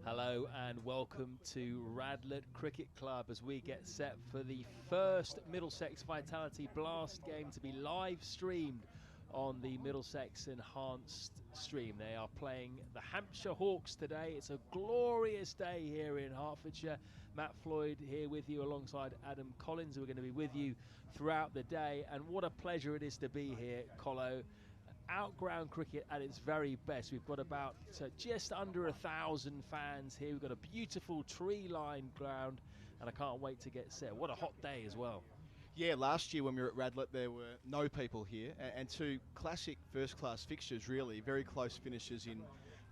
Hello and welcome to Radlett Cricket Club as we get set for the first Middlesex Vitality Blast game to be live streamed on the Middlesex Enhanced stream. They are playing the Hampshire Hawks today. It's a glorious day here in Hertfordshire. Matt Floyd here with you alongside Adam Collins, who are going to be with you throughout the day. And what a pleasure it is to be here, Colo. Outground cricket at its very best. We've got about just under 1,000 fans here. We've got a beautiful tree-lined ground, and I can't wait to get set. What a hot day as well. Yeah, last year when we were at Radlett, there were no people here, and two classic first-class fixtures, really. Very close finishes in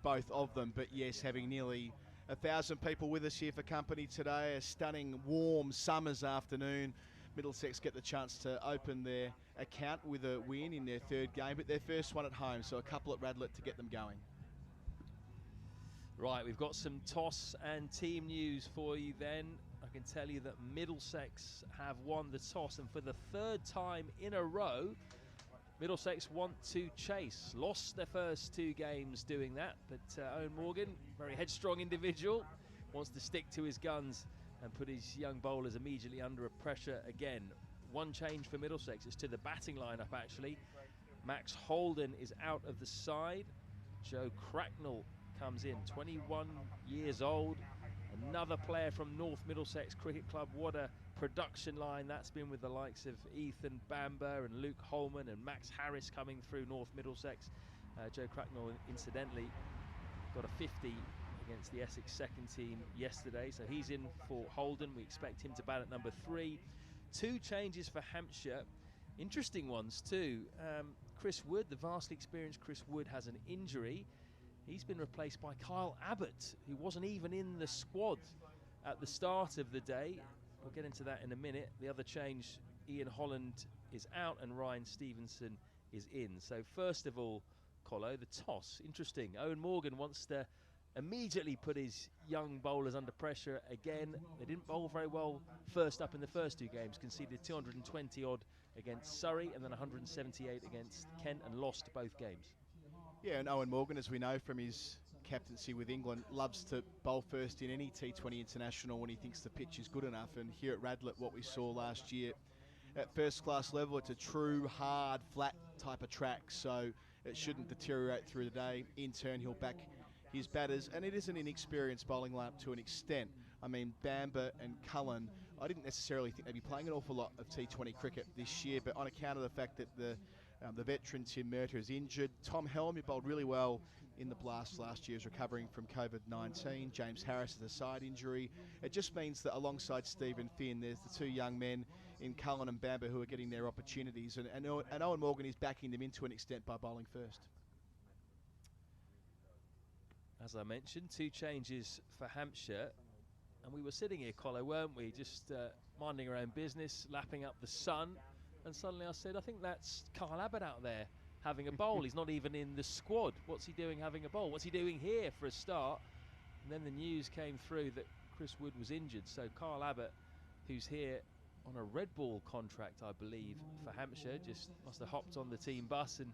both of them, but yes, having nearly 1,000 people with us here for company today. A stunning, warm summer's afternoon. Middlesex get the chance to open their account with a win in their third game, but their first one at home, so a couple at Radlett to get them going. Right, we've got some toss and team news for you then. I can tell you that Middlesex have won the toss, and for the third time in a row, Middlesex want to chase. Lost their first two games doing that, but Owen Morgan, very headstrong individual, wants to stick to his guns and put his young bowlers immediately under pressure again. One change for Middlesex is to the batting lineup actually. Max Holden is out of the side. Joe Cracknell comes in, 21 years old. Another player from North Middlesex Cricket Club. What a production line that's been with the likes of Ethan Bamber and Luke Holman and Max Harris coming through North Middlesex. Joe Cracknell incidentally got a 50 against the Essex second team yesterday, so he's in for Holden. We expect him to bat at number 3. Two changes for Hampshire, interesting ones too. Chris Wood, the vastly experienced Chris Wood, has an injury. He's been replaced by Kyle Abbott, who wasn't even in the squad at the start of the day. We'll get into that in a minute. The other change, Ian Holland is out and Ryan Stevenson is in. So first of all, Colo, the toss, interesting. Owen Morgan wants to immediately put his young bowlers under pressure again. They didn't bowl very well first up in the first two games, conceded 220 odd against Surrey and then 178 against Kent and lost both games. Yeah, and Owen Morgan, as we know from his captaincy with England, loves to bowl first in any T20 international when he thinks the pitch is good enough, and here at Radlett, what we saw last year at first class level, it's a true hard flat type of track, so it shouldn't deteriorate through the day. In turn, he'll back his batters, and it is an inexperienced bowling lineup to an extent. I mean, Bamber and Cullen, I didn't necessarily think they'd be playing an awful lot of T20 cricket this year, but on account of the fact that the veteran Tim Murtagh is injured. Tom Helm, who bowled really well in the Blast last year, is recovering from COVID-19. James Harris has a side injury. It just means that alongside Stephen Finn, there's the two young men in Cullen and Bamber who are getting their opportunities, and Owen Morgan is backing them in to an extent by bowling first. As I mentioned, two changes for Hampshire, and we were sitting here, Colo, weren't we, just minding our own business, lapping up the sun, and suddenly I said, I think that's Kyle Abbott out there having a bowl. He's not even in the squad. What's he doing having a bowl? What's he doing here for a start? And then the news came through that Chris Wood was injured, so Kyle Abbott, who's here on a red ball contract, I believe, for Hampshire, just must have hopped on the team bus and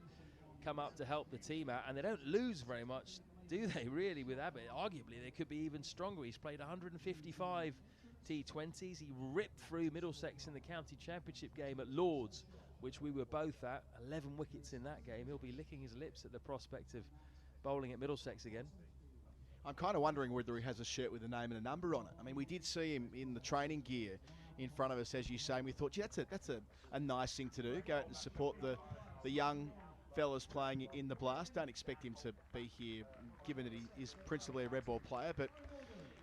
come up to help the team out, and they don't lose very much, do they, really, with Abbott? Arguably, they could be even stronger. He's played 155 T20s. He ripped through Middlesex in the county championship game at Lords, which we were both at. 11 wickets in that game. He'll be licking his lips at the prospect of bowling at Middlesex again. I'm kind of wondering whether he has a shirt with a name and a number on it. I mean, we did see him in the training gear in front of us, as you say, and we thought, yeah, that's a nice thing to do. Go out and support the young fellas playing in the Blast. Don't expect him to be here, given that he is principally a red ball player, but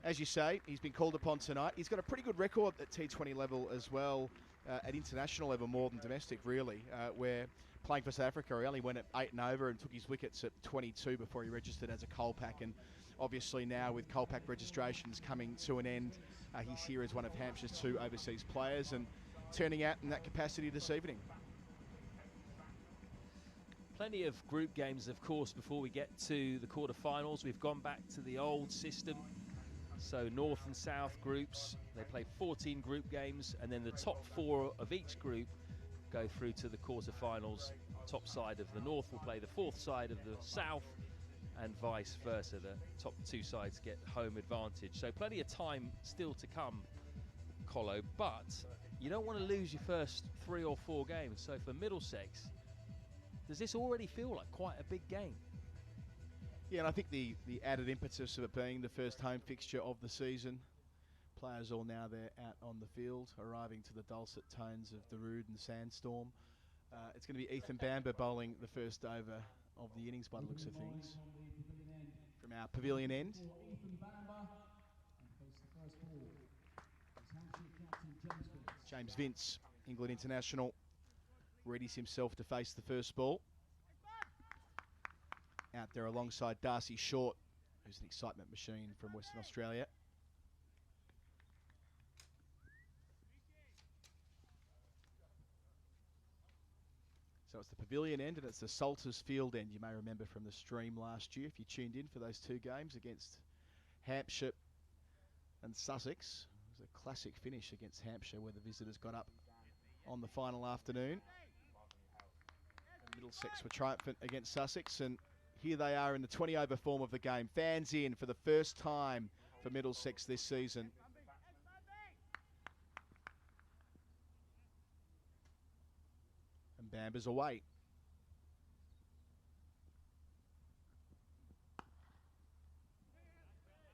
as you say, he's been called upon tonight. He's got a pretty good record at T20 level as well, at international level more than domestic, really, where playing for South Africa, he only went at 8 and over and took his wickets at 22 before he registered as a Colpack, and obviously now with Colpack registrations coming to an end, he's here as one of Hampshire's 2 overseas players and turning out in that capacity this evening. Plenty of group games, of course, before we get to the quarterfinals. We've gone back to the old system. So North and South groups, they play 14 group games, and then the top 4 of each group go through to the quarterfinals top side of the north will play the fourth side of the south, and vice versa. The top two sides get home advantage. So plenty of time still to come, Colo, but you don't want to lose your first 3 or 4 games. So for Middlesex, does this already feel like quite a big game? Yeah, and I think the added impetus of it being the first home fixture of the season, players all now there out on the field, arriving to the dulcet tones of Darude and Sandstorm. It's going to be Ethan Bamber bowling the first over of the innings by the looks of things. From our pavilion end. James Vince, England international, readies himself to face the first ball. Out there alongside Darcy Short, who's an excitement machine from Western Australia. So it's the pavilion end and it's the Salters Field end. You may remember from the stream last year if you tuned in for those 2 games against Hampshire and Sussex. It was a classic finish against Hampshire where the visitors got up on the final afternoon. And Middlesex were triumphant against Sussex, and here they are in the 20 over form of the game. Fans in for the first time for Middlesex this season. And Bamber's away.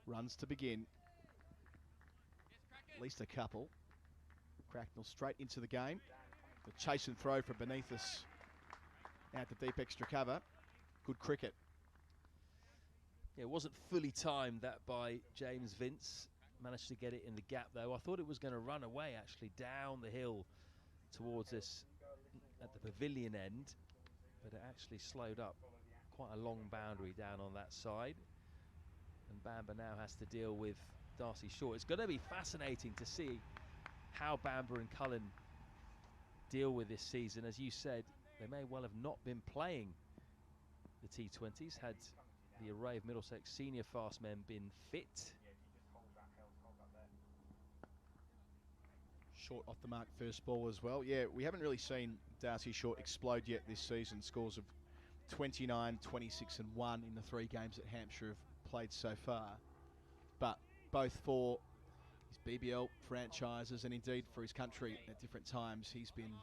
Runs to begin. At least a couple. Cracknell straight into the game. The chase and throw from beneath us. Out to deep extra cover. Good cricket. Yeah, it wasn't fully timed, that by James Vince. Managed to get it in the gap though. I thought it was going to run away actually down the hill towards us at the pavilion end, but it actually slowed up. Quite a long boundary down on that side. And Bamber now has to deal with Darcy Short. It's going to be fascinating to see how Bamber and Cullen deal with this season. As you said, they may well have not been playing the T20s had the array of Middlesex senior fast men been fit. Short off the mark first ball as well. Yeah, we haven't really seen Darcy Short explode yet this season. Scores of 29, 26 and 1 in the 3 games that Hampshire have played so far. But both for his BBL franchises and indeed for his country at different times, he's been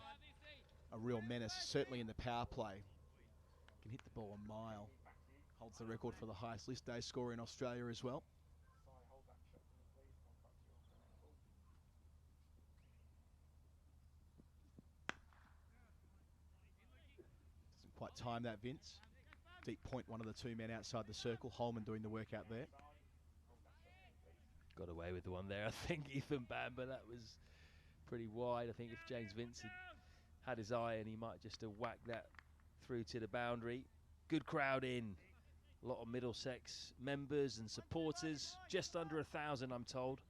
a real menace, certainly in the power play. Can hit the ball a mile. Holds the record for the highest list day scorer in Australia as well. Doesn't quite time that, Vince. Deep point, one of the 2 men outside the circle. Holman doing the work out there. Got away with the one there, I think. Ethan Bamber, that was pretty wide. I think if James Vince had his eye and he might just have whacked that through to the boundary. Good crowd in. A lot of Middlesex members and supporters. Just under 1,000, I'm told.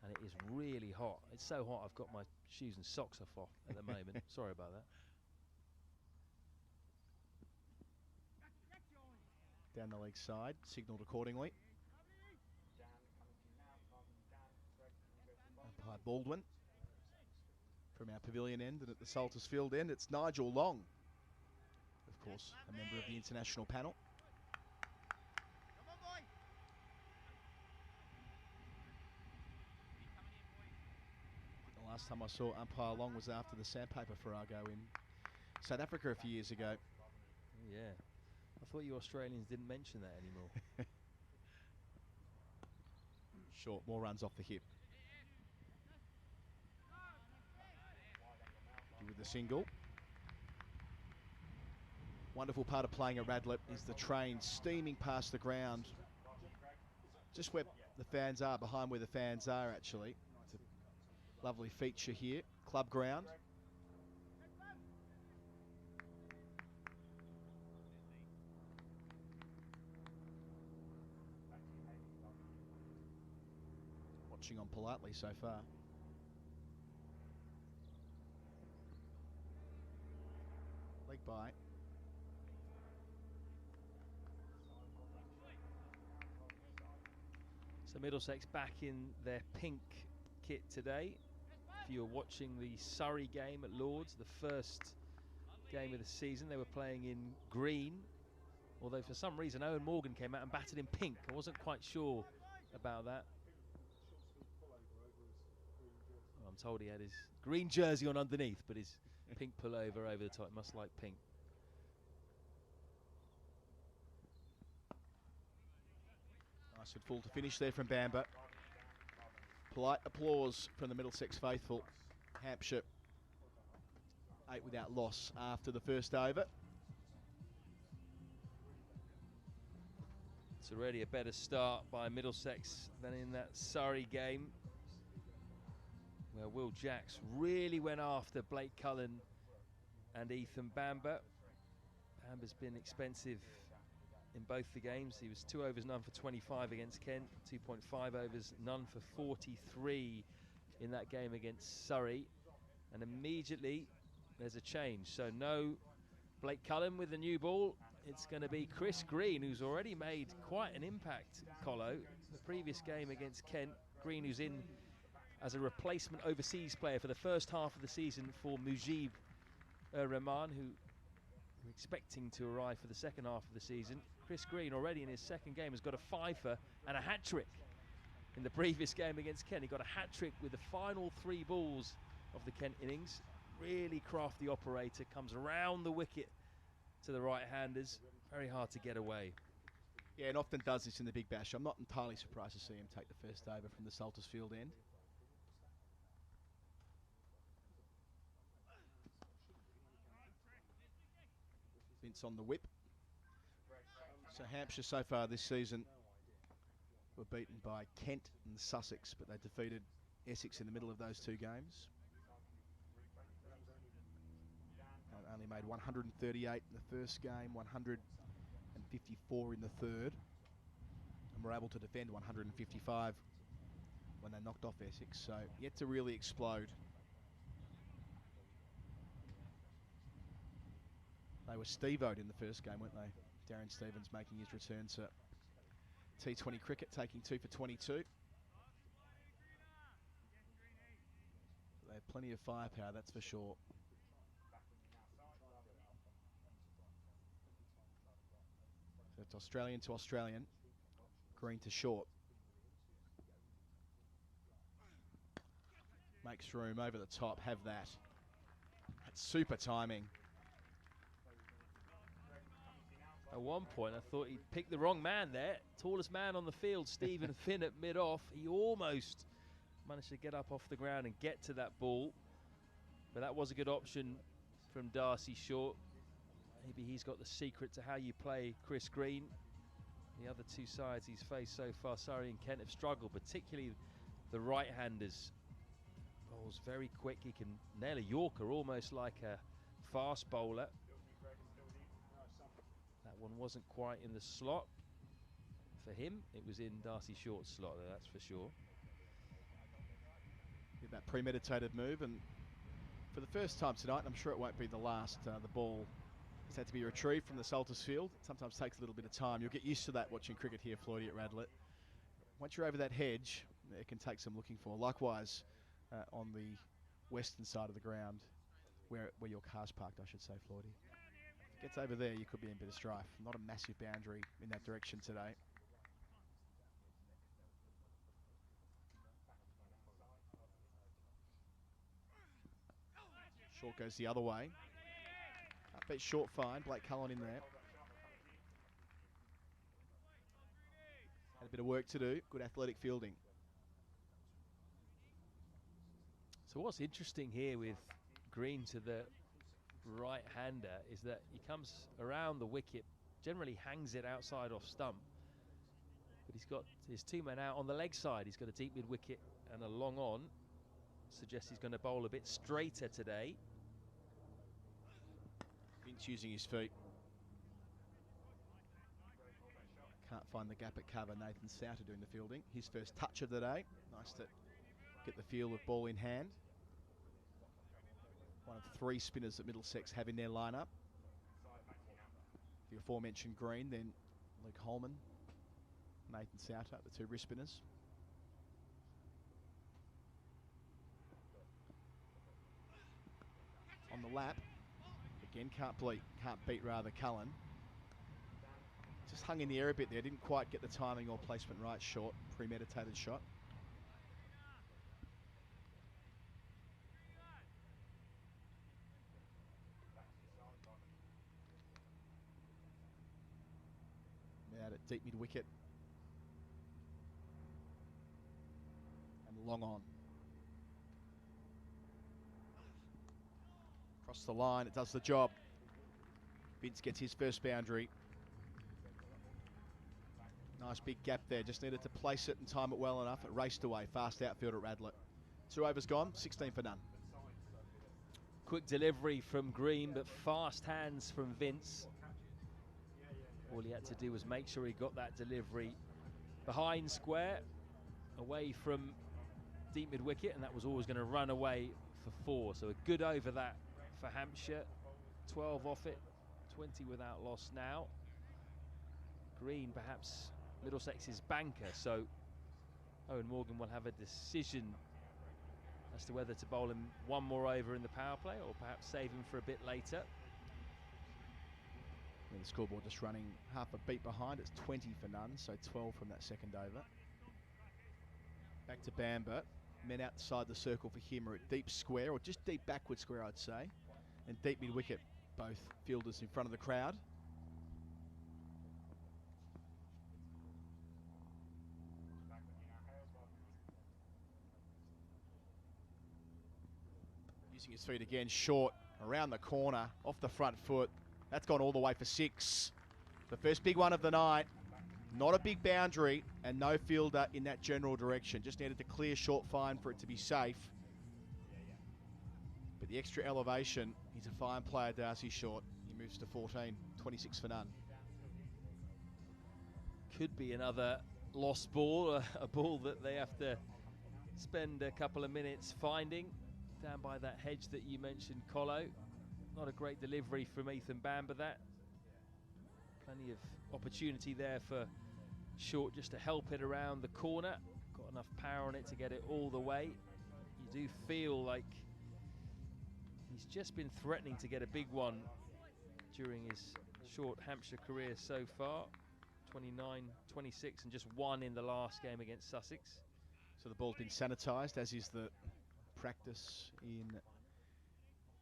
And it is really hot. It's so hot I've got my shoes and socks off at the moment. Sorry about that. Down the leg side, signalled accordingly. Umpire Baldwin from our pavilion end, and at the Salters Field end, it's Nigel Long, of course, a member of the international panel. The last time I saw umpire Long was after the sandpaper farrago in South Africa a few years ago. Yeah. I thought you Australians didn't mention that anymore. Short, more runs off the hip. With the single. Wonderful part of playing at Radlett is the train steaming past the ground. Just where the fans are, behind where the fans are actually. It's a lovely feature here, club ground. Watching on politely so far. Leg by. So Middlesex back in their pink kit today. If you were watching the Surrey game at Lord's, the first game of the season. They were playing in green, although for some reason Owen Morgan came out and batted in pink. I wasn't quite sure about that. I'm told he had his green jersey on underneath, but his pink pullover over the top. Must like pink. Nice and full to finish there from Bamber. Polite applause from the Middlesex faithful. Hampshire 8 without loss after the first over. It's already a better start by Middlesex than in that Surrey game, where Will Jacks really went after Blake Cullen and Ethan Bamber. Bamber's been expensive in both the games. He was 2 overs, none for 25 against Kent, 2.5 overs, none for 43 in that game against Surrey. And immediately there's a change. So no Blake Cullen with the new ball. It's going to be Chris Green, who's already made quite an impact, Colo. The previous game against Kent, Green, who's in as a replacement overseas player for the first half of the season for Mujib Rahman, who we're expecting to arrive for the second half of the season. Chris Green already in his second game has got a fifer and a hat-trick. In the previous game against Kent, he got a hat-trick with the final 3 balls of the Kent innings. Really crafty operator, comes around the wicket to the right-handers. Very hard to get away. Yeah, and often does this in the Big Bash. I'm not entirely surprised to see him take the first over from the Saltersfield end. Vince on the whip. So Hampshire so far this season were beaten by Kent and Sussex, but they defeated Essex in the middle of those 2 games. And only made 138 in the first game, 154 in the third, and were able to defend 155 when they knocked off Essex. So yet to really explode. They were Steve-O'd in the first game, weren't they? Darren Stevens making his return to T20 cricket, taking 2 for 22. They have plenty of firepower, that's for sure. So it's Australian to Australian, Green to short. Makes room over the top, have that. That's super timing. At one point, I thought he'd picked the wrong man there. Tallest man on the field, Stephen Finn at mid-off. He almost managed to get up off the ground and get to that ball. But that was a good option from Darcy Short. Maybe he's got the secret to how you play Chris Green. The other 2 sides he's faced so far, Surrey and Kent, have struggled, particularly the right-handers. Bowls very quick. He can nail a Yorker almost like a fast bowler. That one wasn't quite in the slot for him. It was in Darcy Short's slot, though, that's for sure. Did that premeditated move, and for the first time tonight, I'm sure it won't be the last, the ball has had to be retrieved from the Saltersfield. It sometimes takes a little bit of time. You'll get used to that watching cricket here, Floydie, at Radlett. Once you're over that hedge, it can take some looking for. Likewise, on the western side of the ground, where your car's parked, I should say, Floydie. Gets over there, you could be in a bit of strife. Not a massive boundary in that direction today. Short goes the other way. Upbeat short fine, Blake Cullen in there. Had a bit of work to do, good athletic fielding. So what's interesting here with Green to the right-hander is that he comes around the wicket, generally hangs it outside off stump, but he's got his 2 men out on the leg side. He's got a deep mid-wicket and a long on. Suggests he's going to bowl a bit straighter today. Vince using his feet. Can't find the gap at cover. Nathan Souter doing the fielding. His first touch of the day. Nice to get the feel of ball in hand. One of 3 spinners that Middlesex have in their lineup. The aforementioned Green, then Luke Holman, Nathan Souter, the 2 wrist spinners. On the lap, Again, can't beat rather Cullen. Just hung in the air a bit there. Didn't quite get the timing or placement right. Short, premeditated shot. Out at deep mid-wicket. And long on. Across the line, it does the job. Vince gets his first boundary. Nice big gap there. Just needed to place it and time it well enough. It raced away. Fast outfield at Radlett. 2 overs gone, 16 for none. Quick delivery from Green, but fast hands from Vince. All he had to do was make sure he got that delivery behind square, away from deep mid-wicket, and that was always going to run away for 4. So a good over that for Hampshire. 12 off it, 20 without loss now. Green perhaps Middlesex's banker, so Owen Morgan will have a decision as to whether to bowl him one more over in the power play or perhaps save him for a bit later. And the scoreboard just running half a beat behind. It's 20 for none, so 12 from that second over. Back to Bamber. Men outside the circle for him are at deep square, or just deep backward square, I'd say. And deep mid-wicket, both fielders in front of the crowd. Using his feet again, short, around the corner, off the front foot. That's gone all the way for 6. The first big one of the night. Not a big boundary and no fielder in that general direction. Just needed to clear short fine for it to be safe. But the extra elevation, he's a fine player, Darcy Short. He moves to 14, 26 for none. Could be another lost ball, a ball that they have to spend a couple of minutes finding. Down by that hedge that you mentioned, Colo. Not a great delivery from Ethan Bamber, that. Plenty of opportunity there for Short just to help it around the corner. Got enough power on it to get it all the way. You do feel like he's just been threatening to get a big one during his short Hampshire career so far. 29, 26 and just 1 in the last game against Sussex. So the ball's been sanitised, as is the practice in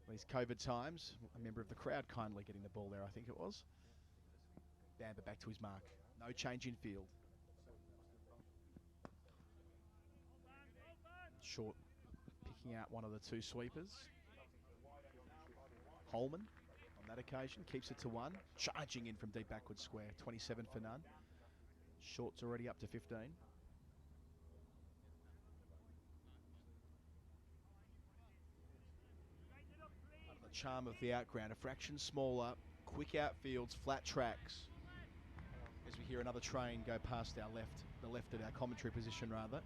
these COVID times. A member of the crowd kindly getting the ball there, I think it was. Bamber back to his mark. No change in field. Short picking out one of the 2 sweepers. Holman on that occasion keeps it to 1. Charging in from deep backward square. 27 for none. Short's already up to 15. Charm of the outground, a fraction smaller, quick outfields, flat tracks. As we hear another train go past our left, the left at our commentary position rather.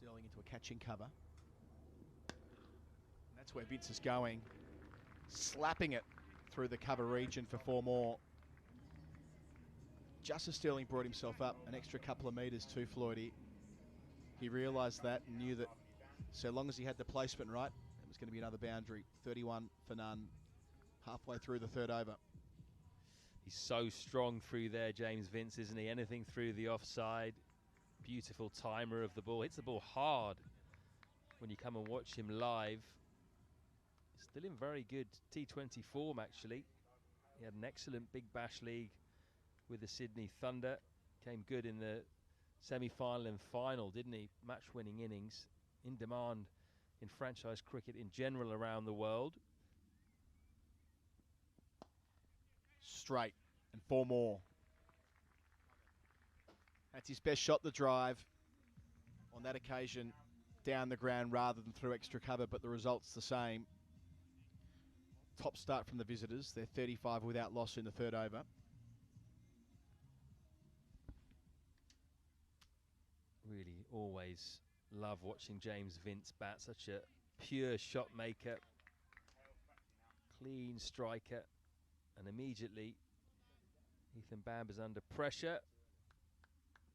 Sterling into a catching cover. And that's where Vince is going, slapping it through the cover region for 4 more. Just as Sterling brought himself up an extra couple of metres to Floydie, he realised that and knew that so long as he had the placement right, it was going to be another boundary. 31 for none, halfway through the 3rd over. He's so strong through there, James Vince, isn't he? Anything through the offside. Beautiful timer of the ball. Hits the ball hard when you come and watch him live. Still in very good T20 form, actually. He had an excellent Big Bash League with the Sydney Thunder. Came good in the semi-final and final, didn't he? Match-winning innings. In demand in franchise cricket in general around the world. Straight and 4 more. That's his best shot, the drive. On that occasion, down the ground rather than through extra cover, but the result's the same. Top start from the visitors. They're 35 without loss in the 3rd over. Really always love watching James Vince bat. Such a pure shot maker, clean striker, and immediately Ethan Bamber's under pressure.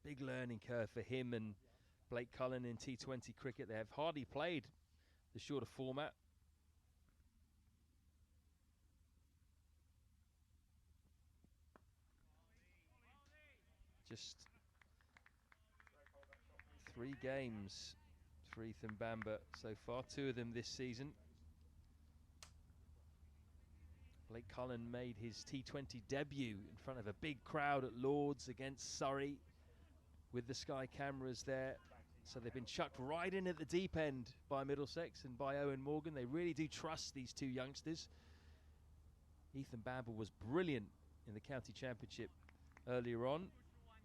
Big learning curve for him and Blake Cullen in T20 cricket. They have hardly played the shorter format. Just 3 games for Ethan Bamber so far, 2 of them this season. Blake Cullen made his T20 debut in front of a big crowd at Lord's against Surrey with the Sky cameras there. So they've been chucked right in at the deep end by Middlesex and by Owen Morgan. They really do trust these 2 youngsters. Ethan Bamber was brilliant in the county championship earlier on.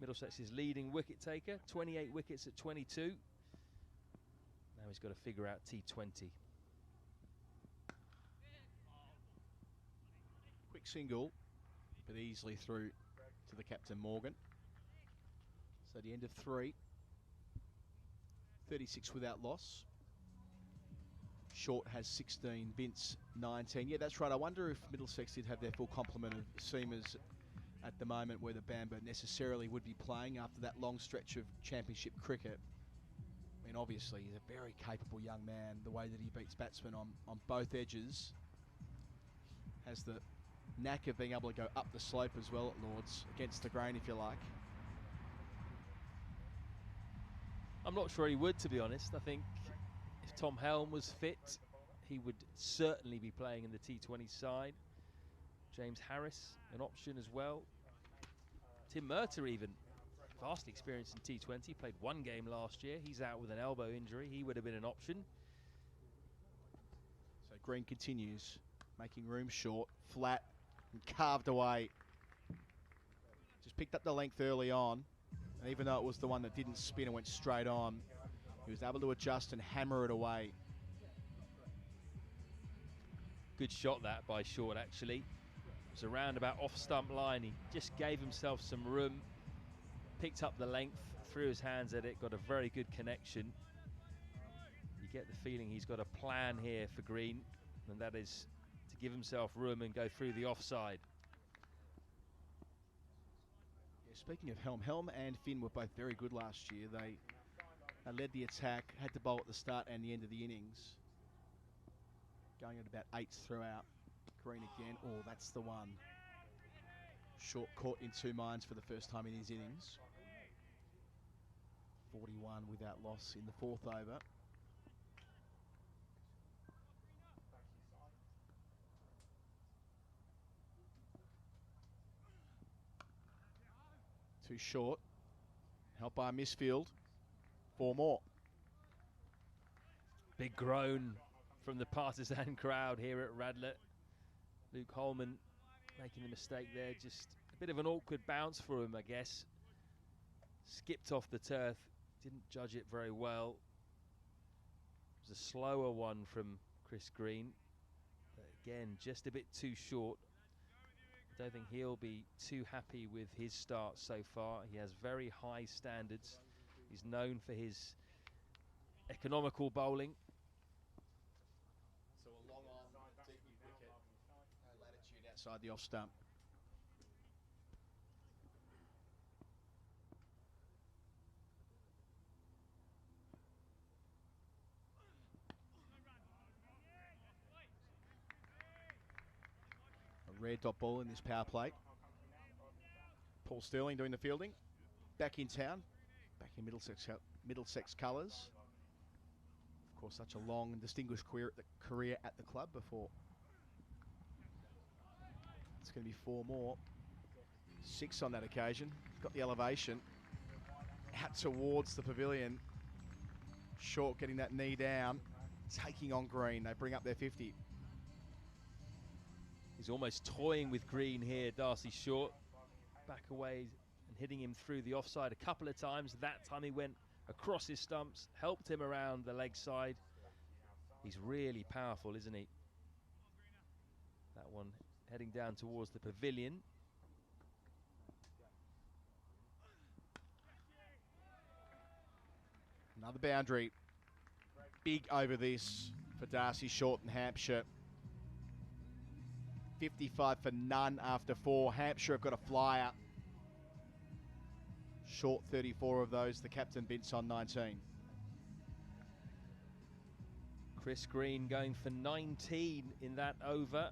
Middlesex's leading wicket taker, 28 wickets at 22. Now he's got to figure out T20. Quick single, but easily through to the captain Morgan. So the end of 3. 36 without loss. Short has 16, Vince 19. Yeah, that's right. I wonder if Middlesex did have their full complement of seamers at the moment, whether Bamber necessarily would be playing after that long stretch of championship cricket. I mean, obviously, he's a very capable young man. The way that he beats batsmen on both edges, has the knack of being able to go up the slope as well at Lord's, against the grain, if you like. I'm not sure he would, to be honest. I think if Tom Helm was fit, he would certainly be playing in the T20 side. James Harris, an option as well. Tim Murtagh even, vastly experienced in T20, played 1 game last year. He's out with an elbow injury. He would have been an option. So Green continues, making room short, flat, and carved away. Just picked up the length early on. And even though it was the one that didn't spin and went straight on, he was able to adjust and hammer it away. Good shot that by Short, actually. It was a roundabout off-stump line. He just gave himself some room, picked up the length, threw his hands at it, got a very good connection. You get the feeling he's got a plan here for Green, and that is to give himself room and go through the offside. Speaking of Helm and Finn were both very good last year. They led the attack, had to bowl at the start and the end of the innings. Going at about 8s throughout. Green again. Oh, that's the one. Short caught in 2 minds for the first time in his innings. 41 without loss in the 4th over. Too short. Helped by a misfield. 4 more. Big groan from the partisan crowd here at Radlett. Luke Holman making the mistake there. Just a bit of an awkward bounce for him, I guess. Skipped off the turf. Didn't judge it very well. It was a slower one from Chris Green. But again, just a bit too short. I don't think he'll be too happy with his start so far. He has very high standards. He's known for his economical bowling. So a long on, deep wicket, latitude outside the off stump. A rare dot ball in this power play. Paul Sterling doing the fielding. Back in town, back in Middlesex colours. Of course, such a long and distinguished career at the club before. It's going to be 4 more. 6 on that occasion. Got the elevation. Out towards the pavilion. Short getting that knee down. Taking on Green. They bring up their 50. He's almost toying with Green here, Darcy Short. Back away and hitting him through the offside a couple of times. That time he went across his stumps, helped him around the leg side. He's really powerful, isn't he? That one heading down towards the pavilion. Another boundary. Big over this for Darcy Short and Hampshire. 55 for none after 4. Hampshire have got a flyer. Short 34 of those, the captain Vince on 19. Chris Green going for 19 in that over.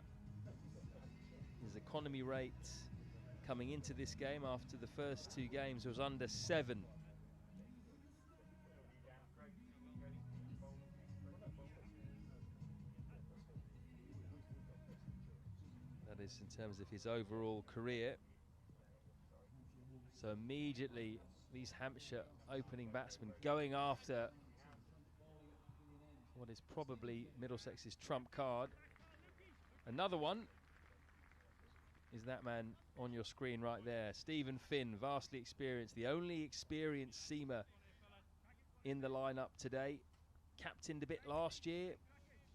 His economy rate coming into this game after the first two games was under 7. That is in terms of his overall career. So immediately these Hampshire opening batsmen going after what is probably Middlesex's trump card. Another one is that man on your screen right there. Stephen Finn, vastly experienced, the only experienced seamer in the lineup today. Captained a bit last year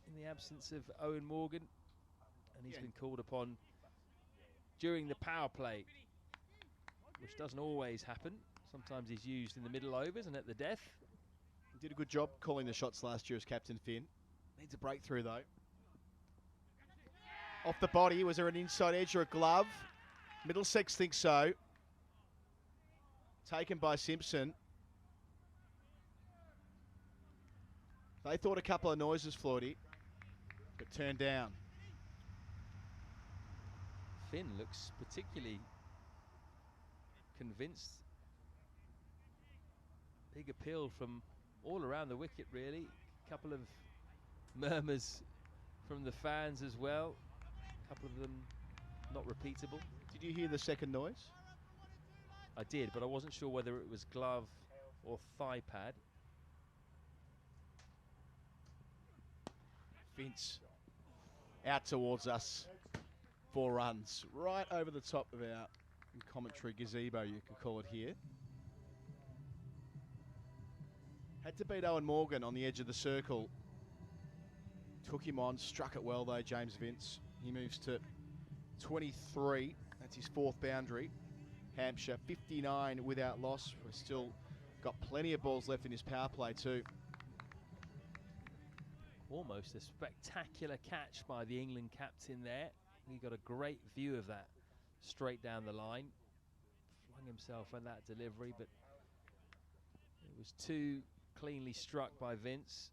in the absence of Owen Morgan, and he's been called upon during the power play, which doesn't always happen. Sometimes he's used in the middle overs and at the death. He did a good job calling the shots last year as Captain Finn. Needs a breakthrough though. Off the body, was there an inside edge or a glove? Middlesex thinks so. Taken by Simpson. They thought a couple of noises, Floydie, but turned down. Finn looks particularly convinced. Big appeal from all around the wicket, really. A couple of murmurs from the fans as well. A couple of them not repeatable. Did you hear the second noise? I did, but I wasn't sure whether it was glove or thigh pad. Vince out towards us. 4 runs. Right over the top of our commentary gazebo, you could call it here. Had to beat Owen Morgan on the edge of the circle. Took him on, struck it well though, James Vince. He moves to 23. That's his 4th boundary. Hampshire 59 without loss. We've still got plenty of balls left in his power play too. Almost a spectacular catch by the England captain there. He got a great view of that straight down the line. Flung himself on that delivery, but it was too cleanly struck by Vince.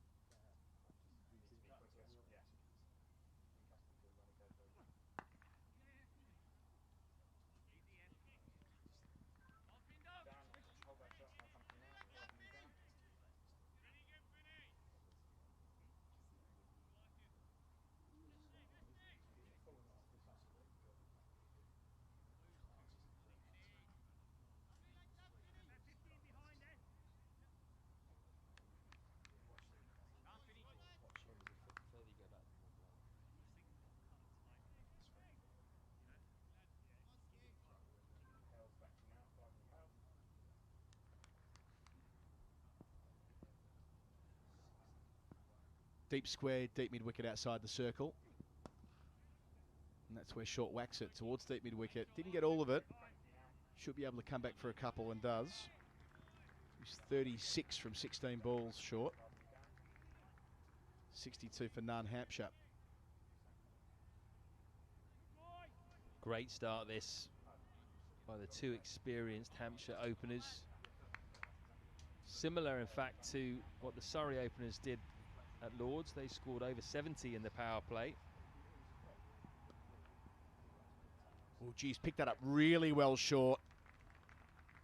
Deep square, deep mid-wicket outside the circle. And that's where Short whacks it towards deep mid-wicket. Didn't get all of it. Should be able to come back for a couple and does. He's 36 from 16 balls Short. 62 for none, Hampshire. Great start this by the 2 experienced Hampshire openers. Similar, in fact, to what the Surrey openers did at Lords. They scored over 70 in the power play. Oh, geez, picked that up really well, Short.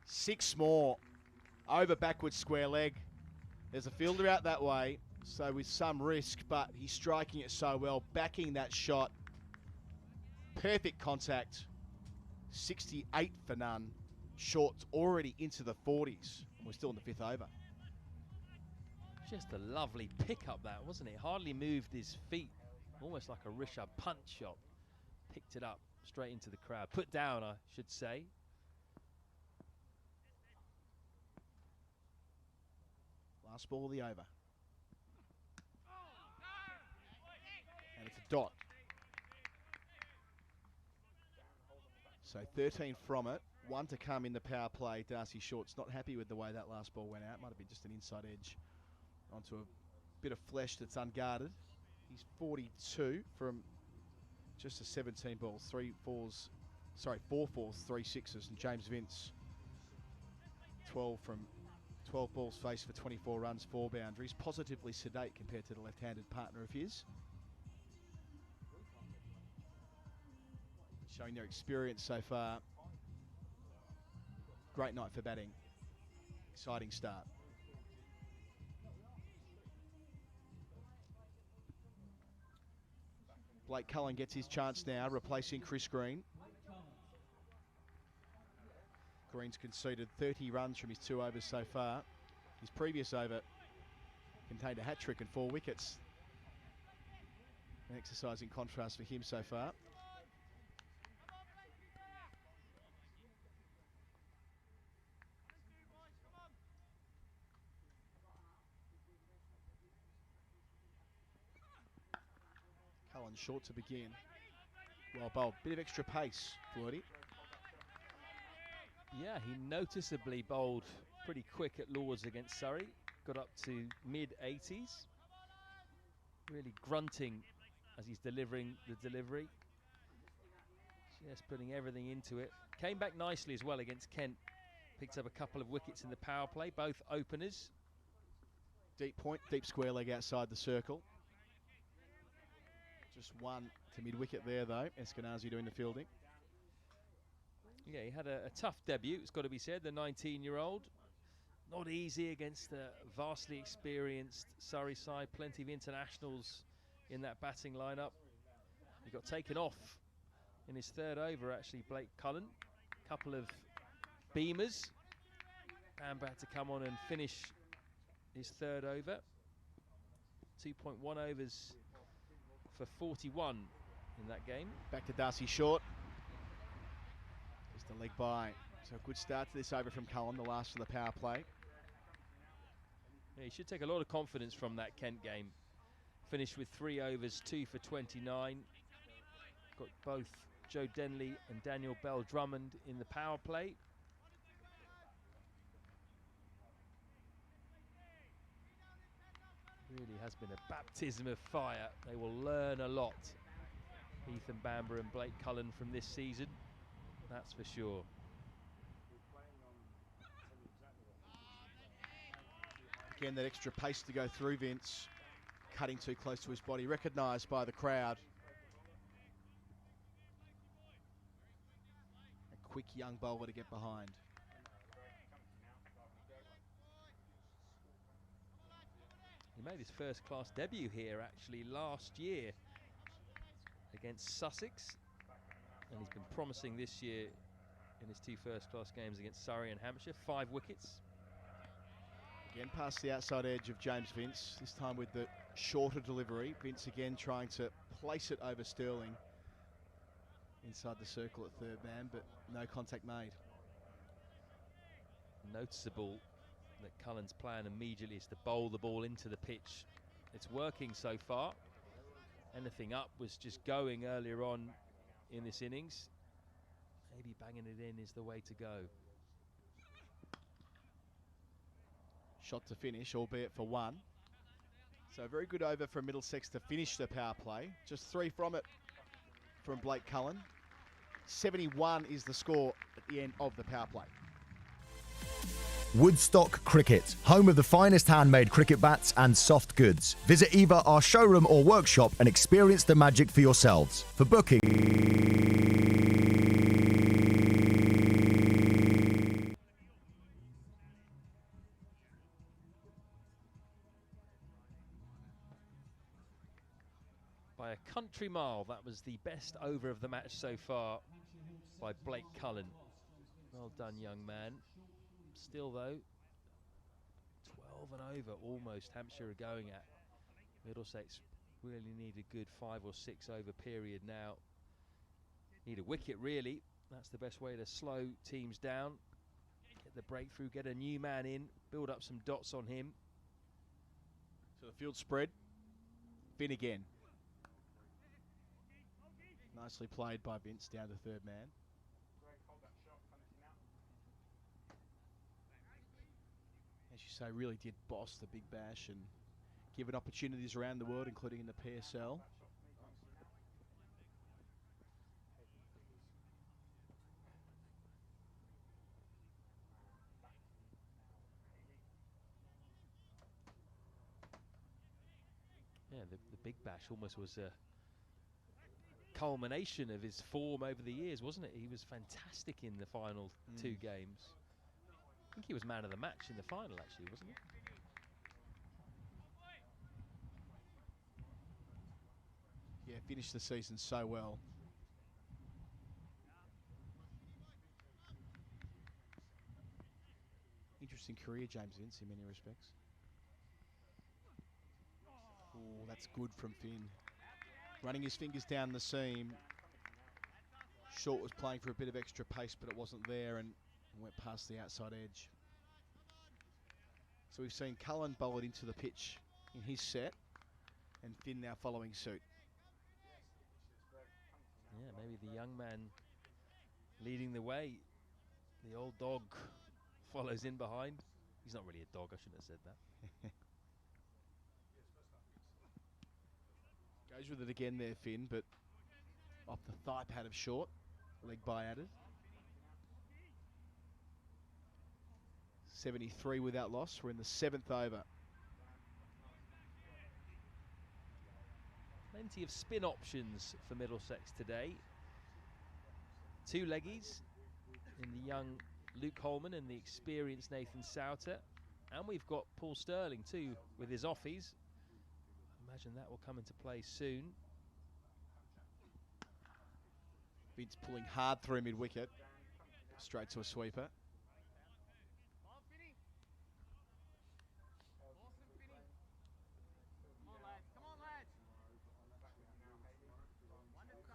6 more. Over backwards square leg. There's a fielder out that way, so with some risk, but he's striking it so well, backing that shot. Perfect contact. 68 for none. Short's already into the 40s. We're still in the 5th over. Just a lovely pick-up that, wasn't it? Hardly moved his feet. Almost like a Rishabh Pant shot. Picked it up straight into the crowd. Put down, I should say. Last ball of the over. And it's a dot. So 13 from it. 1 to come in the power play. Darcy Short's not happy with the way that last ball went out. Might have been just an inside edge onto a bit of flesh that's unguarded. He's 42 from just a 17 balls. 4 fours, 3 sixes. And James Vince 12 balls faced for 24 runs, 4 boundaries. Positively sedate compared to the left-handed partner of his. Showing their experience so far. Great night for batting. Exciting start. Blake Cullen gets his chance now, replacing Chris Green. Green's conceded 30 runs from his 2 overs so far. His previous over contained a hat-trick and 4 wickets. An exercise in contrast for him so far. Cullen short to begin. Well bowled. Bit of extra pace, Floydie. Yeah, he noticeably bowled pretty quick at Lords against Surrey. Got up to mid-80s. Really grunting as he's delivering the delivery. Just putting everything into it. Came back nicely as well against Kent. Picked up a couple of wickets in the power play, both openers. Deep point, deep square leg outside the circle. Just one to mid-wicket there, though. Eskenazi doing the fielding. Yeah, he had a tough debut, it's got to be said, the 19-year-old. Not easy against a vastly experienced Surrey side. Plenty of internationals in that batting lineup. He got taken off in his 3rd over, actually, Blake Cullen. Couple of beamers. Amber had to come on and finish his 3rd over. 2.1 overs for 41 in that game. Back to Darcy Short. Just a leg by. So a good start to this over from Cullen, the last of the power play. Yeah, he should take a lot of confidence from that Kent game. Finished with 3 overs, 2 for 29. Got both Joe Denley and Daniel Bell Drummond in the power play. Really has been a baptism of fire. They will learn a lot, Ethan Bamber and Blake Cullen, from this season. That's for sure. Again, that extra pace to go through, Vince. Cutting too close to his body, recognised by the crowd. A quick young bowler to get behind. He made his first-class debut here, actually, last year against Sussex. And he's been promising this year in his 2 first-class games against Surrey and Hampshire. 5 wickets. Again, past the outside edge of James Vince, this time with the shorter delivery. Vince again trying to place it over Sterling inside the circle at 3rd man, but no contact made. Noticeable that Cullen's plan immediately is to bowl the ball into the pitch. It's working so far. Anything up was just going earlier on in this innings. Maybe banging it in is the way to go. Shot to finish, albeit for 1. So a very good over from Middlesex to finish the power play. Just 3 from it from Blake Cullen. 71 is the score at the end of the power play. Woodstock Cricket, home of the finest handmade cricket bats and soft goods. Visit either our showroom or workshop and experience the magic for yourselves. For booking, by a country mile, that was the best over of the match so far by Blake Cullen. Well done, young man. Still, though, 12 and over almost Hampshire are going at. Middlesex really need a good 5 or 6 over period now. Need a wicket, really. That's the best way to slow teams down. Get the breakthrough, get a new man in, build up some dots on him. So the field spread. Finn again. Nicely played by Vince down to 3rd man. As you say, really did boss the Big Bash and give it opportunities around the world, including in the PSL. Yeah, the Big Bash almost was a culmination of his form over the years, wasn't it? He was fantastic in the final 2 games. I think he was man of the match in the final, actually, wasn't he? Yeah, finished the season so well. Interesting career, James Vince, in many respects. Oh, that's good from Finn. Running his fingers down the seam. Short was playing for a bit of extra pace, but it wasn't there and went past the outside edge. So we've seen Cullen bowl it into the pitch in his set, and Finn now following suit. Yeah, maybe the young man leading the way. The old dog follows in behind. He's not really a dog, I shouldn't have said that. Goes with it again there, Finn, but off the thigh pad of Short. Leg by added. 73 without loss. We're in the 7th over. Plenty of spin options for Middlesex today. 2 leggies in the young Luke Holman and the experienced Nathan Souter. And we've got Paul Sterling too with his offies. I imagine that will come into play soon. Vince pulling hard through mid-wicket. Straight to a sweeper.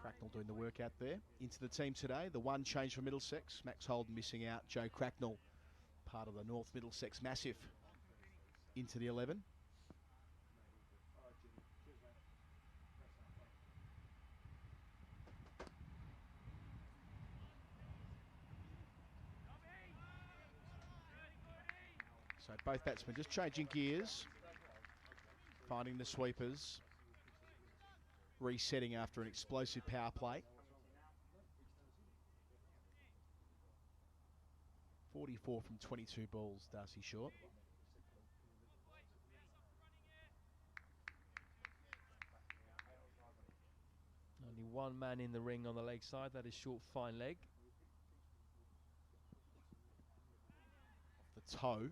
Cracknell doing the work out there. Into the team today, the one change for Middlesex. Max Holden missing out. Joe Cracknell, part of the North Middlesex Massive, into the 11. So both batsmen just changing gears, finding the sweepers, resetting after an explosive power play. 44 from 22 balls, Darcy Short. Only one man in the ring on the leg side, that is Short fine leg. The toe.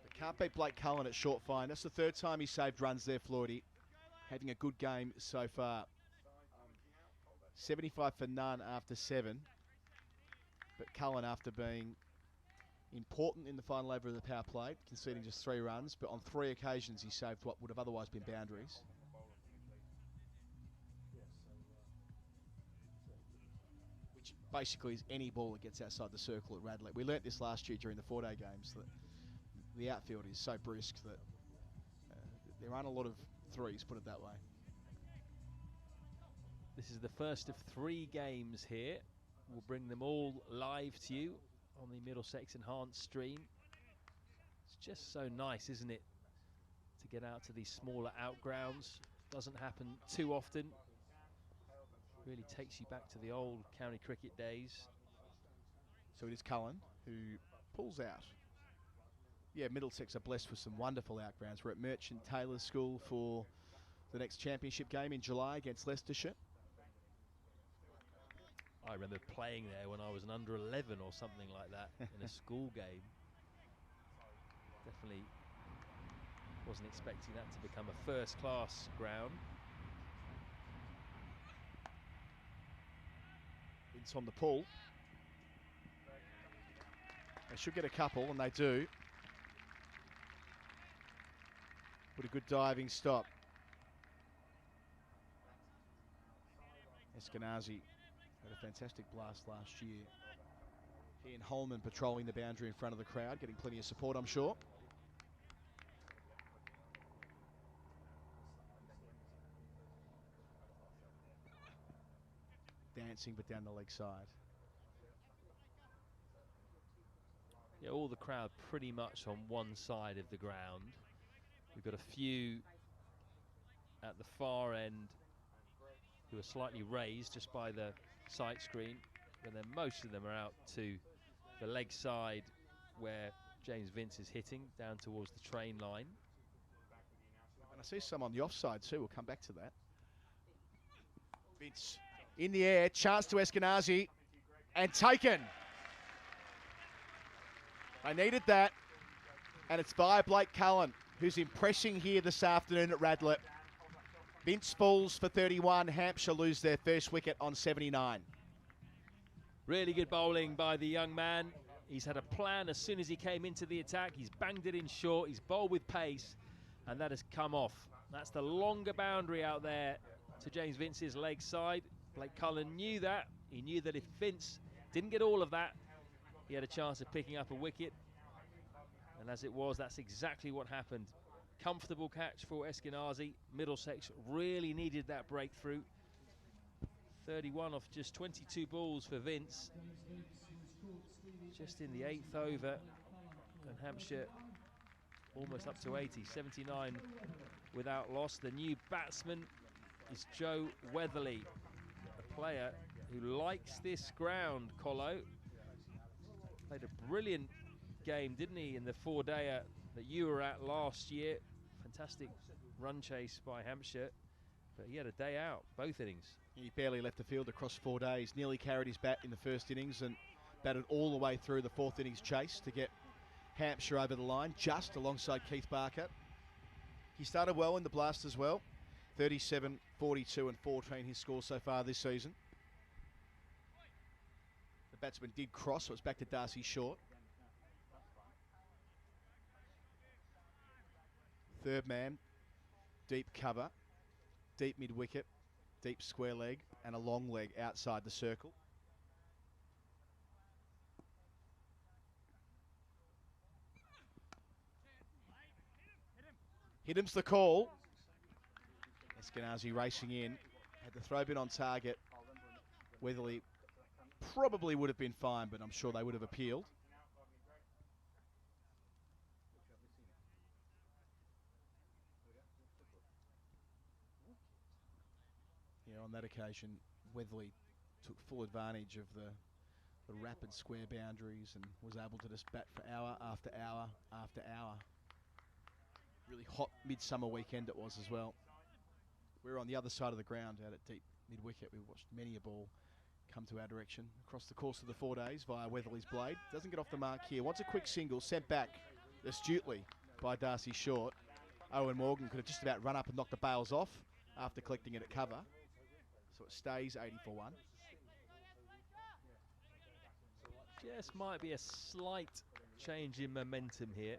But can't beat Blake Cullen at short fine. That's the 3rd time he saved runs there, Floydie. Having a good game so far. 75 for none after 7. But Cullen, after being important in the final over of the power play, conceding just 3 runs, but on 3 occasions he saved what would have otherwise been boundaries. Which basically is any ball that gets outside the circle at Radlett. We learnt this last year during the 4-day games, that the outfield is so brisk that there aren't a lot of threes, put it that way. This is the first of 3 games here. We'll bring them all live to you on the Middlesex Enhanced stream. It's just so nice, isn't it, to get out to these smaller outgrounds. Doesn't happen too often. Really takes you back to the old county cricket days. So it is Cullen who pulls out. Yeah, Middlesex are blessed with some wonderful outgrounds. We're at Merchant Taylor School for the next championship game in July against Leicestershire. I remember playing there when I was an under 11 or something like that in a school game. Definitely wasn't expecting that to become a first-class ground. It's on the pull. They should get a couple, and they do. What a good diving stop. Eskenazi had a fantastic blast last year. He and Holman patrolling the boundary in front of the crowd, getting plenty of support, I'm sure. Dancing, but down the leg side. Yeah, all the crowd pretty much on one side of the ground. We've got a few at the far end who are slightly raised just by the sight screen, but then most of them are out to the leg side where James Vince is hitting, down towards the train line. And I see some on the offside too. We'll come back to that. Vince in the air, chance to Eskenazi, and taken. I needed that, and it's by Blake Cullen, who's impressing here this afternoon at Radlett. Vince falls for 31. Hampshire lose their first wicket on 79. Really good bowling by the young man. He's had a plan as soon as he came into the attack. He's banged it in short. He's bowled with pace, and that has come off. That's the longer boundary out there to James Vince's leg side. Blake Cullen knew that. He knew that if Vince didn't get all of that, he had a chance of picking up a wicket. And as it was, that's exactly what happened. Comfortable catch for Eskenazi. Middlesex really needed that breakthrough. 31 off just 22 balls for Vince. Just in the 8th over, and Hampshire almost up to 80, 79 without loss. The new batsman is Joe Weatherly, a player who likes this ground, Colo. Played a brilliant game, didn't he, in the 4-dayer that you were at last year. Fantastic run chase by Hampshire, but he had a day out, both innings. He barely left the field across 4 days, nearly carried his bat in the first innings and batted all the way through the 4th innings chase to get Hampshire over the line, just alongside Keith Barker. He started well in the blast as well. 37, 42 and 14 his score so far this season. The batsman did cross, so it's back to Darcy Short. Third man, deep cover, deep mid-wicket, deep square leg and a long leg outside the circle. Hit him's the call. Eskenazi racing in. Had the throw bin on target. Weatherly probably would have been fine, but I'm sure they would have appealed. Yeah, on that occasion, Weatherly took full advantage of the rapid square boundaries and was able to just bat for hour after hour after hour. Really hot midsummer weekend it was as well. We were on the other side of the ground out at deep mid-wicket. We watched many a ball come to our direction across the course of the 4 days via Weatherly's blade. Doesn't get off the mark here. Wants a quick single, sent back astutely by Darcy Short. Owen Morgan could have just about run up and knocked the bails off after collecting it at cover. So it stays 80 for 1. Just might be a slight change in momentum here,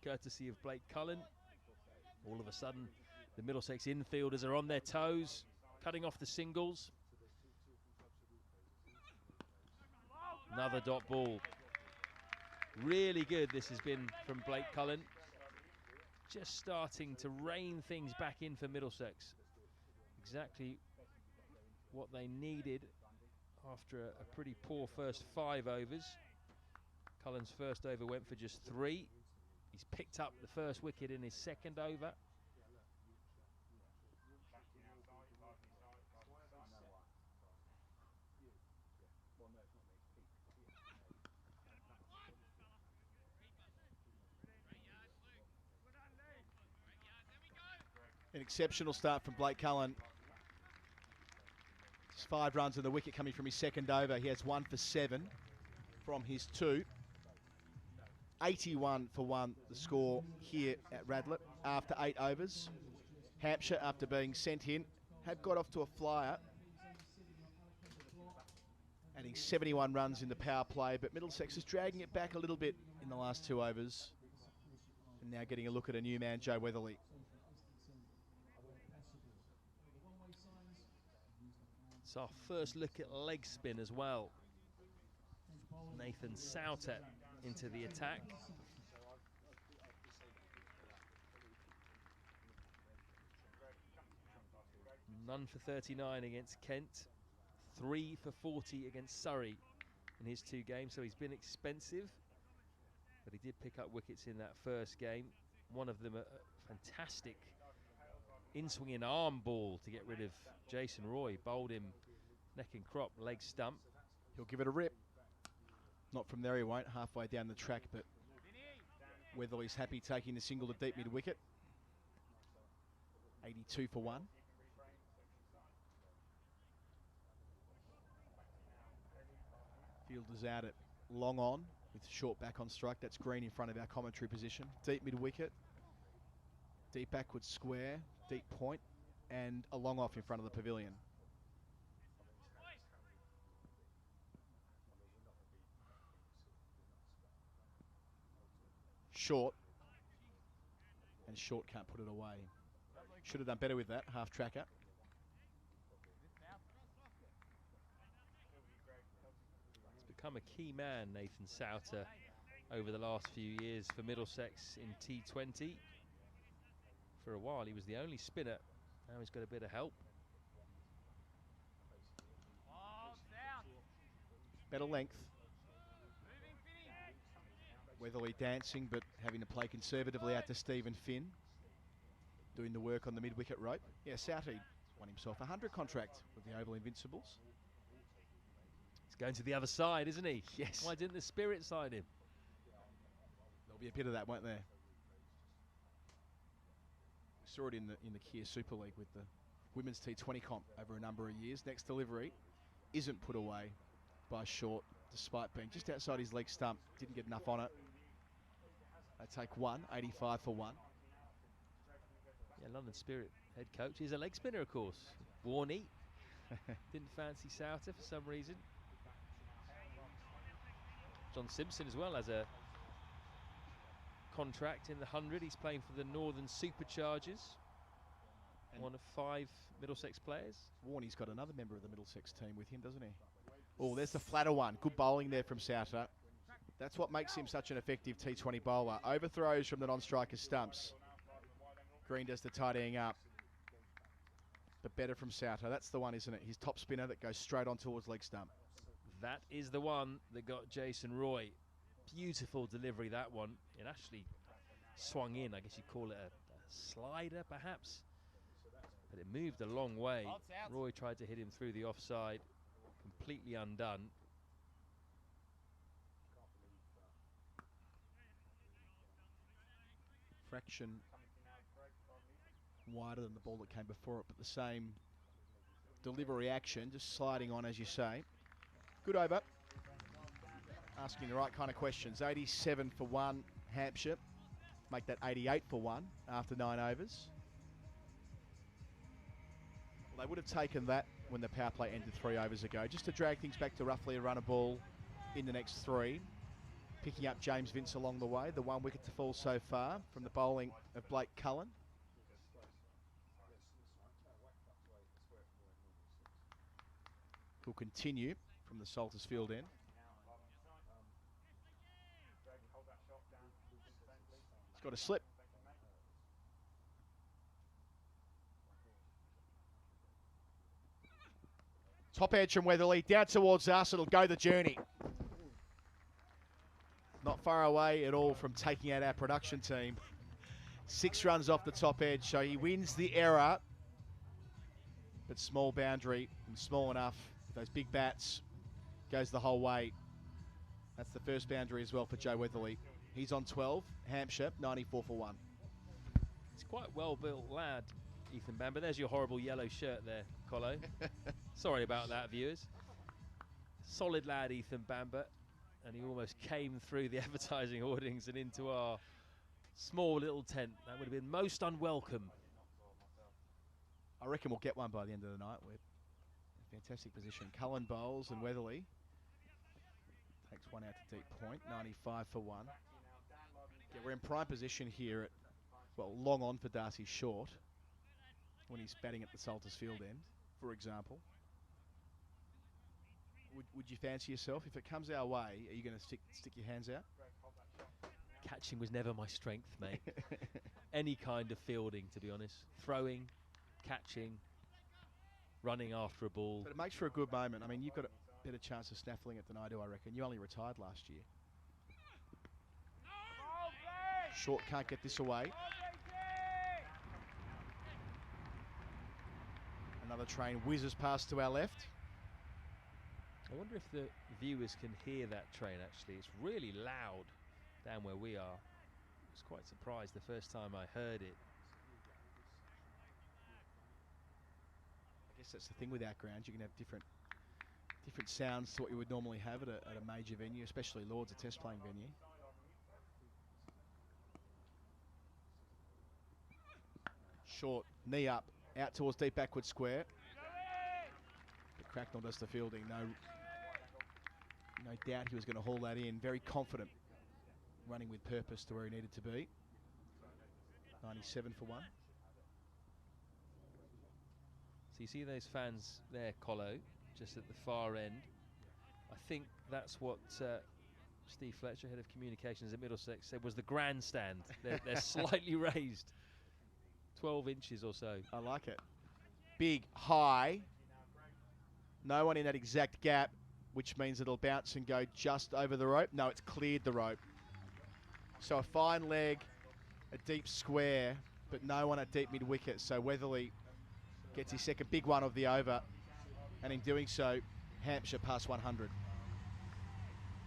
courtesy of Blake Cullen. All of a sudden, the Middlesex infielders are on their toes, cutting off the singles. Another dot ball. Really good this has been from Blake Cullen. Just starting to rein things back in for Middlesex. Exactly what they needed after a pretty poor first 5 overs. Cullen's first over went for just 3. He's picked up the first wicket in his second over. An exceptional start from Blake Cullen. Just 5 runs and the wicket coming from his second over. He has 1 for 7 from his 2. 81 for 1 the score here at Radlett after 8 overs. Hampshire, after being sent in, have got off to a flyer, adding 71 runs in the power play, but Middlesex is dragging it back a little bit in the last 2 overs. And now getting a look at a new man, Joe Weatherly. It's our first look at leg spin as well. Nathan Souter into the attack. None for 39 against Kent. 3 for 40 against Surrey in his 2 games, so he's been expensive. But he did pick up wickets in that first game. One of them a fantastic in-swinging arm ball to get rid of Jason Roy. Bowled him neck and crop, leg stump. He'll give it a rip. Not from there he won't, halfway down the track, but Weatherly's happy taking the single to deep mid-wicket. 82 for 1. Fielders out at long on with short back on strike. That's green in front of our commentary position. Deep mid wicket. Deep backward square. Deep point. And a long off in front of the pavilion. Short. And short can't put it away. Should have done better with that. Half tracker. Become a key man, Nathan Souter, over the last few years for Middlesex in T20. For a while he was the only spinner. Now he's got a bit of help. Better length. Weatherly dancing but having to play conservatively out to Stephen Finn. Doing the work on the mid-wicket rope. Yeah, Souter won himself a 100 contract with the Oval Invincibles. Going to the other side, isn't he? Yes. Why didn't the Spirit sign him? There'll be a bit of that, won't there? We saw it in the Kia Super League with the Women's T20 comp over a number of years. Next delivery isn't put away by Short, despite being just outside his leg stump. Didn't get enough on it. They take 1, 85 for 1. Yeah, London Spirit head coach. He's a leg spinner, of course. Warney. Didn't fancy Souter for some reason. John Simpson as well has a contract in the 100. He's playing for the Northern Superchargers. And one of 5 Middlesex players. Warney's got another member of the Middlesex team with him, doesn't he? Oh, there's the flatter one. Good bowling there from Souter. That's what makes him such an effective T20 bowler. Overthrows from the non-striker stumps. Green does the tidying up. But better from Souter. That's the one, isn't it? His top spinner that goes straight on towards leg stump. That is the one that got Jason Roy. Beautiful delivery, that one. It actually swung in. I guess you'd call it a slider, perhaps. But it moved a long way. Roy tried to hit him through the offside. Completely undone. Fraction wider than the ball that came before it, but the same delivery action, just sliding on, as you say. Good over. Asking the right kind of questions. 87 for 1, Hampshire. Make that 88 for 1 after 9 overs. Well, they would have taken that when the power play ended 3 overs ago, just to drag things back to roughly a run a ball in the next 3. Picking up James Vince along the way, the 1 wicket to fall so far from the bowling of Blake Cullen. Will continue from the Salters Field end. He's got a slip. Top edge from Weatherly, down towards us, it'll go the journey. Not far away at all from taking out our production team. 6 runs off the top edge, so he wins the error. But small boundary, and small enough. Those big bats, goes the whole way. That's the first boundary as well for Joe Weatherly. He's on 12, Hampshire, 94 for 1. He's quite a well-built lad, Ethan Bamber. There's your horrible yellow shirt there, Colo. Sorry about that, viewers. Solid lad, Ethan Bamber. And he almost came through the advertising hoardings and into our small little tent. That would have been most unwelcome. I reckon we'll get one by the end of the night. We're in fantastic position. Cullen bowls and Weatherly takes one out to deep point, 95 for 1. Yeah, we're in prime position here at, well, long on for Darcy Short when he's batting at the Salters Field end, for example. Would you fancy yourself? If it comes our way, are you going to stick your hands out? Catching was never my strength, mate. Any kind of fielding, to be honest. Throwing, catching, running after a ball. But it makes for a good moment. I mean, you've got a better chance of snaffling it than I do, I reckon. You only retired last year. Short can't get this away. Another train whizzes past to our left. I wonder if the viewers can hear that train, actually. It's really loud down where we are. I was quite surprised the first time I heard it. guess that's the thing with outgrounds. You can have different sounds to what you would normally have at a major venue, especially Lord's, a test playing venue. Short, knee up, out towards deep backward square. But Cracknell does the fielding. No doubt he was going to haul that in. Very confident, running with purpose to where he needed to be. 97 for 1. So you see those fans there, Colo, just at the far end. I think that's what Steve Fletcher, head of communications at Middlesex, said was the grandstand. They're slightly raised, 12 inches or so. I like it. Big, high. No one in that exact gap, which means it'll bounce and go just over the rope. No, it's cleared the rope. So a fine leg, a deep square, but no one at deep mid-wicket. So Weatherly gets his second big one of the over, and in doing so, Hampshire past 100.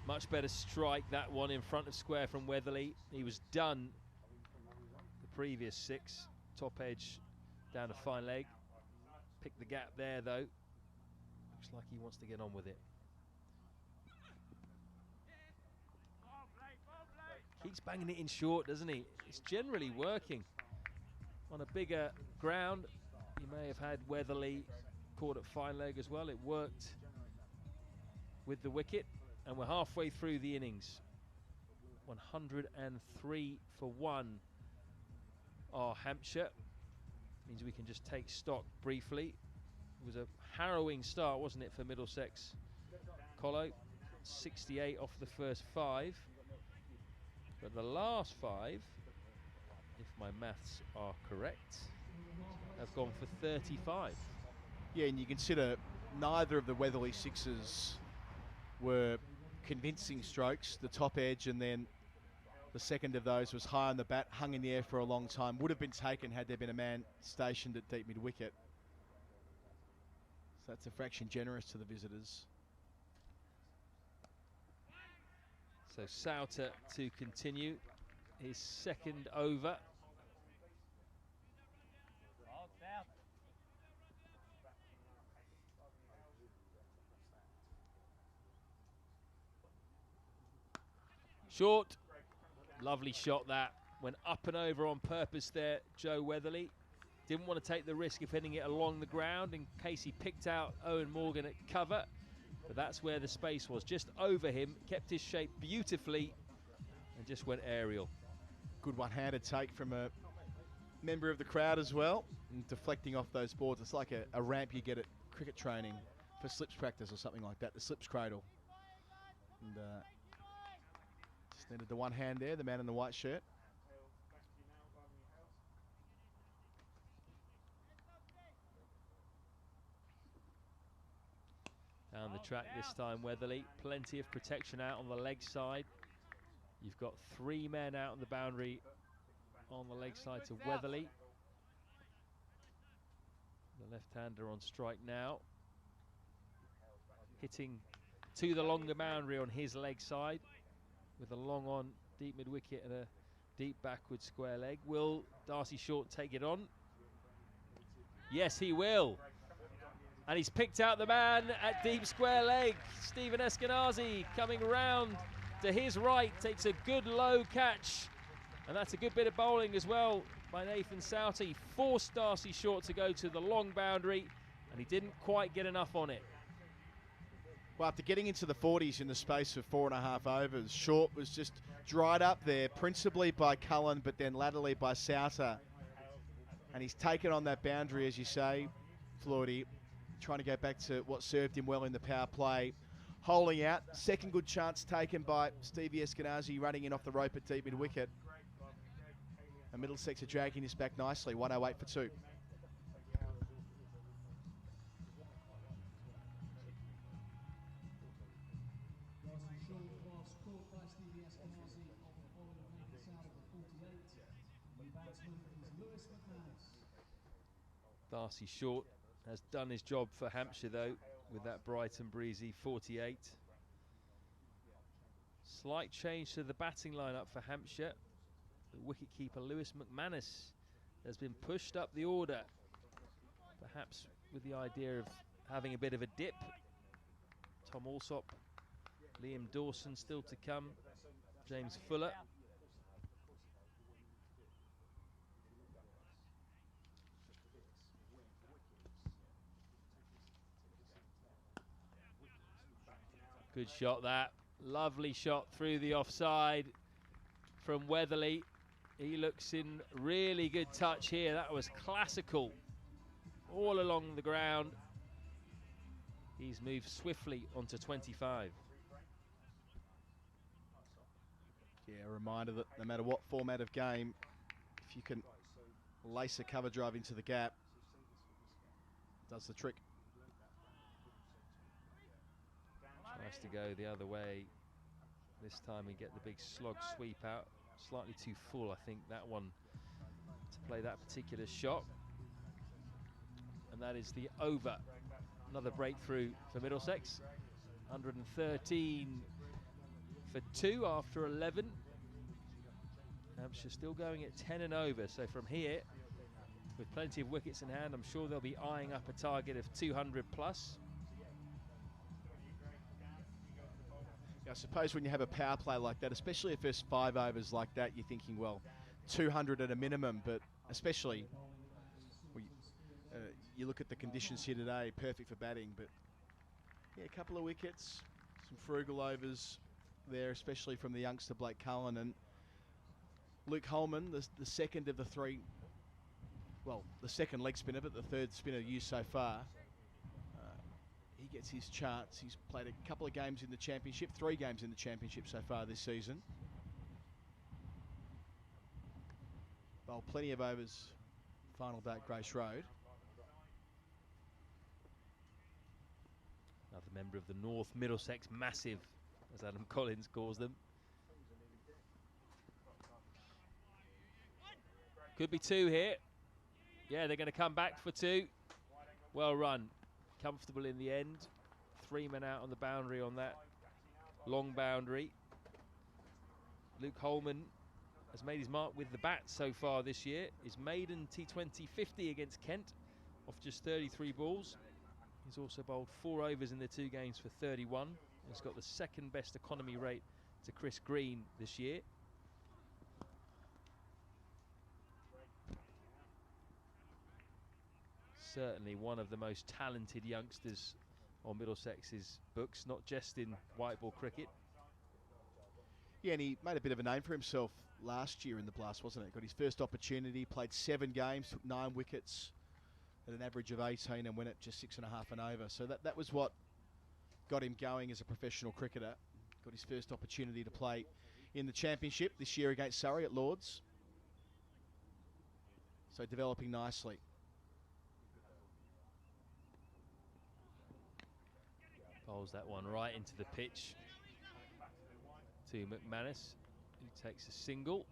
Much better strike, that one in front of square from Weatherly. He was done the previous 6. Top edge down to fine leg. Pick the gap there though. Looks like he wants to get on with it. Keeps banging it in short, doesn't he? It's generally working. On a bigger ground, you may have had Weatherly caught at fine leg as well. It worked with the wicket, and we're halfway through the innings. 103 for 1 are Hampshire. Means we can just take stock briefly. It was a harrowing start, wasn't it, for Middlesex? Colo, 68 off the first 5. But the last 5, if my maths are correct, have gone for 35. Yeah, and you consider neither of the Weatherly 6s were convincing strokes. The top edge and then the second of those was high on the bat, hung in the air for a long time. Would have been taken had there been a man stationed at deep mid-wicket. So that's a fraction generous to the visitors. So Souter to continue his second over. Short, lovely shot that. Went up and over on purpose there, Joe Weatherly. Didn't want to take the risk of hitting it along the ground in case he picked out Owen Morgan at cover. But that's where the space was, just over him. Kept his shape beautifully and just went aerial. Good one-handed take from a member of the crowd as well. And deflecting off those boards. It's like a ramp you get at cricket training for slips practice or something like that, the slips cradle. And just needed the one hand there, the man in the white shirt. Down the track this time, Weatherly. Plenty of protection out on the leg side. You've got 3 men out on the boundary on the leg side to Weatherly. The left-hander on strike now. Hitting to the longer boundary on his leg side with a long on deep mid-wicket and a deep backward square leg. Will Darcy Short take it on? Yes, he will. And he's picked out the man at deep square leg. Stephen Eskenazi coming round to his right, takes a good low catch. And that's a good bit of bowling as well by Nathan Souter. He forced Darcy Short to go to the long boundary, and he didn't quite get enough on it. Well, after getting into the 40s in the space of 4.5 overs, Short was just dried up there, principally by Cullen, but then latterly by Souter. And he's taken on that boundary, as you say, Floydie, trying to go back to what served him well in the power play. Holding out, second good chance taken by Stevie Eskenazi, running in off the rope at deep mid-wicket. And Middlesex are dragging this back nicely, 108 for 2. Darcy Short has done his job for Hampshire though, with that bright and breezy 48. Slight change to the batting lineup for Hampshire. The wicketkeeper Lewis McManus has been pushed up the order, perhaps with the idea of having a bit of a dip. Tom Alsop, Liam Dawson still to come, James Fuller. Good shot that. Lovely shot through the offside from Weatherly. He looks in really good touch here. That was classical all along the ground. He's moved swiftly onto 25. Yeah, a reminder that no matter what format of game, if you can lace a cover drive into the gap, it does the trick. Tries to go the other way. This time we get the big slog sweep out. Slightly too full, I think, that one, to play that particular shot. And that is the over. Another breakthrough for Middlesex. 113 for 2 after 11. Hampshire still going at 10 and over. So from here, with plenty of wickets in hand, I'm sure they'll be eyeing up a target of 200 plus. I suppose when you have a power play like that, especially if there's 5 overs like that, you're thinking, well, 200 at a minimum, but especially you look at the conditions here today, perfect for batting, but yeah, a couple of wickets, some frugal overs there, especially from the youngster Blake Cullen, and Luke Holman, the second of the 3, well, the second leg spinner, but the third spinner used so far. He gets his chance. He's played a couple of games in the championship, 3 games in the championship so far this season. Well, plenty of overs, final day at Grace Road. Another member of the North Middlesex Massive, as Adam Collins calls them. Could be 2 here. Yeah, they're going to come back for 2. Well run. Comfortable in the end. 3 men out on the boundary on that long boundary. Luke Holman has made his mark with the bat so far this year. His maiden T20 50 against Kent off just 33 balls. He's also bowled 4 overs in the 2 games for 31. He's got the second best economy rate to Chris Green this year. Certainly one of the most talented youngsters on Middlesex's books, not just in white ball cricket. Yeah, and he made a bit of a name for himself last year in the Blast, wasn't it? Got his first opportunity, played 7 games, took 9 wickets at an average of 18 and went at just 6.5 and over. So that was what got him going as a professional cricketer. Got his first opportunity to play in the championship this year against Surrey at Lords. So developing nicely. Bowls that one right into the pitch to McManus, who takes a single.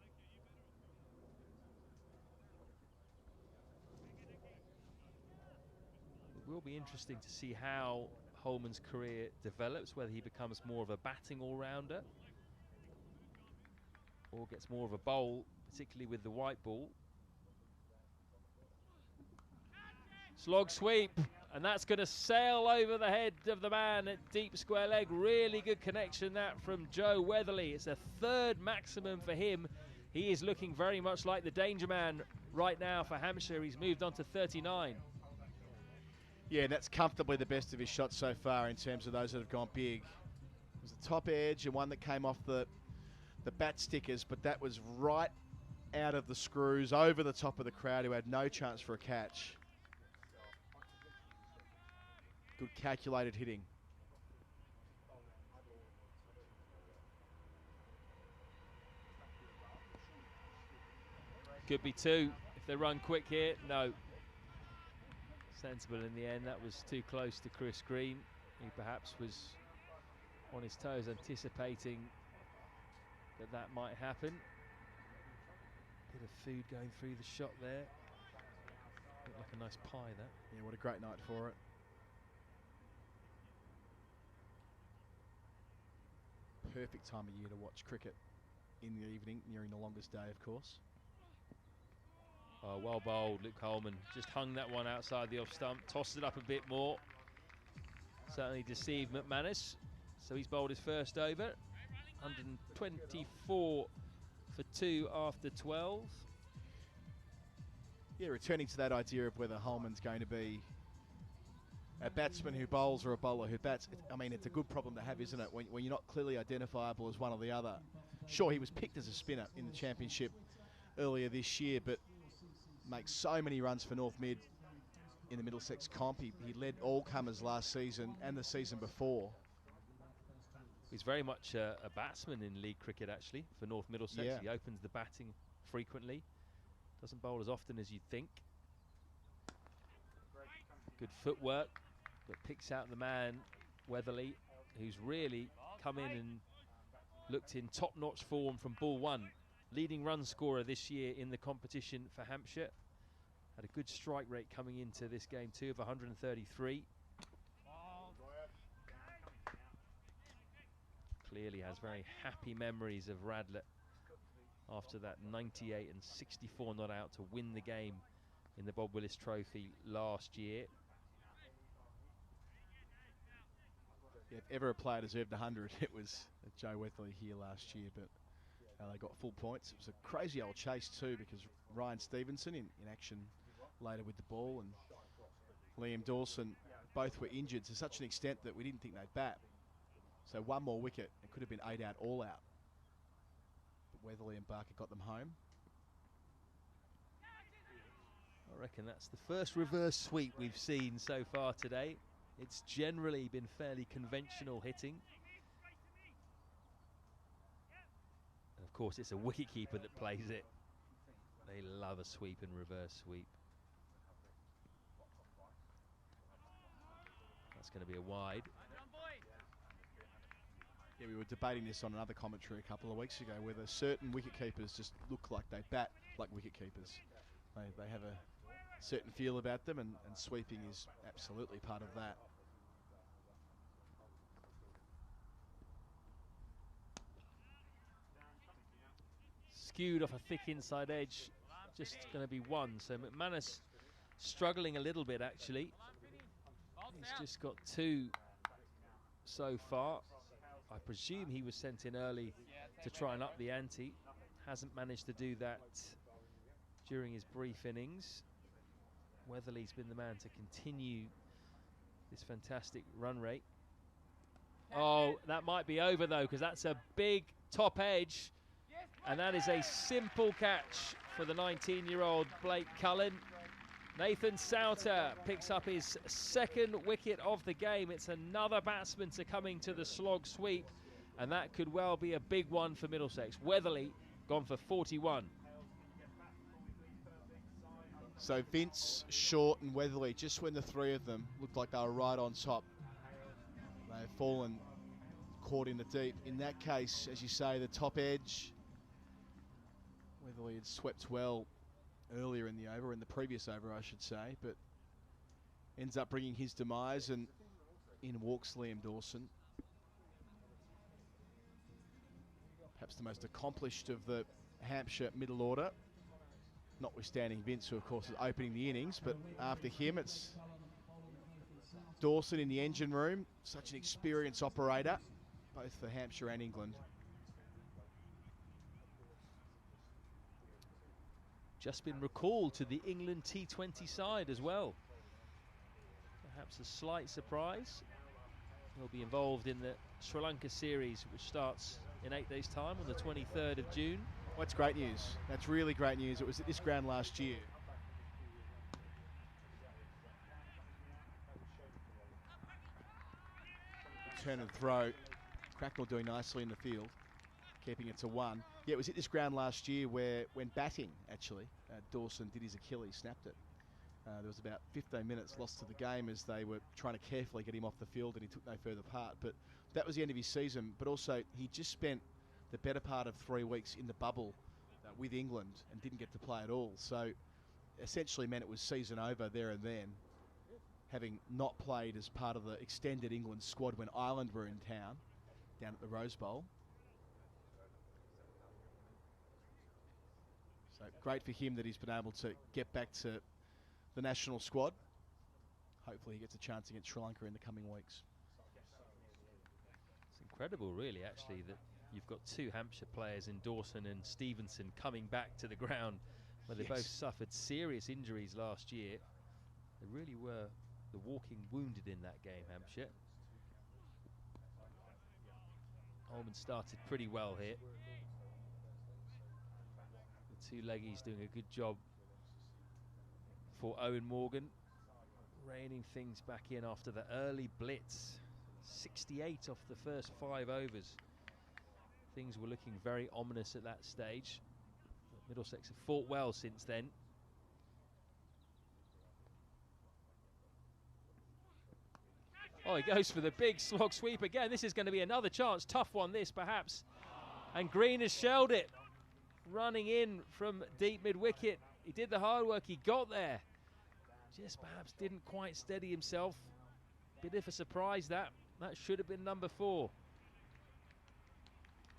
It will be interesting to see how Holman's career develops, whether he becomes more of a batting all-rounder or gets more of a bowl, particularly with the white ball. Slog sweep, and that's going to sail over the head of the man at deep square leg. Really good connection that from Joe Weatherly. It's a 3rd maximum for him. He is looking very much like the danger man right now for Hampshire. He's moved on to 39. Yeah, that's comfortably the best of his shots so far in terms of those that have gone big. It was the top edge and one that came off the bat stickers, but that was right out of the screws, over the top of the crowd, who had no chance for a catch. Good calculated hitting. Could be 2 if they run quick here. No. Sensible in the end. That was too close to Chris Green. He perhaps was on his toes, anticipating that might happen. Bit of food going through the shot there. Looked like a nice pie, that. Yeah, what a great night for it. Perfect time of year to watch cricket in the evening, nearing the longest day, of course. Oh, well bowled, Luke Coleman. Just hung that one outside the off stump, tossed it up a bit more. Certainly deceived McManus. So he's bowled his first over. 124 for 2 after 12. Yeah, returning to that idea of whether Holman's going to be a batsman who bowls or a bowler who bats. I mean, it's a good problem to have, isn't it? When you're not clearly identifiable as one or the other. Sure, he was picked as a spinner in the championship earlier this year, but makes so many runs for North Mid in the Middlesex comp. He led all comers last season and the season before. He's very much a batsman in league cricket, actually, for North Middlesex. Yeah. He opens the batting frequently. Doesn't bowl as often as you'd think. Good footwork, but picks out the man, Weatherly, who's really come in and looked in top-notch form from ball one. Leading run scorer this year in the competition for Hampshire. Had a good strike rate coming into this game too of 133. Clearly has very happy memories of Radlett after that 98 and 64 not out to win the game in the Bob Willis Trophy last year. Yeah, if ever a player deserved 100, it was Joe Weatherly here last year, but they got full points. It was a crazy old chase too, because Ryan Stevenson in action later with the ball and Liam Dawson both were injured to such an extent that we didn't think they'd bat. So one more wicket, it could have been 8 out, all out. But Weatherly and Barker got them home. I reckon that's the first reverse sweep we've seen so far today. It's generally been fairly conventional hitting. And of course, it's a wicketkeeper that plays it. They love a sweep and reverse sweep. That's going to be a wide. Yeah, we were debating this on another commentary a couple of weeks ago, whether certain wicketkeepers just look like they bat like wicketkeepers. They have a certain feel about them, and sweeping is absolutely part of that. Skewed off a thick inside edge, just going to be one. So McManus struggling a little bit, actually. He's just got 2 so far. I presume he was sent in early to try and up the ante. Hasn't managed to do that during his brief innings. Weatherly's been the man to continue this fantastic run rate. Oh, that might be over though, because that's a big top edge. And that is a simple catch for the 19-year-old Blake Cullen. Nathan Souter picks up his 2nd wicket of the game. It's another batsman to coming to the slog sweep, and that could well be a big one for Middlesex. Weatherly gone for 41. So Vince, Short and Weatherly, just when the 3 of them looked like they were right on top, they've fallen caught in the deep. In that case, as you say, the top edge, Weatherly had swept well earlier in the over, in the previous over I should say, but ends up bringing his demise, and in walks Liam Dawson. Perhaps the most accomplished of the Hampshire middle order, notwithstanding Vince, who of course is opening the innings, but after him it's Dawson in the engine room, such an experienced operator, both for Hampshire and England. Just been recalled to the England T20 side as well. Perhaps a slight surprise. He'll be involved in the Sri Lanka series, which starts in 8 days' time on the 23rd of June. Well, that's great news. That's really great news. It was at this ground last year. Turn and throw. Cracknell doing nicely in the field, keeping it to 1. Yeah, it was at this ground last year where, when batting, actually, Dawson did his Achilles, snapped it. There was about 15 minutes lost to the game as they were trying to carefully get him off the field, and he took no further part. But that was the end of his season. But also, he just spent the better part of 3 weeks in the bubble with England and didn't get to play at all. So essentially meant it was season over there and then, having not played as part of the extended England squad when Ireland were in town, down at the Rose Bowl. So great for him that he's been able to get back to the national squad. Hopefully he gets a chance against Sri Lanka in the coming weeks. It's incredible, really, actually, that you've got two Hampshire players in Dawson and Stevenson coming back to the ground where they both suffered serious injuries last year. They really were the walking wounded in that game, Hampshire. Holman started pretty well here. The two leggies doing a good job for Owen Morgan, reining things back in after the early blitz. 68 off the first 5 overs. Things were looking very ominous at that stage. But Middlesex have fought well since then. Oh, he goes for the big slog sweep again. This is going to be another chance. Tough one, this, perhaps. And Green has shelled it. Running in from deep mid-wicket. He did the hard work. He got there. Just perhaps didn't quite steady himself. Bit of a surprise, that. That should have been number 4.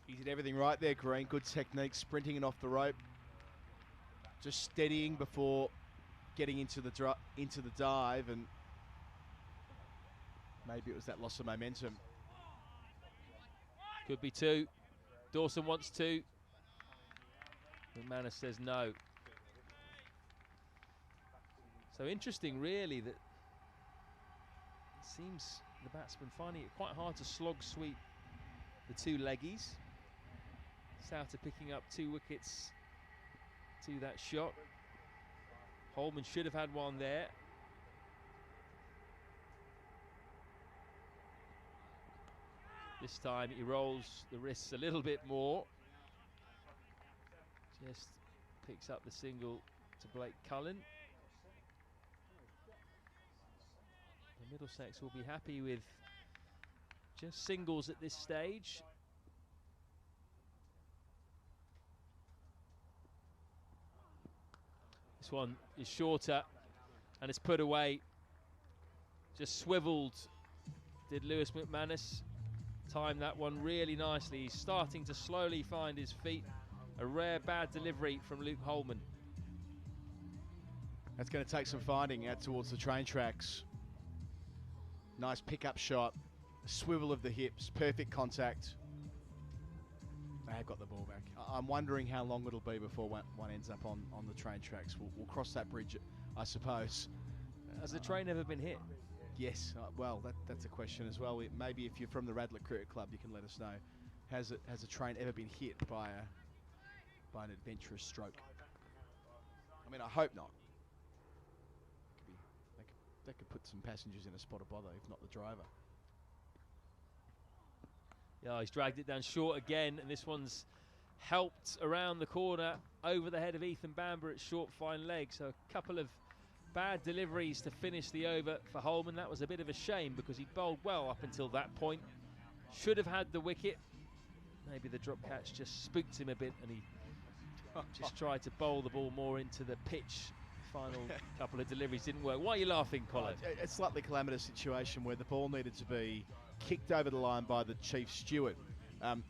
He did everything right there, Green. Good technique, sprinting it off the rope. Just steadying before getting into the dive, and maybe it was that loss of momentum. Could be 2. Dawson wants 2. McManus says no. So interesting, really, that it seems the batsman finding it quite hard to slog sweep the two leggies. Souter picking up 2 wickets to that shot. Holman should have had one there. This time he rolls the wrists a little bit more. Just picks up the single to Blake Cullen. The Middlesex will be happy with just singles at this stage. This one is shorter and it's put away. Just swiveled, did Lewis McManus. Timed that one really nicely. He's starting to slowly find his feet. A rare bad delivery from Luke Holman. That's going to take some finding out towards the train tracks. Nice pickup shot. Swivel of the hips. Perfect contact. They have got the ball back. I'm wondering how long it'll be before one ends up on the train tracks. We'll cross that bridge, I suppose. Has the train ever been hit? Yes. Well, that's a question as well. Maybe if you're from the Radler Cricket Club, you can let us know. Has a train ever been hit by an adventurous stroke? I mean, I hope not. They could put some passengers in a spot of bother, if not the driver. Yeah, he's dragged it down short again, and this one's helped around the corner over the head of Ethan Bamber at short fine leg. So a couple of bad deliveries to finish the over for Holman. That was a bit of a shame because he bowled well up until that point. Should have had the wicket. Maybe the drop catch just spooked him a bit and he just tried to bowl the ball more into the pitch. Final couple of deliveries didn't work. Why are you laughing, Colin? A slightly calamitous situation where the ball needed to be kicked over the line by the chief steward,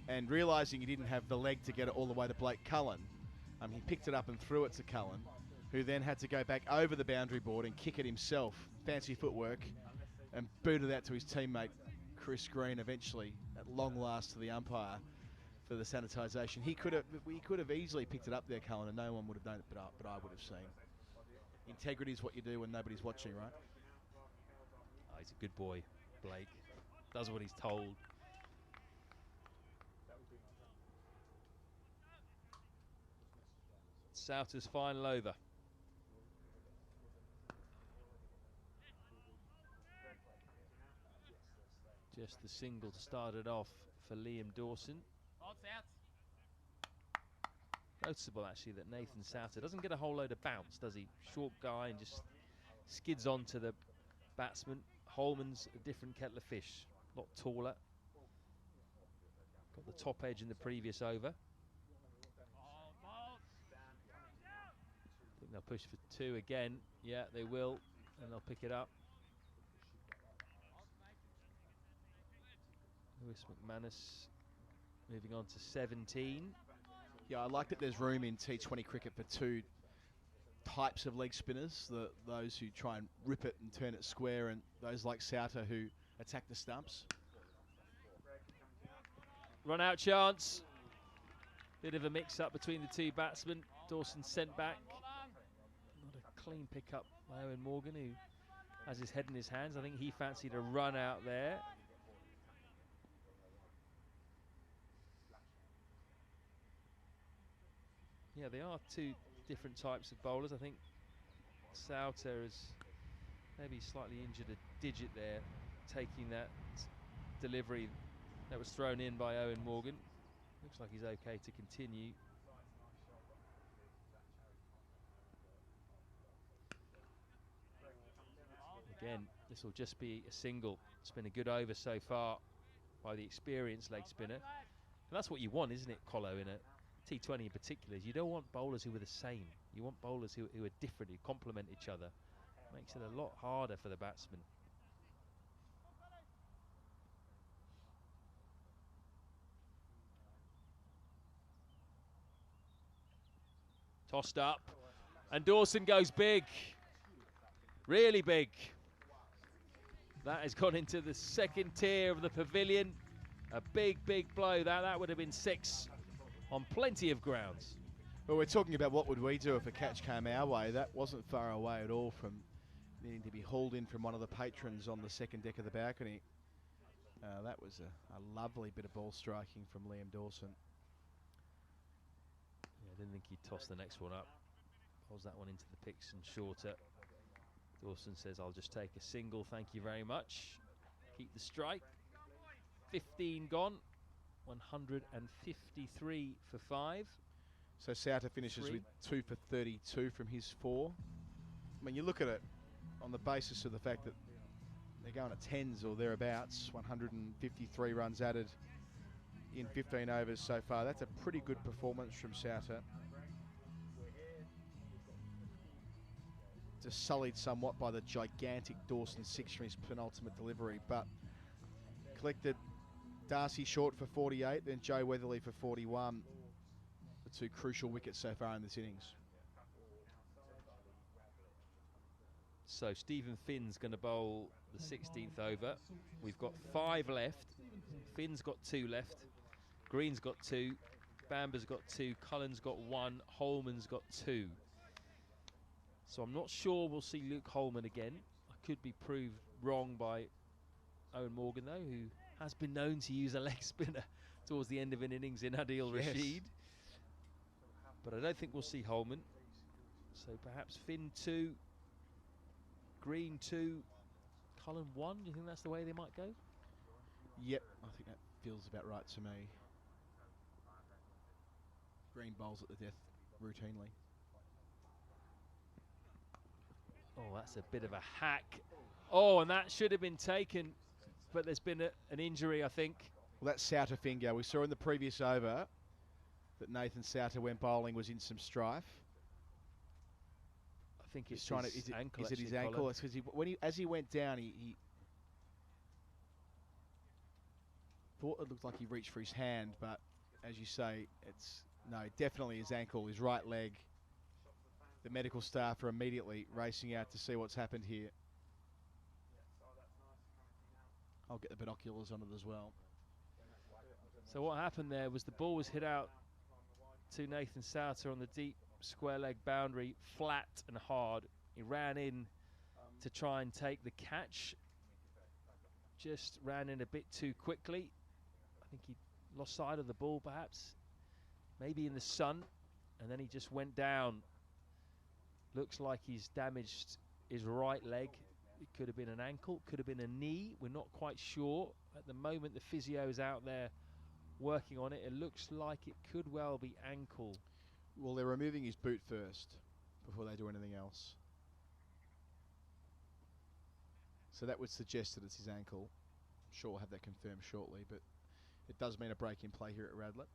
and realising he didn't have the leg to get it all the way to Blake Cullen, he picked it up and threw it to Cullen, who then had to go back over the boundary board and kick it himself. Fancy footwork, and booted out to his teammate Chris Green, eventually at long last to the umpire for the sanitisation. He could have easily picked it up there, Cullen, and no one would have known it, but I would have seen. Integrity is what you do when nobody's watching, right? Oh, he's a good boy, Blake. Does what he's told. Souter's final over. Just the single to start it off for Liam Dawson. Noticeable, actually, that Nathan Souter doesn't get a whole load of bounce, does he? Short guy and just skids onto the batsman. Holman's a different kettle of fish. A lot taller. Got the top edge in the previous over. I think they'll push for 2 again. Yeah, they will. And they'll pick it up. Lewis McManus moving on to 17. Yeah, I like that there's room in T20 cricket for two types of leg spinners, those who try and rip it and turn it square, and those like Souter who attack the stumps. Run out chance. Bit of a mix-up between the two batsmen. Dawson sent back. Not a clean pick-up by Owen Morgan, who has his head in his hands. I think he fancied a run out there. Yeah, they are two different types of bowlers. I think Souter has maybe slightly injured a digit there, taking that delivery that was thrown in by Owen Morgan. Looks like he's okay to continue. Again, this will just be a single. It's been a good over so far by the experienced leg spinner. And that's what you want, isn't it, Colo, in a T20 in particular? Is you don't want bowlers who are the same. You want bowlers who are different, who complement each other. Makes it a lot harder for the batsman. Tossed up, and Dawson goes big. Really big. That has gone into the second tier of the pavilion. A big, big blow. That would have been 6 on plenty of grounds. Well, we're talking about what would we do if a catch came our way. That wasn't far away at all from needing to be hauled in from one of the patrons on the second deck of the balcony. That was a lovely bit of ball striking from Liam Dawson. Yeah, I didn't think he'd toss the next one up. Pulls that one into the picks and shorter. Dawson says, I'll just take a single, thank you very much. Keep the strike. 15 gone. 153 for 5. So Souter finishes with 2 for 32 from his 4. I mean, you look at it on the basis of the fact that they're going at 10s or thereabouts. 153 runs added in 15 overs so far. That's a pretty good performance from Souter. Just sullied somewhat by the gigantic Dawson 6 from his penultimate delivery, but collected Darcy Short for 48, then Joe Weatherly for 41. The two crucial wickets so far in this innings. So Stephen Finn's going to bowl the 16th over. We've got 5 left. Finn's got 2 left. Green's got 2. Bamber's got 2. Cullen's got 1. Holman's got 2. So I'm not sure we'll see Luke Holman again. I could be proved wrong by Owen Morgan, though, who has been known to use a leg spinner towards the end of an innings in Adil Rashid. But I don't think we'll see Holman. So perhaps Finn 2, Green 2, Cullen 1. Do you think that's the way they might go? Yep, I think that feels about right to me. Green bowls at the death routinely. Oh, that's a bit of a hack. Oh, and that should have been taken, but there's been an injury, I think. Well, that's Souter finger. We saw in the previous over that Nathan Souter, when bowling, was in some strife. I think it's trying his to, ankle. Is it his ankle? It's because as he went down, he thought it looked like he reached for his hand, but as you say, it's no, definitely his ankle, his right leg. The medical staff are immediately racing out to see what's happened here. I'll get the binoculars on it as well. So what happened there was the ball was hit out to Nathan Souter on the deep square leg boundary, flat and hard. He ran in to try and take the catch. Just ran in a bit too quickly. I think he lost sight of the ball perhaps. Maybe in the sun. And then he just went down. Looks like he's damaged his right leg. It could have been an ankle, could have been a knee. We're not quite sure. At the moment, the physio is out there working on it. It looks like it could well be ankle. Well, they're removing his boot first before they do anything else. So that would suggest that it's his ankle. I'm sure we'll have that confirmed shortly, but it does mean a break in play here at Radlett.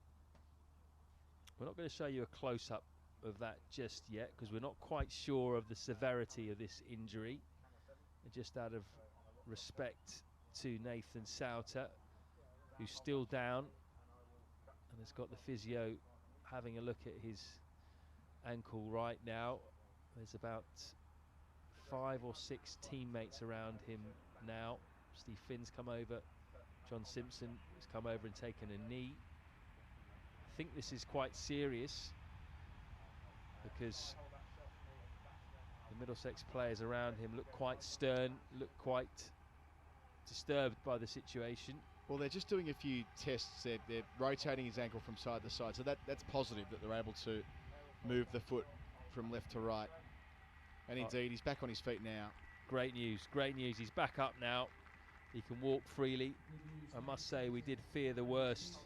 We're not going to show you a close-up of that just yet because we're not quite sure of the severity of this injury. And just out of respect to Nathan Souter, who's still down and has got the physio having a look at his ankle right now. There's about 5 or 6 teammates around him now. Steve Finn's come over. John Simpson has come over and taken a knee. I think this is quite serious because the Middlesex players around him look quite stern, look quite disturbed by the situation. Well, they're just doing a few tests. They're rotating his ankle from side to side, so that's positive that they're able to move the foot from left to right. And indeed, he's back on his feet now. Great news, great news. He's back up now. He can walk freely. I must say, we did fear the worst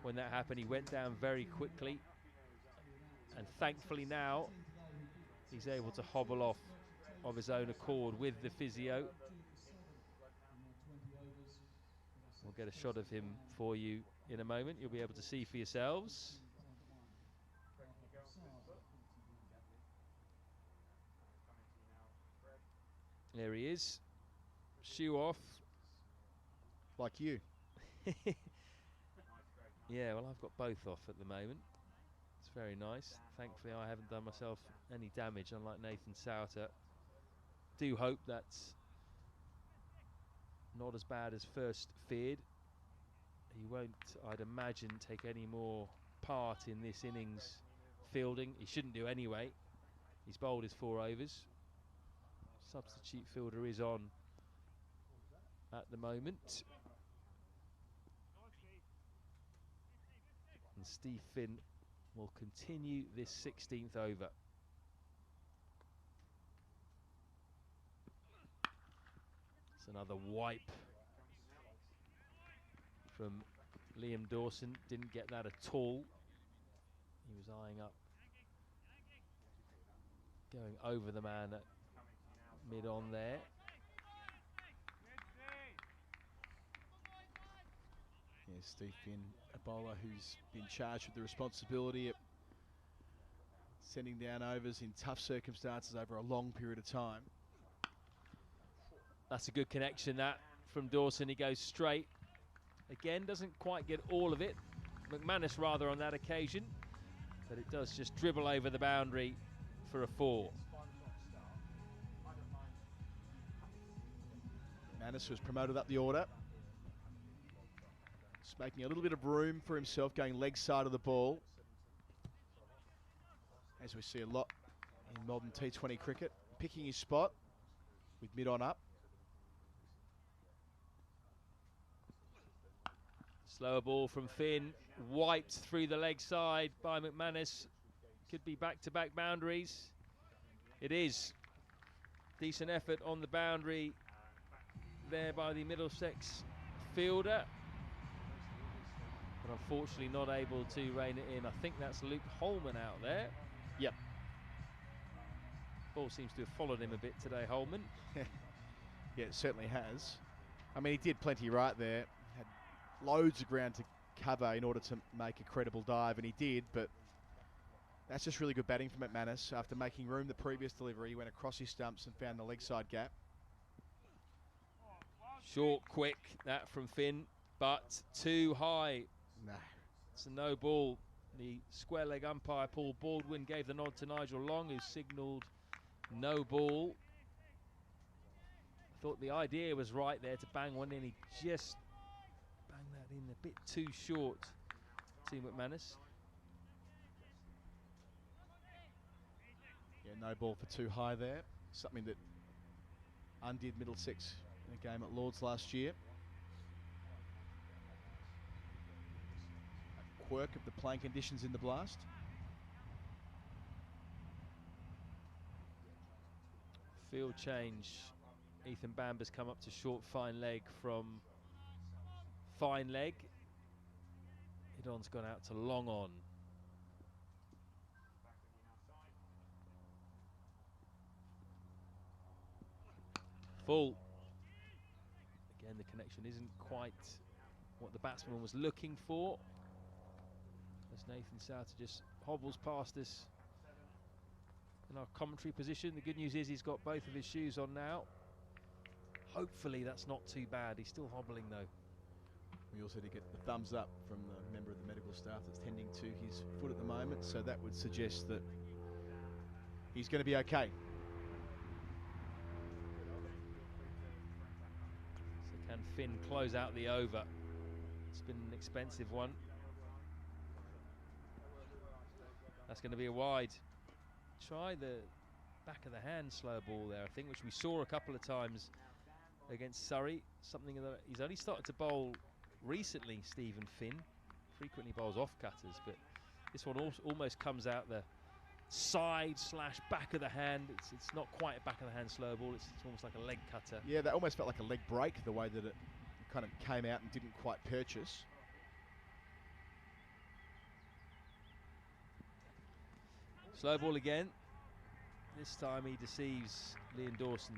when that happened. He went down very quickly. And thankfully now, he's able to hobble off of his own accord with the physio. We'll get a shot of him for you in a moment. You'll be able to see for yourselves. There he is. Shoe off. Like you. Yeah, well, I've got both off at the moment. It's very nice. Thankfully, I haven't done myself any damage, unlike Nathan Souter. Do hope that's not as bad as first feared. He won't, I'd imagine, take any more part in this innings fielding. He shouldn't do anyway. He's bowled his 4 overs. Substitute fielder is on at the moment. And Steve Finn will continue this 16th over. It's another wipe from Liam Dawson. Didn't get that at all. He was eyeing up, going over the man at mid-on there. Yeah, Steve Finn, a bowler who's been charged with the responsibility of sending down overs in tough circumstances over a long period of time. That's a good connection, that, from Dawson. He goes straight. Again, doesn't quite get all of it. McManus rather on that occasion, but it does just dribble over the boundary for a 4. McManus was promoted up the order. Just making a little bit of room for himself, going leg side of the ball. As we see a lot in modern T20 cricket, picking his spot with mid-on up. Slower ball from Finn, wiped through the leg side by McManus. Could be back-to-back boundaries. It is. Decent effort on the boundary there by the Middlesex fielder. But unfortunately not able to rein it in. I think that's Luke Holman out there. Yep. Ball seems to have followed him a bit today, Holman. Yeah, it certainly has. I mean, he did plenty right there. Had loads of ground to cover in order to make a credible dive, and he did, but that's just really good batting from McManus. After making room the previous delivery, he went across his stumps and found the leg side gap. Short, quick, that from Finn, but too high. No. It's a no ball. The square leg umpire, Paul Baldwin, gave the nod to Nigel Long, who signalled no ball. I thought the idea was right there to bang one in. He just banged that in a bit too short to McManus. Yeah, no ball for too high there. Something that undid Middlesex in a game at Lords last year. A quirk of the playing conditions in the Blast. Field change. Ethan Bamber's come up to short fine leg from fine leg. Idon's gone out to long on. Full. Again, the connection isn't quite what the batsman was looking for, as Nathan Souter just hobbles past us in our commentary position. The good news is he's got both of his shoes on now. Hopefully that's not too bad. He's still hobbling though. We also did get the thumbs up from the member of the medical staff that's tending to his foot at the moment, so that would suggest that he's going to be okay. So can Finn close out the over? It's been an expensive one. That's going to be a wide. Try the back of the hand slow ball there, I think, which we saw a couple of times against Surrey. Something that he's only started to bowl recently, Stephen Finn. Frequently bowls off cutters, but this one almost comes out the side / back of the hand. It's not quite a back of the hand slow ball. It's almost like a leg cutter. Yeah, that almost felt like a leg break, the way that it kind of came out and didn't quite purchase. Slow ball again. This time he deceives Liam Dawson.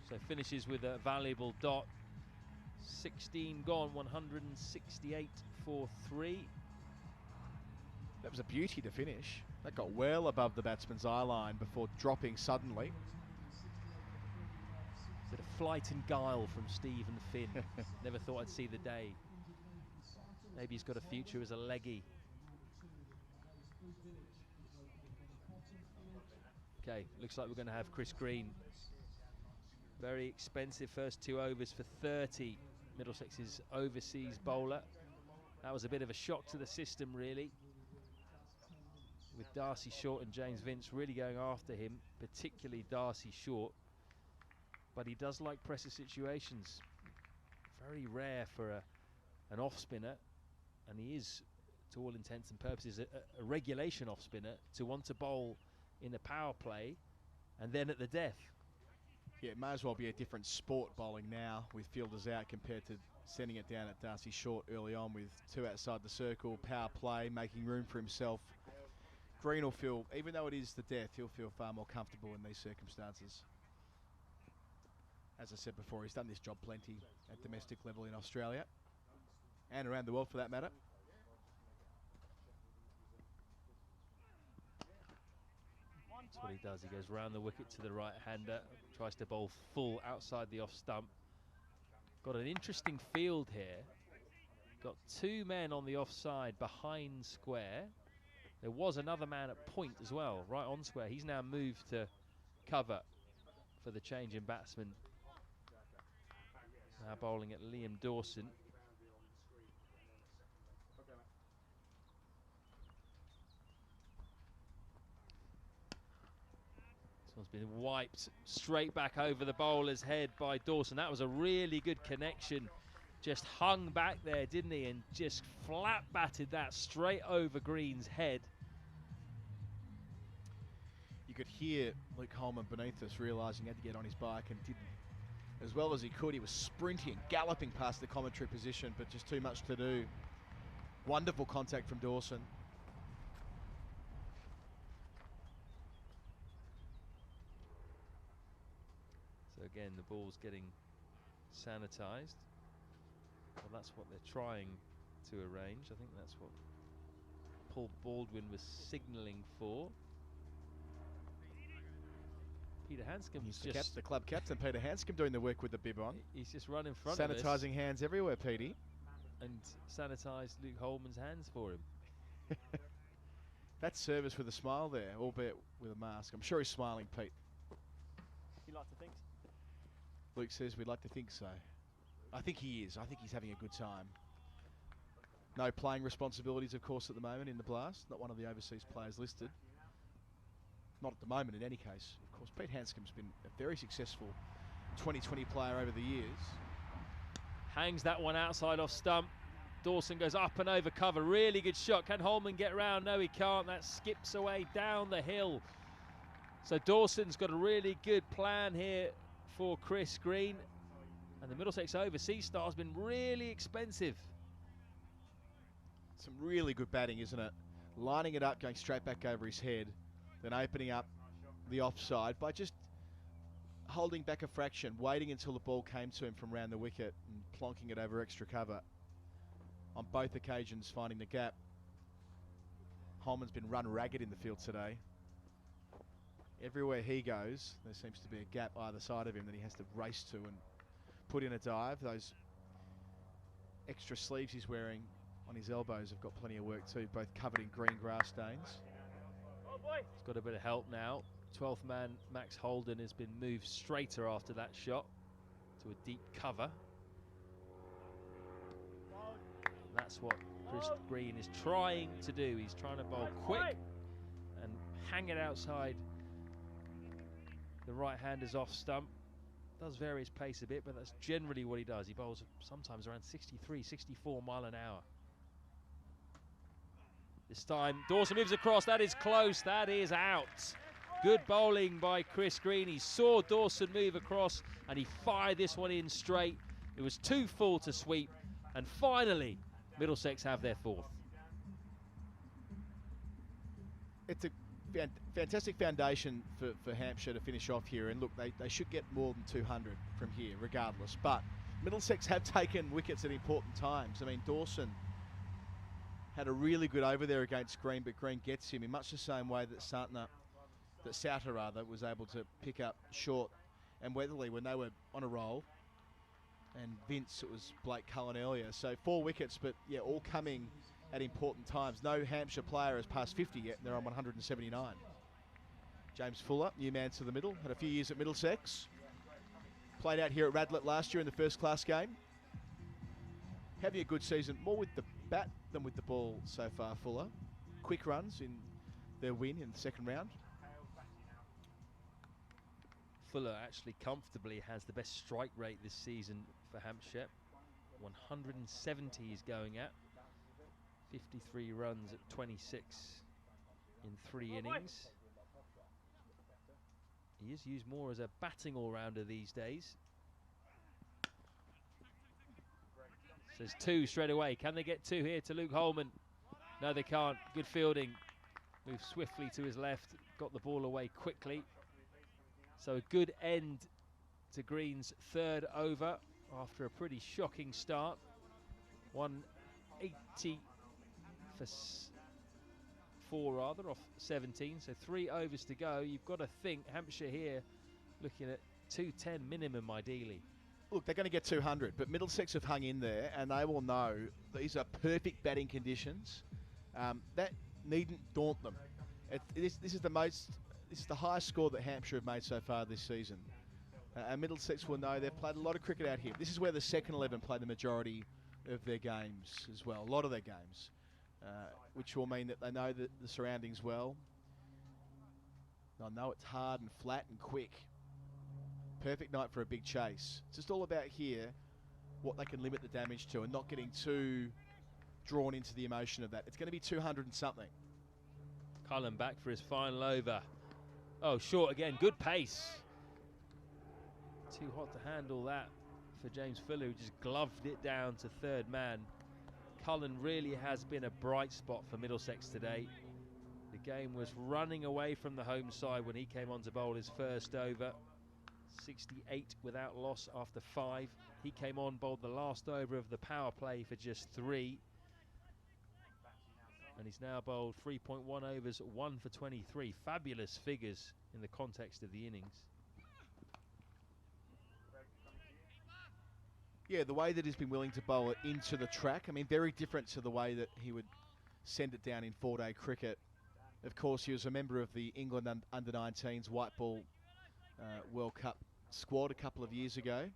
So finishes with a valuable dot. 16 gone, 168 for 3. That was a beauty to finish. That got well above the batsman's eye line before dropping suddenly. Is it a flight and guile from Stephen Finn? Never thought I'd see the day. Maybe he's got a future as a leggy. Okay, looks like we're going to have Chris Green. Very expensive first 2 overs for 30. Middlesex's overseas bowler. That was a bit of a shock to the system, really, with Darcy Short and James Vince really going after him, particularly Darcy Short. But he does like pressure situations. Very rare for an off-spinner, and he is, to all intents and purposes, a regulation off-spinner to want to bowl in the power play and then at the death. Yeah, it may as well be a different sport bowling now with fielders out compared to sending it down at Darcy Short early on with 2 outside the circle, power play, making room for himself. Green will feel, even though it is the death, he'll feel far more comfortable in these circumstances. As I said before, he's done this job plenty at domestic level in Australia and around the world for that matter. That's what he does. He goes round the wicket to the right-hander, tries to bowl full outside the off stump. Got an interesting field here. Got 2 men on the offside behind square. There was another man at point as well, right on square. He's now moved to cover for the change in batsman. Now bowling at Liam Dawson. This one's been wiped straight back over the bowler's head by Dawson. That was a really good connection. Just hung back there, didn't he? And just flat batted that straight over Green's head. You could hear Luke Holman beneath us realising he had to get on his bike and didn't as well as he could. He was sprinting, galloping past the commentary position, but just too much to do. Wonderful contact from Dawson. So again, the ball's getting sanitised. Well, that's what they're trying to arrange. I think that's what Paul Baldwin was signalling for. Peter Hanscom's just the club captain, Peter Hanscom, doing the work with the bib on. He's just run in front of us. Sanitising hands everywhere, Petey. And sanitised Luke Holman's hands for him. That service with a smile there, albeit with a mask. I'm sure he's smiling, Pete. You like to think so? Luke says we'd like to think so. I think he is. I think he's having a good time. No playing responsibilities, of course, at the moment in the Blast. Not one of the overseas players listed. Not at the moment, in any case. Of course, Pete Hanscom's been a very successful 2020 player over the years. Hangs that one outside off stump. Dawson goes up and over cover. Really good shot. Can Holman get round? No, he can't. That skips away down the hill. So Dawson's got a really good plan here for Chris Green. And the Middlesex overseas star has been really expensive. Some really good batting, isn't it? Lining it up, going straight back over his head, then opening up the offside by just holding back a fraction, waiting until the ball came to him from round the wicket and plonking it over extra cover. On both occasions, finding the gap. Holman's been run ragged in the field today. Everywhere he goes, there seems to be a gap either side of him that he has to race to and put in a dive. Those extra sleeves he's wearing on his elbows have got plenty of work too, both covered in green grass stains. He's got a bit of help now. 12th man Max Holden has been moved straighter after that shot to a deep cover. And that's what Chris Green is trying to do. He's trying to bowl quick and hang it outside the right-hander's off stump. Does vary his pace a bit, but that's generally what he does. He bowls sometimes around 63, 64 mile an hour. This time Dawson moves across. That is close. That is out. Good bowling by Chris Green. He saw Dawson move across and he fired this one in straight. It was too full to sweep, and finally Middlesex have their fourth. It's a fantastic foundation for Hampshire to finish off here, and look, they should get more than 200 from here regardless, but Middlesex have taken wickets at important times. I mean, Dawson had a really good over there against Green, but Green gets him in much the same way that Souter was able to pick up short, and Weatherly when they were on a roll, and Vince, it was Blake Cullen earlier. So 4 wickets, but yeah, all coming at important times. No Hampshire player has passed 50 yet, and they're on 179. James Fuller, new man to the middle, had a few years at Middlesex. Played out here at Radlett last year in the first class game. Having a good season, more with the bat than with the ball so far, Fuller. Quick runs in their win in the second round. Fuller actually comfortably has the best strike rate this season for Hampshire. 170 he's going at. 53 runs at 26 in 3 innings. He is used more as a batting all-rounder these days. Says 2 straight away. Can they get 2 here to Luke Holman? No, they can't. Good fielding. Moves swiftly to his left. Got the ball away quickly. So a good end to Green's 3rd over after a pretty shocking start. 180 for 4 rather, off 17. So 3 overs to go. You've got to think Hampshire here looking at 210 minimum ideally. Look, they're going to get 200, but Middlesex have hung in there, and they will know these are perfect batting conditions. That needn't daunt them. This is the highest score that Hampshire have made so far this season. And Middlesex will know they've played a lot of cricket out here. This is where the second 11 play the majority of their games as well, a lot of their games, which will mean that they know the surroundings well. They'll know it's hard and flat and quick. Perfect night for a big chase. It's just all about here what they can limit the damage to and not getting too drawn into the emotion of that. It's going to be 200 and something. Cullen back for his final over. Oh, short again. Good pace. Too hot to handle that for James Fuller, who just gloved it down to 3rd man. Cullen really has been a bright spot for Middlesex today. The game was running away from the home side when he came on to bowl his first over. 68 without loss after 5. He came on, bowled the last over of the power play for just 3. And he's now bowled 3.1 overs, 1 for 23. Fabulous figures in the context of the innings. Yeah, the way that he's been willing to bowl it into the track, I mean, very different to the way that he would send it down in 4-day cricket. Of course, he was a member of the England under-19s white ball World Cup squad a couple of years ago.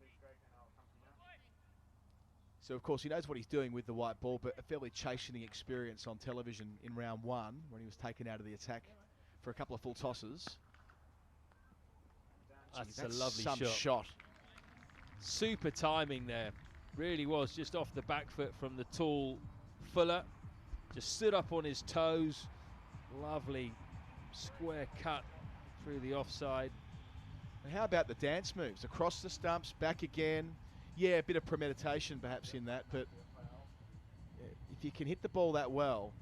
So, of course, he knows what he's doing with the white ball, but a fairly chastening experience on television in round 1 when he was taken out of the attack for a couple of full tosses. That's Gee, a lovely shot. Super timing there. Really was, just off the back foot from the tall Fuller. Just stood up on his toes. Lovely square cut through the offside. And how about the dance moves? Across the stumps, back again. Yeah, a bit of premeditation perhaps in that, but if you can hit the ball that well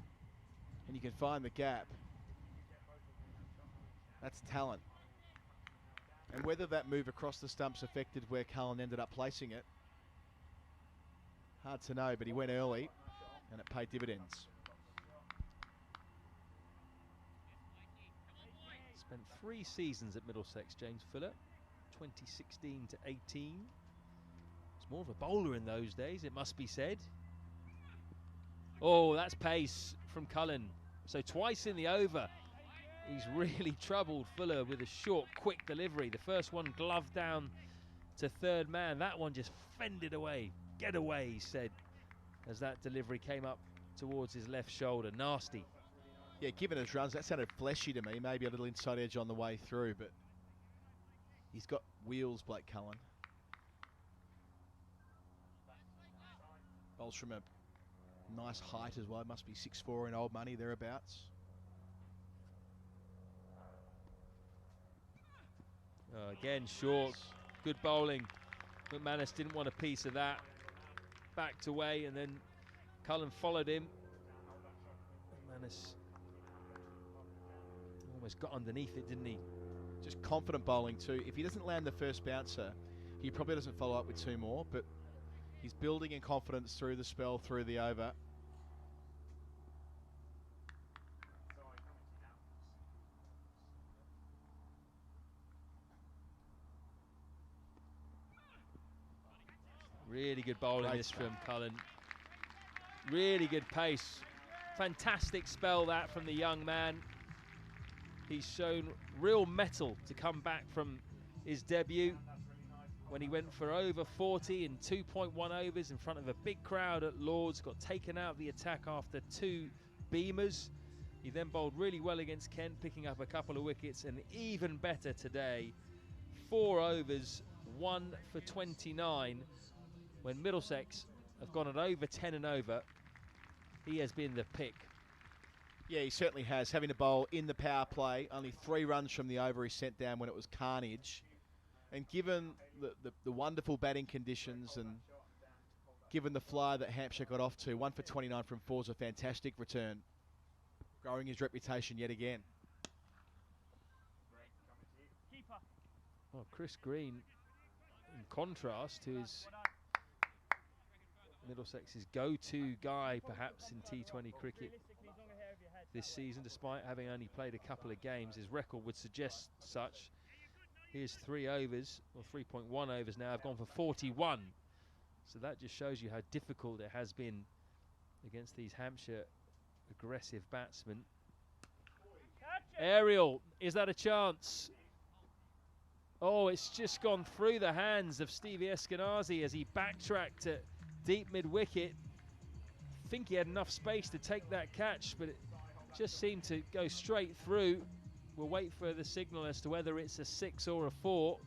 and you can find the gap, that's talent. And whether that move across the stumps affected where Cullen ended up placing it, hard to know, but he went early and it paid dividends. Spent 3 seasons at Middlesex, James Fuller, 2016 to 18. Was Was more of a bowler in those days, it must be said. Oh, that's pace from Cullen. So twice in the over. He's really troubled Fuller with a short, quick delivery. The first one gloved down to third man. That one just fended away. Get away, he said, as that delivery came up towards his left shoulder. Nasty. Yeah, given his runs, that sounded fleshy to me. Maybe a little inside edge on the way through, but he's got wheels, Blake Cullen. Bowls from a nice height as well. Must be 6'4" in old money, thereabouts. Again, short. Good bowling. McManus didn't want a piece of that. Backed away, and then Cullen followed him. McManus almost got underneath it, didn't he? Just confident bowling too. If he doesn't land the first bouncer, he probably doesn't follow up with two more, but he's building in confidence through the spell, through the over. Really good bowling Great this spell from Cullen. Really good pace. Fantastic spell that from the young man. He's shown real mettle to come back from his debut when he went for over 40 in 2.1 overs in front of a big crowd at Lord's. Got taken out of the attack after 2 beamers. He then bowled really well against Kent, picking up a couple of wickets, and even better today. 4 overs, 1 for 29. When Middlesex have gone at over 10 and over, he has been the pick. Yeah, he certainly has. Having to bowl in the power play, only 3 runs from the over he sent down when it was carnage. And given the wonderful batting conditions and given the fly that Hampshire got off to, 1 for 29 from 4 is a fantastic return. Growing his reputation yet again. Oh, Chris Green, in contrast to his Middlesex's go-to guy perhaps in T20 cricket this season, despite having only played a couple of games. His record would suggest such. His 3 overs, or 3.1 overs now, have gone for 41. So that just shows you how difficult it has been against these Hampshire aggressive batsmen. Aerial, is that a chance? Oh, it's just gone through the hands of Stevie Eskenazi as he backtracked at deep mid-wicket. I think he had enough space to take that catch, but it just seemed to go straight through. We'll wait for the signal as to whether it's a 6 or a 4.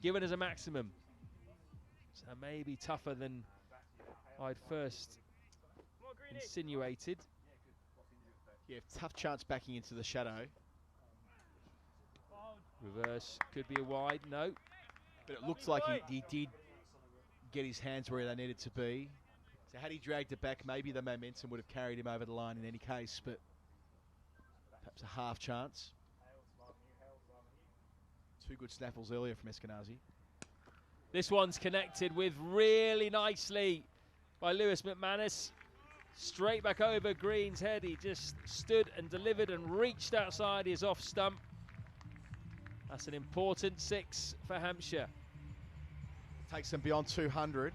Given as a maximum. So maybe tougher than I'd first insinuated. Yeah, tough chance backing into the shadow. Reverse, could be a wide, no. But it looked like he did get his hands where they needed to be. So had he dragged it back, maybe the momentum would have carried him over the line in any case, but perhaps a half chance. 2 good snaffles earlier from Eskenazi. This one's connected with really nicely by Lewis McManus. Straight back over Green's head. He just stood and delivered and reached outside his off stump. That's an important 6 for Hampshire. Takes them beyond 200.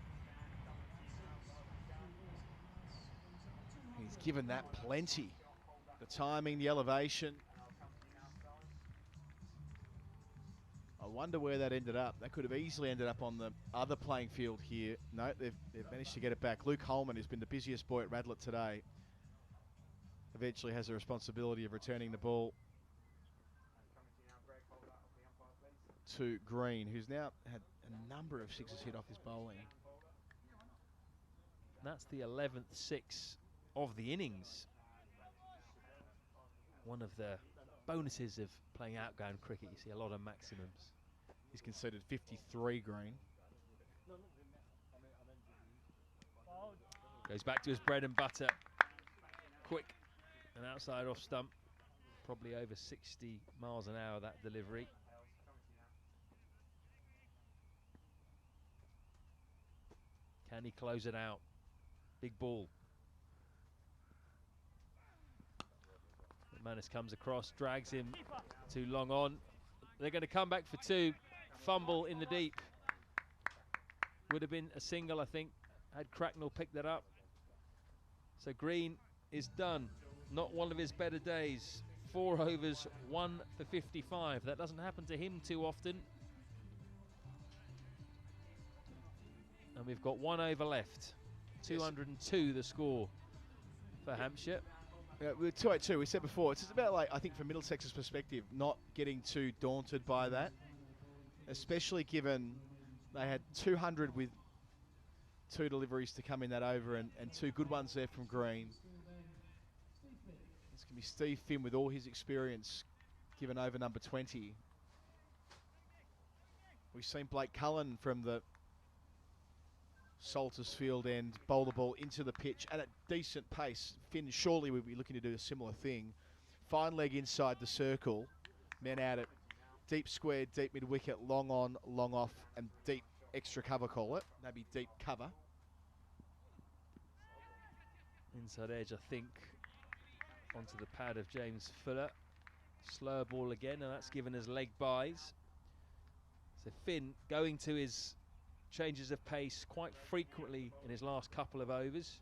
He's given that plenty. The timing, the elevation. I wonder where that ended up. That could have easily ended up on the other playing field here. No, they've managed to get it back. Luke Holman, who's been the busiest boy at Radlett today, eventually has the responsibility of returning the ball to Green, who's now had a number of 6s hit off his bowling. That's the 11th 6 of the innings. One of the bonuses of playing outground cricket, you see a lot of maximums. He's conceded 53, Green. Goes back to his bread and butter. Quick and outside off stump. Probably over 60 miles an hour, that delivery. Can he close it out? Big ball. Manus comes across, drags him too long on. They're going to come back for two. Fumble in the deep. Would have been a single, I think, had Cracknell picked that up. So Green is done. Not one of his better days. 4 overs, 1 for 55. That doesn't happen to him too often. And we've got 1 over left. 202 the score for Hampshire. Yeah, we're 282. We said before, it's just about, like, I think from Middlesex's perspective, not getting too daunted by that, especially given they had 200 with 2 deliveries to come in that over and 2 good ones there from Green. It's going to be Steve Finn with all his experience given over number 20. We've seen Blake Cullen from the Salters Field end bowl the ball into the pitch at a decent pace. Finn surely would be looking to do a similar thing. Fine leg inside the circle. Men out at deep square, deep mid wicket, long on, long off, and deep extra cover, call it. Maybe deep cover. Inside edge, I think, onto the pad of James Fuller. Slower ball again, and that's given us leg byes. So Finn going to his changes of pace quite frequently in his last couple of overs.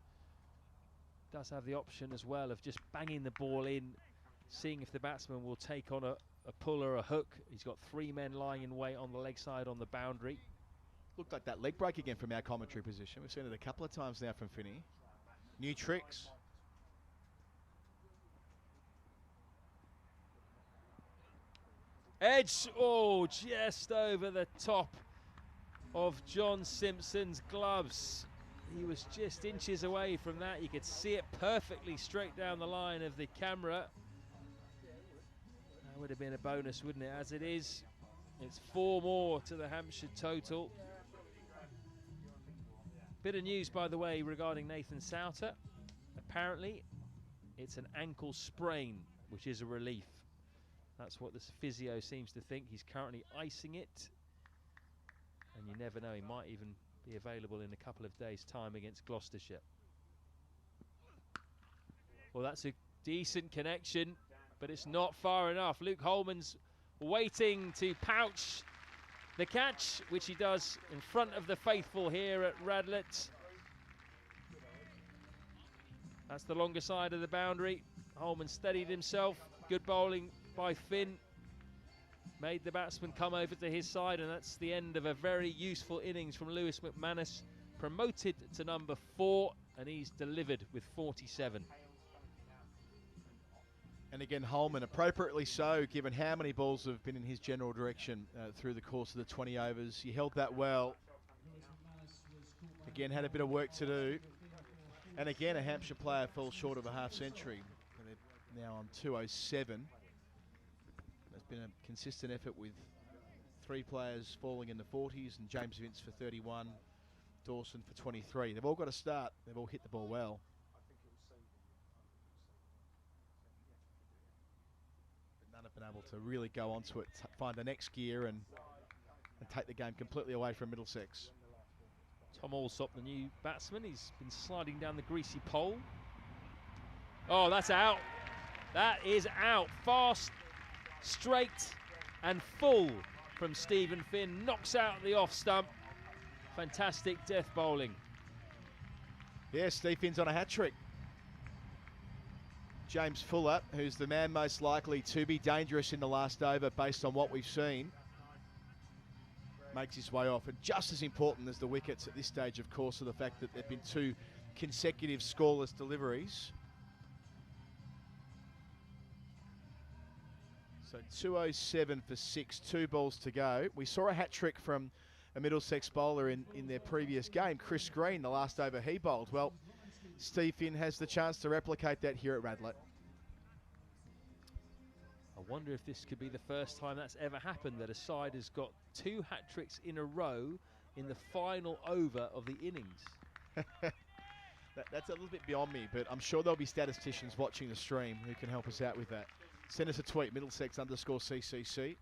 Does have the option as well of just banging the ball in, seeing if the batsman will take on a pull or a hook. He's got 3 men lying in wait on the leg side on the boundary. Looked like that leg break again from our commentary position. We've seen it a couple of times now from Finney. New tricks. Edge, oh, just over the top of John Simpson's gloves. He was just inches away from that. You could see it perfectly straight down the line of the camera. That would have been a bonus, wouldn't it? As it is, it's 4 more to the Hampshire total. Bit of news, by the way, regarding Nathan Souter. Apparently, it's an ankle sprain, which is a relief. That's what the physio seems to think. He's currently icing it. And you never know, he might even be available in a couple of days' time against Gloucestershire. Well, that's a decent connection, but it's not far enough. Luke Holman's waiting to pouch the catch, which he does in front of the faithful here at Radlett. That's the longer side of the boundary. Holman steadied himself. Good bowling by Finn. Made the batsman come over to his side, and that's the end of a very useful innings from Lewis McManus. Promoted to number 4, and he's delivered with 47. And again, Holman, appropriately so, given how many balls have been in his general direction through the course of the 20 overs. He held that well. Again, had a bit of work to do. And again, a Hampshire player fell short of a half century. And they're now on 207. There's been a consistent effort with 3 players falling in the 40s, and James Vince for 31, Dawson for 23. They've all got a start. They've all hit the ball well. But none have been able to really go onto it, find the next gear, and take the game completely away from Middlesex. Tom Alsop, the new batsman, he's been sliding down the greasy pole. Oh, that's out. That is out. Fast, straight and full from Stephen Finn. Knocks out the off stump. Fantastic death bowling. Yeah, Steve Finn's on a hat-trick. James Fuller, who's the man most likely to be dangerous in the last over based on what we've seen, makes his way off. And just as important as the wickets at this stage, of course, are the fact that there have been 2 consecutive scoreless deliveries. So 207 for 6, 2 balls to go. We saw a hat-trick from a Middlesex bowler in their previous game, Chris Green, the last over he bowled. Well, Steve Finn has the chance to replicate that here at Radlett. I wonder if this could be the first time that's ever happened, that a side has got 2 hat-tricks in a row in the final over of the innings. That's a little bit beyond me, but I'm sure there'll be statisticians watching the stream who can help us out with that. Send us a tweet, Middlesex_CCC,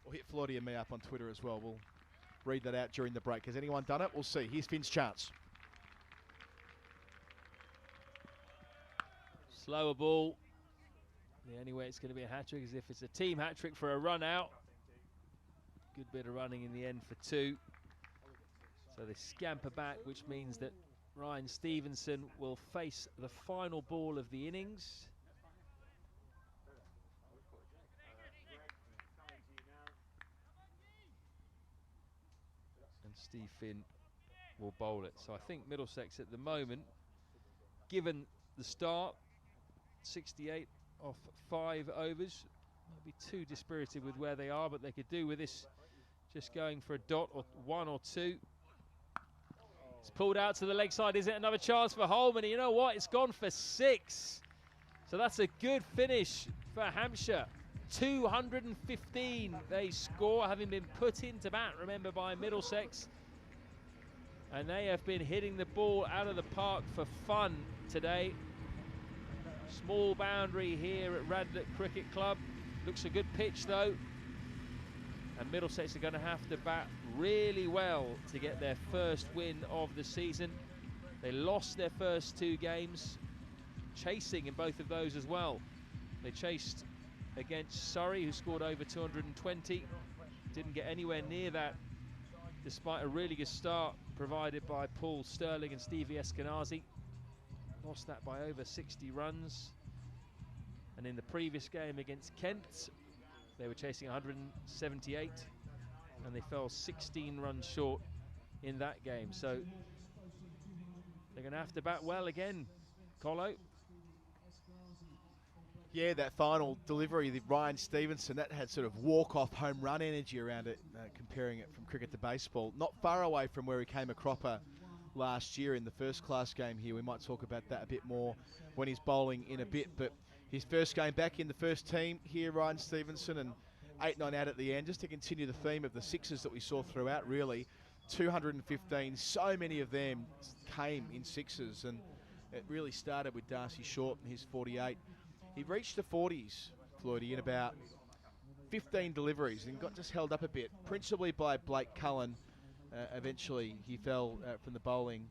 or hit Floydie and me up on Twitter as well. We'll read that out during the break. Has anyone done it? We'll see. Here's Finn's chance. Slower ball. The only way it's going to be a hat-trick is if it's a team hat-trick for a run out. Good bit of running in the end for 2. So they scamper back, which means that Ryan Stevenson will face the final ball of the innings. And Steve Finn will bowl it. So I think Middlesex at the moment, given the start, 68 off 5 overs, might be too dispirited with where they are, but they could do with this just going for a dot or 1 or 2. It's pulled out to the leg side. Is it another chance for Holman? And you know what? It's gone for 6. So that's a good finish for Hampshire. 215 they score, having been put into bat, remember, by Middlesex. And they have been hitting the ball out of the park for fun today. Small boundary here at Radlett Cricket Club. Looks a good pitch though. And Middlesex are going to have to bat really well to get their first win of the season. They lost their first 2 games, chasing in both of those as well. They chased against Surrey, who scored over 220. Didn't get anywhere near that, despite a really good start provided by Paul Sterling and Stevie Eskenazi. Lost that by over 60 runs. And in the previous game against Kent, they were chasing 178, and they fell 16 runs short in that game. So they're going to have to bat well again, Colo. Yeah, that final delivery, the Ryan Stevenson, that had sort of walk-off home run energy around it, comparing it from cricket to baseball. Not far away from where he came a cropper last year in the first-class game here. We might talk about that a bit more when he's bowling in a bit, but his first game back in the first team here, Ryan Stevenson, and 8-9 out at the end, just to continue the theme of the 6s that we saw throughout, really. 215, so many of them came in 6s, and it really started with Darcy Short and his 48. He reached the 40s, Floydie, in about 15 deliveries and got just held up a bit, principally by Blake Cullen. Eventually, he fell from the bowling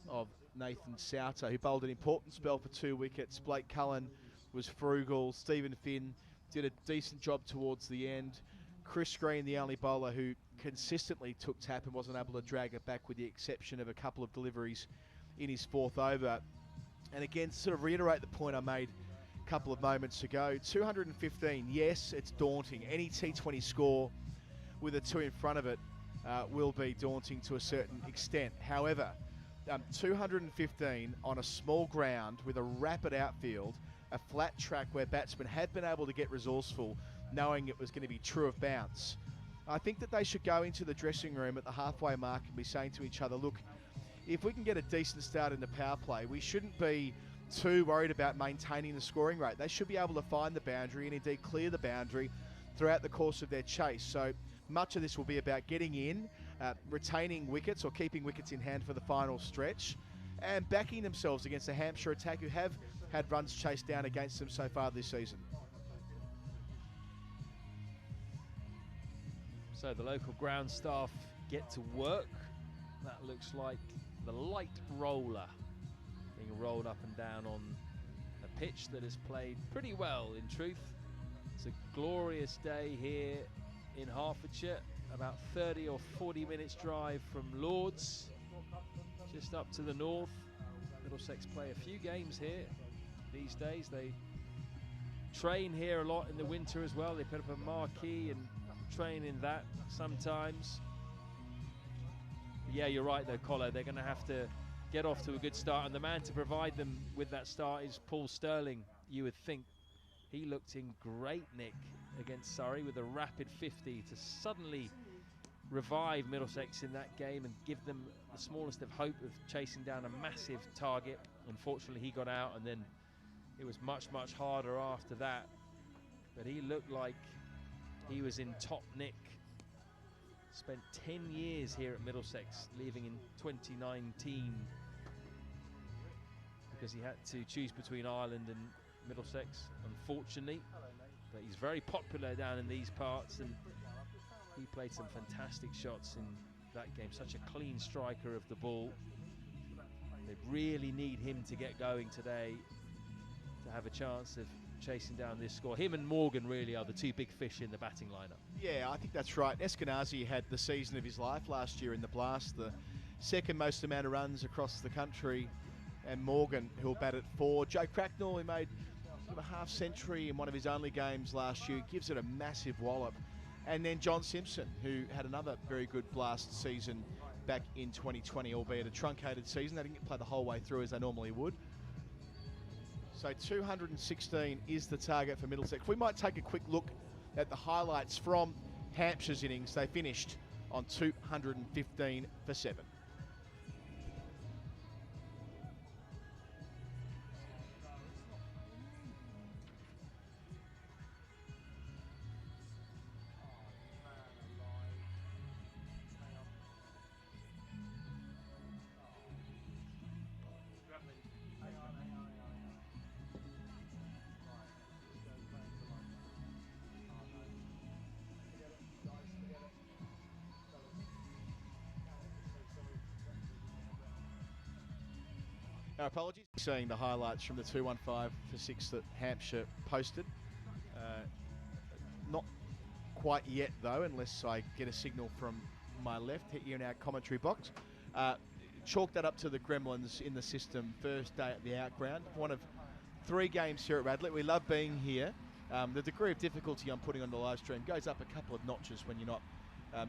of Nathan Souter, who bowled an important spell for 2 wickets. Blake Cullen was frugal. Stephen Finn did a decent job towards the end. Chris Green, the only bowler who consistently took tap and wasn't able to drag it back, with the exception of a couple of deliveries in his 4th over. And again, sort of reiterate the point I made a couple of moments ago, 215, yes, it's daunting. Any T20 score with a 2 in front of it will be daunting to a certain extent. However, 215 on a small ground with a rapid outfield, a flat track where batsmen have been able to get resourceful, knowing it was going to be true of bounce. I think that they should go into the dressing room at the halfway mark and be saying to each other, look, if we can get a decent start in the power play, we shouldn't be too worried about maintaining the scoring rate. They should be able to find the boundary and indeed clear the boundary throughout the course of their chase. So much of this will be about getting in, retaining wickets or keeping wickets in hand for the final stretch, and backing themselves against the Hampshire attack, who have had runs chased down against them so far this season. So the local ground staff get to work. That looks like the light roller being rolled up and down on a pitch that has played pretty well, in truth. It's a glorious day here in Hertfordshire, about 30 or 40 minutes drive from Lords, just up to the north. Middlesex play a few games here these days. They train here a lot in the winter as well. They put up a marquee and train in that sometimes. Yeah, you're right though, Colo. They're going to have to get off to a good start, and the man to provide them with that start is Paul Sterling, you would think. He looked in great nick against Surrey with a rapid 50 to suddenly revive Middlesex in that game and give them the smallest of hope of chasing down a massive target. Unfortunately, he got out, and then it was much, much harder after that. But he looked like he was in top nick. Spent 10 years here at Middlesex, leaving in 2019 because he had to choose between Ireland and Middlesex, unfortunately. But he's very popular down in these parts, and he played some fantastic shots in that game. Such a clean striker of the ball. They really need him to get going today to have a chance of chasing down this score. Him and Morgan really are the two big fish in the batting lineup. Yeah, I think that's right. Eskenazi had the season of his life last year in the Blast, the second most amount of runs across the country, and Morgan, who'll bat at 4. Joe Cracknell, who made a half century in one of his only games last year, gives it a massive wallop. And then John Simpson, who had another very good Blast season back in 2020, albeit a truncated season. They didn't get play the whole way through as they normally would. So 216 is the target for Middlesex. We might take a quick look at the highlights from Hampshire's innings. They finished on 215 for 7. Our apologies. Seeing the highlights from the 215 for 6 that Hampshire posted. Not quite yet though, unless I get a signal from my left here in our commentary box. Chalk that up to the Gremlins in the system. First day at the outground. One of 3 games here at Radlett. We love being here. The degree of difficulty I'm putting on the live stream goes up a couple of notches when you're not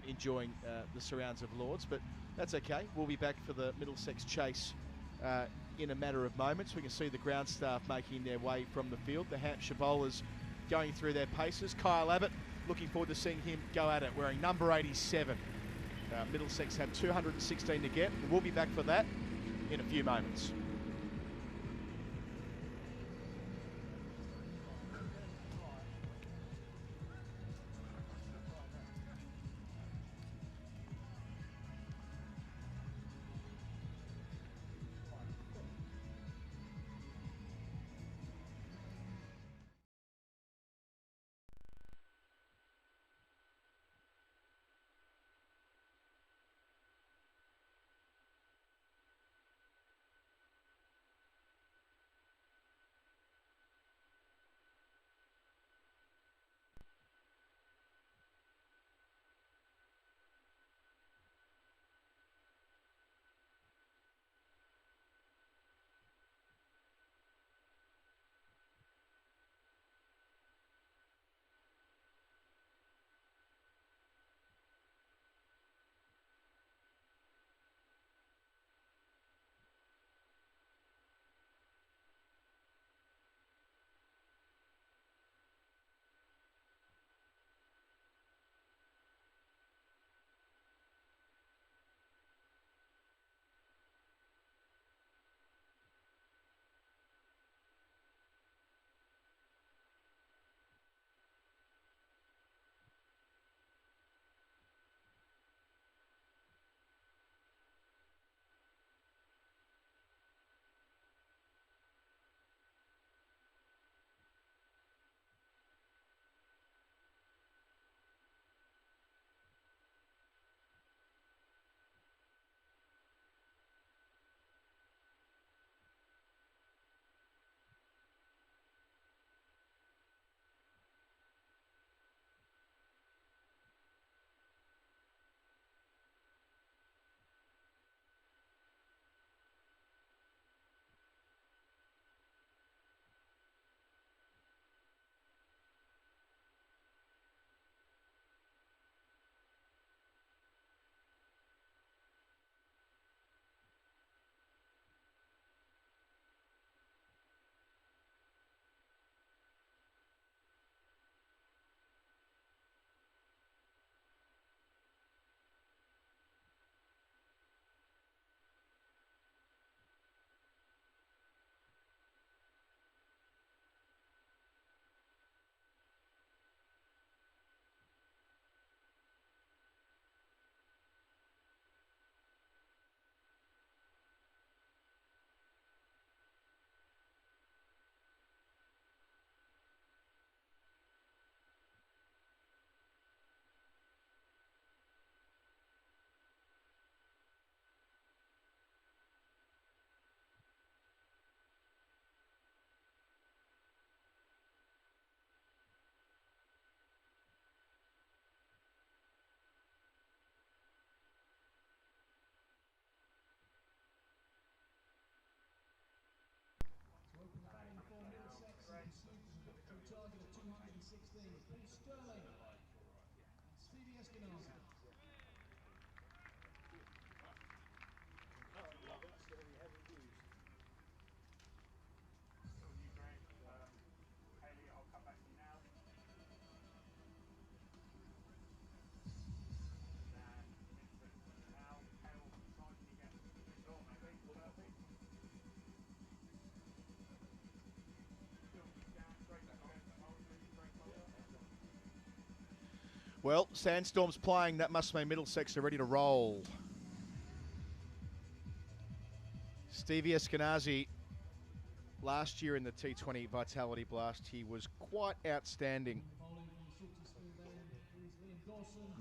enjoying the surrounds of Lords, but that's okay. We'll be back for the Middlesex chase in a matter of moments. We can see the ground staff making their way from the field. The Hampshire bowlers going through their paces. Kyle Abbott, looking forward to seeing him go at it, wearing number 87. Middlesex have 216 to get. We'll be back for that in a few moments. Well, Sandstorm's playing. That must mean Middlesex are ready to roll. Stevie Eskenazi, last year in the T20 Vitality Blast, he was quite outstanding.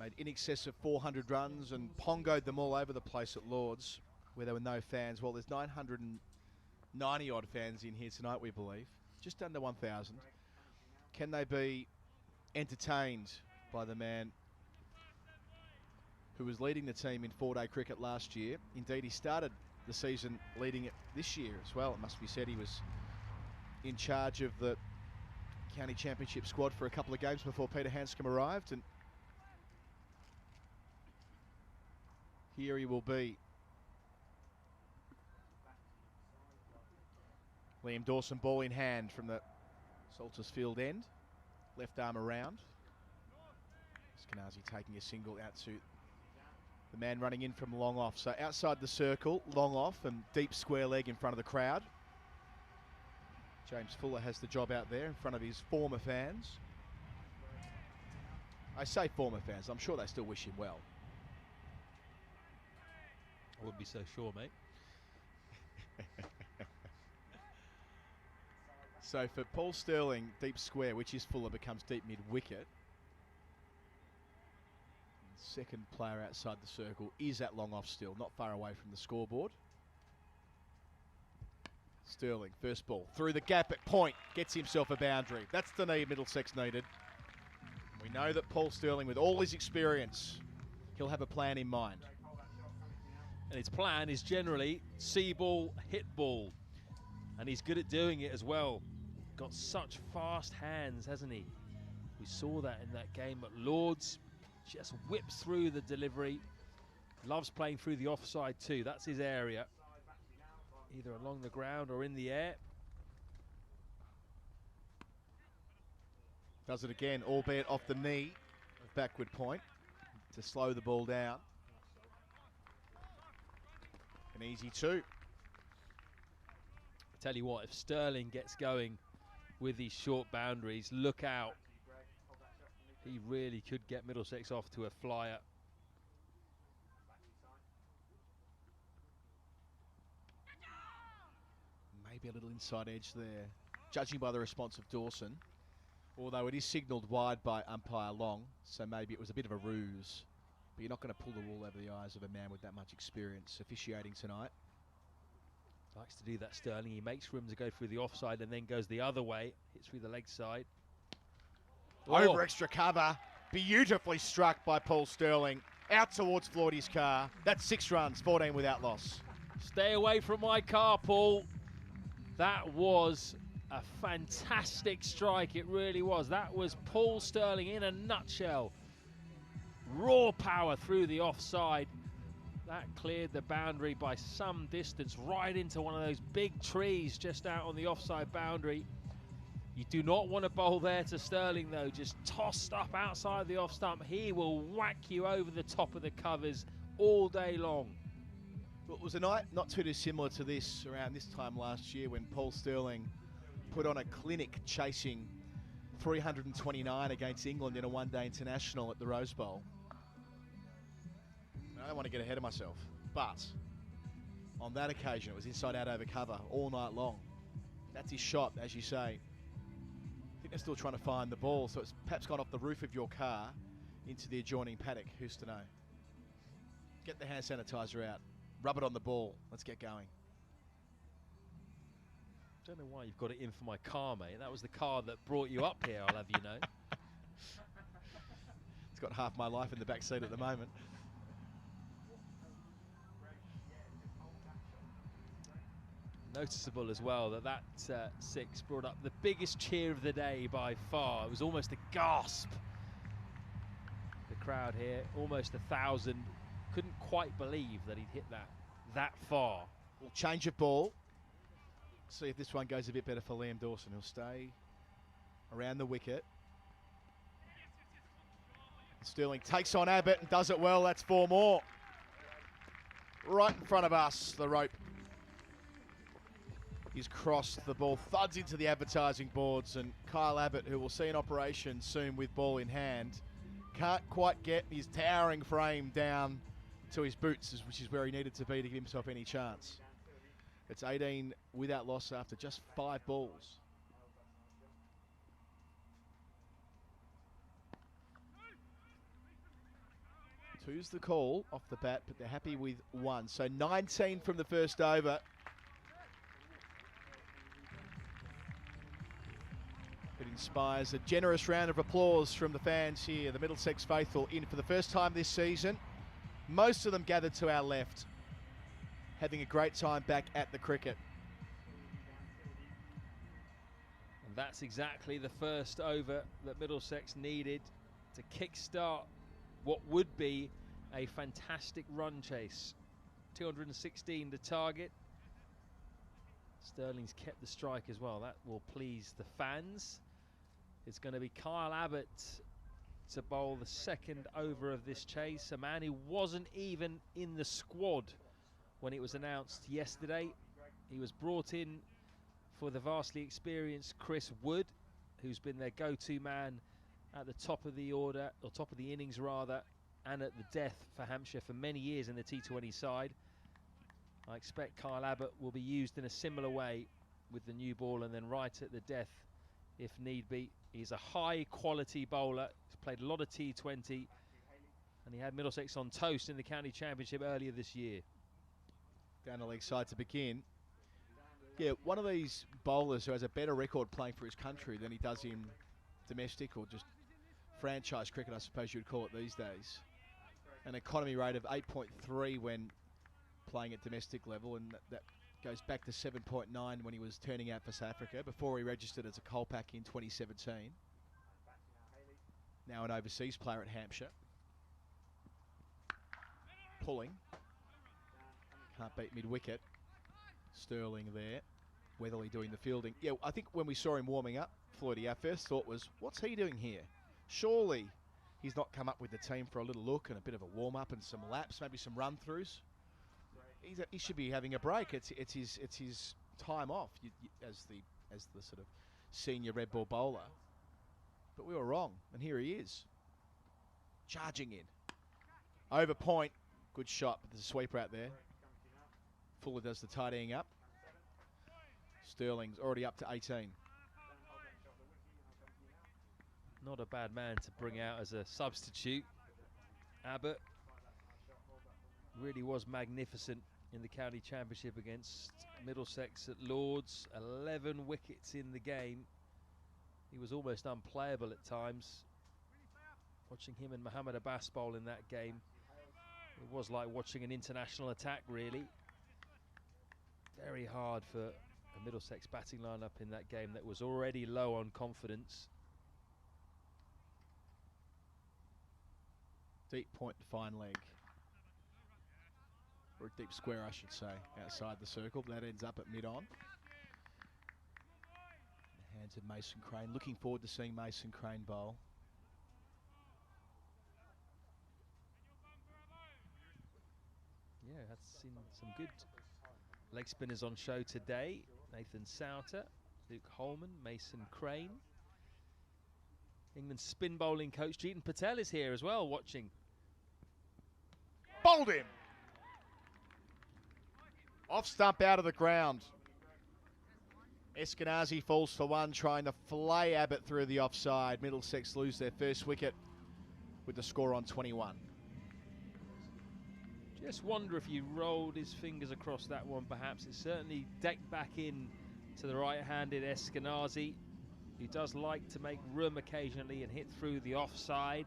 Made in excess of 400 runs and pongoed them all over the place at Lords, where there were no fans. Well, there's 990 odd fans in here tonight, we believe. Just under 1,000. Can they be entertained by the man who was leading the team in four-day cricket last year? Indeed, he started the season leading it this year as well. It must be said he was in charge of the county championship squad for a couple of games before Peter Hanscom arrived, and here he will be. Liam Dawson, ball in hand from the Salters Field end. Left arm around. Eskenazi taking a single out to the man running in from long off. So outside the circle, long off, and deep square leg in front of the crowd. James Fuller has the job out there in front of his former fans. I say former fans, I'm sure they still wish him well. I wouldn't be so sure, mate. So for Paul Sterling, deep square, which is Fuller, becomes deep mid-wicket. Second player outside the circle is at long off still, not far away from the scoreboard. Sterling, first ball, through the gap at point, gets himself a boundary. That's the need Middlesex needed. We know that Paul Sterling, with all his experience, he'll have a plan in mind. And his plan is generally see ball, hit ball. And he's good at doing it as well. Got such fast hands, hasn't he? We saw that in that game at Lords. Just whips through the delivery. Loves playing through the offside too. That's his area. Either along the ground or in the air. Does it again, albeit off the knee of backward point to slow the ball down. An easy two. Tell you what, if Sterling gets going with these short boundaries, look out. He really could get Middlesex off to a flyer. Maybe a little inside edge there, judging by the response of Dawson. Although it is signalled wide by umpire Long, so maybe it was a bit of a ruse. But you're not going to pull the wool over the eyes of a man with that much experience officiating tonight. Likes to do that, Sterling. He makes room to go through the offside and then goes the other way. Hits through the leg side. Over extra cover. Beautifully struck by Paul Sterling. Out towards Floydie's car. That's 6 runs, 14 without loss. Stay away from my car, Paul. That was a fantastic strike. It really was. That was Paul Sterling in a nutshell. Raw power through the offside. That cleared the boundary by some distance, right into one of those big trees just out on the offside boundary. You do not want to bowl there to Sterling, though. Just tossed up outside the off stump. He will whack you over the top of the covers all day long. Well, it was a night not too dissimilar to this around this time last year when Paul Sterling put on a clinic chasing 329 against England in a one-day international at the Rose Bowl. I don't want to get ahead of myself, but on that occasion it was inside out over cover all night long. That's his shot, as you say. I think they're still trying to find the ball, so it's perhaps gone off the roof of your car into the adjoining paddock. Who's to know? Get the hand sanitizer out, rub it on the ball. Let's get going. Don't know why you've got it in for my car, mate. That was the car that brought you up here, I'll have you know. It's got half my life in the back seat at the moment. Noticeable as well that six brought up the biggest cheer of the day by far. It was almost a gasp. The crowd here, almost 1,000, couldn't quite believe that he'd hit that far. We'll change of ball. See if this one goes a bit better for Liam Dawson. He'll stay around the wicket. Sterling takes on Abbott and does it well. That's 4 more. Right in front of us, the rope. He's crossed, the ball thuds into the advertising boards, and Kyle Abbott, who will see an operation soon with ball in hand, can't quite get his towering frame down to his boots, which is where he needed to be to give himself any chance. It's 18 without loss after just 5 balls. Two's the call off the bat, but they're happy with 1. So 19 from the first over. It inspires a generous round of applause from the fans here. The Middlesex faithful in for the first time this season. Most of them gathered to our left, having a great time back at the cricket. And that's exactly the first over that Middlesex needed to kickstart what would be a fantastic run chase. 216 to target. Sterling's kept the strike as well. That will please the fans. It's going to be Kyle Abbott to bowl the second over of this chase. A man who wasn't even in the squad when it was announced yesterday. He was brought in for the vastly experienced Chris Wood, who's been their go-to man at the top of the order, or top of the innings rather, and at the death for Hampshire for many years in the T20 side. I expect Kyle Abbott will be used in a similar way with the new ball and then right at the death if need be. He's a high quality bowler. He's played a lot of T20 and he had Middlesex on toast in the county championship earlier this year. Down the leg side to begin. Yeah, one of these bowlers who has a better record playing for his country than he does in domestic or just franchise cricket, I suppose you'd call it these days. An economy rate of 8.3 when playing at domestic level, and that goes back to 7.9 when he was turning out for South Africa before he registered as a Kolpak in 2017. Now an overseas player at Hampshire. Pulling. Can't beat mid-wicket. Sterling there. Weatherly doing the fielding. Yeah, I think when we saw him warming up, Floydie, our first thought was, what's he doing here? Surely he's not come up with the team for a little look and a bit of a warm-up and some laps, maybe some run-throughs. He should be having a break. It's his time off as the sort of senior red ball bowler. But we were wrong, and here he is, charging in. Over point, good shot, but there's a sweeper out there. Fuller does the tidying up. Sterling's already up to 18. Not a bad man to bring out as a substitute. Abbott really was magnificent in the county championship against Middlesex at Lords. 11 wickets in the game. He was almost unplayable at times. Watching him and Mohammad Abbas bowl in that game, it was like watching an international attack, really. Very hard for a Middlesex batting lineup in that game that was already low on confidence. Deep point, fine leg. Or a deep square, I should say, outside the circle. That ends up at mid-on. The hands of Mason Crane. Looking forward to seeing Mason Crane bowl. Yeah, that's seen some good leg spinners on show today. Nathan Souter, Luke Holman, Mason Crane. England's spin bowling coach Jeetan Patel is here as well, watching. Bowled him! Off stump, out of the ground. Eskenazi falls for 1, trying to fillet Abbott through the offside. Middlesex lose their first wicket with the score on 21. Just wonder if he rolled his fingers across that one, perhaps. It certainly decked back in to the right-handed Eskenazi, who does like to make room occasionally and hit through the offside.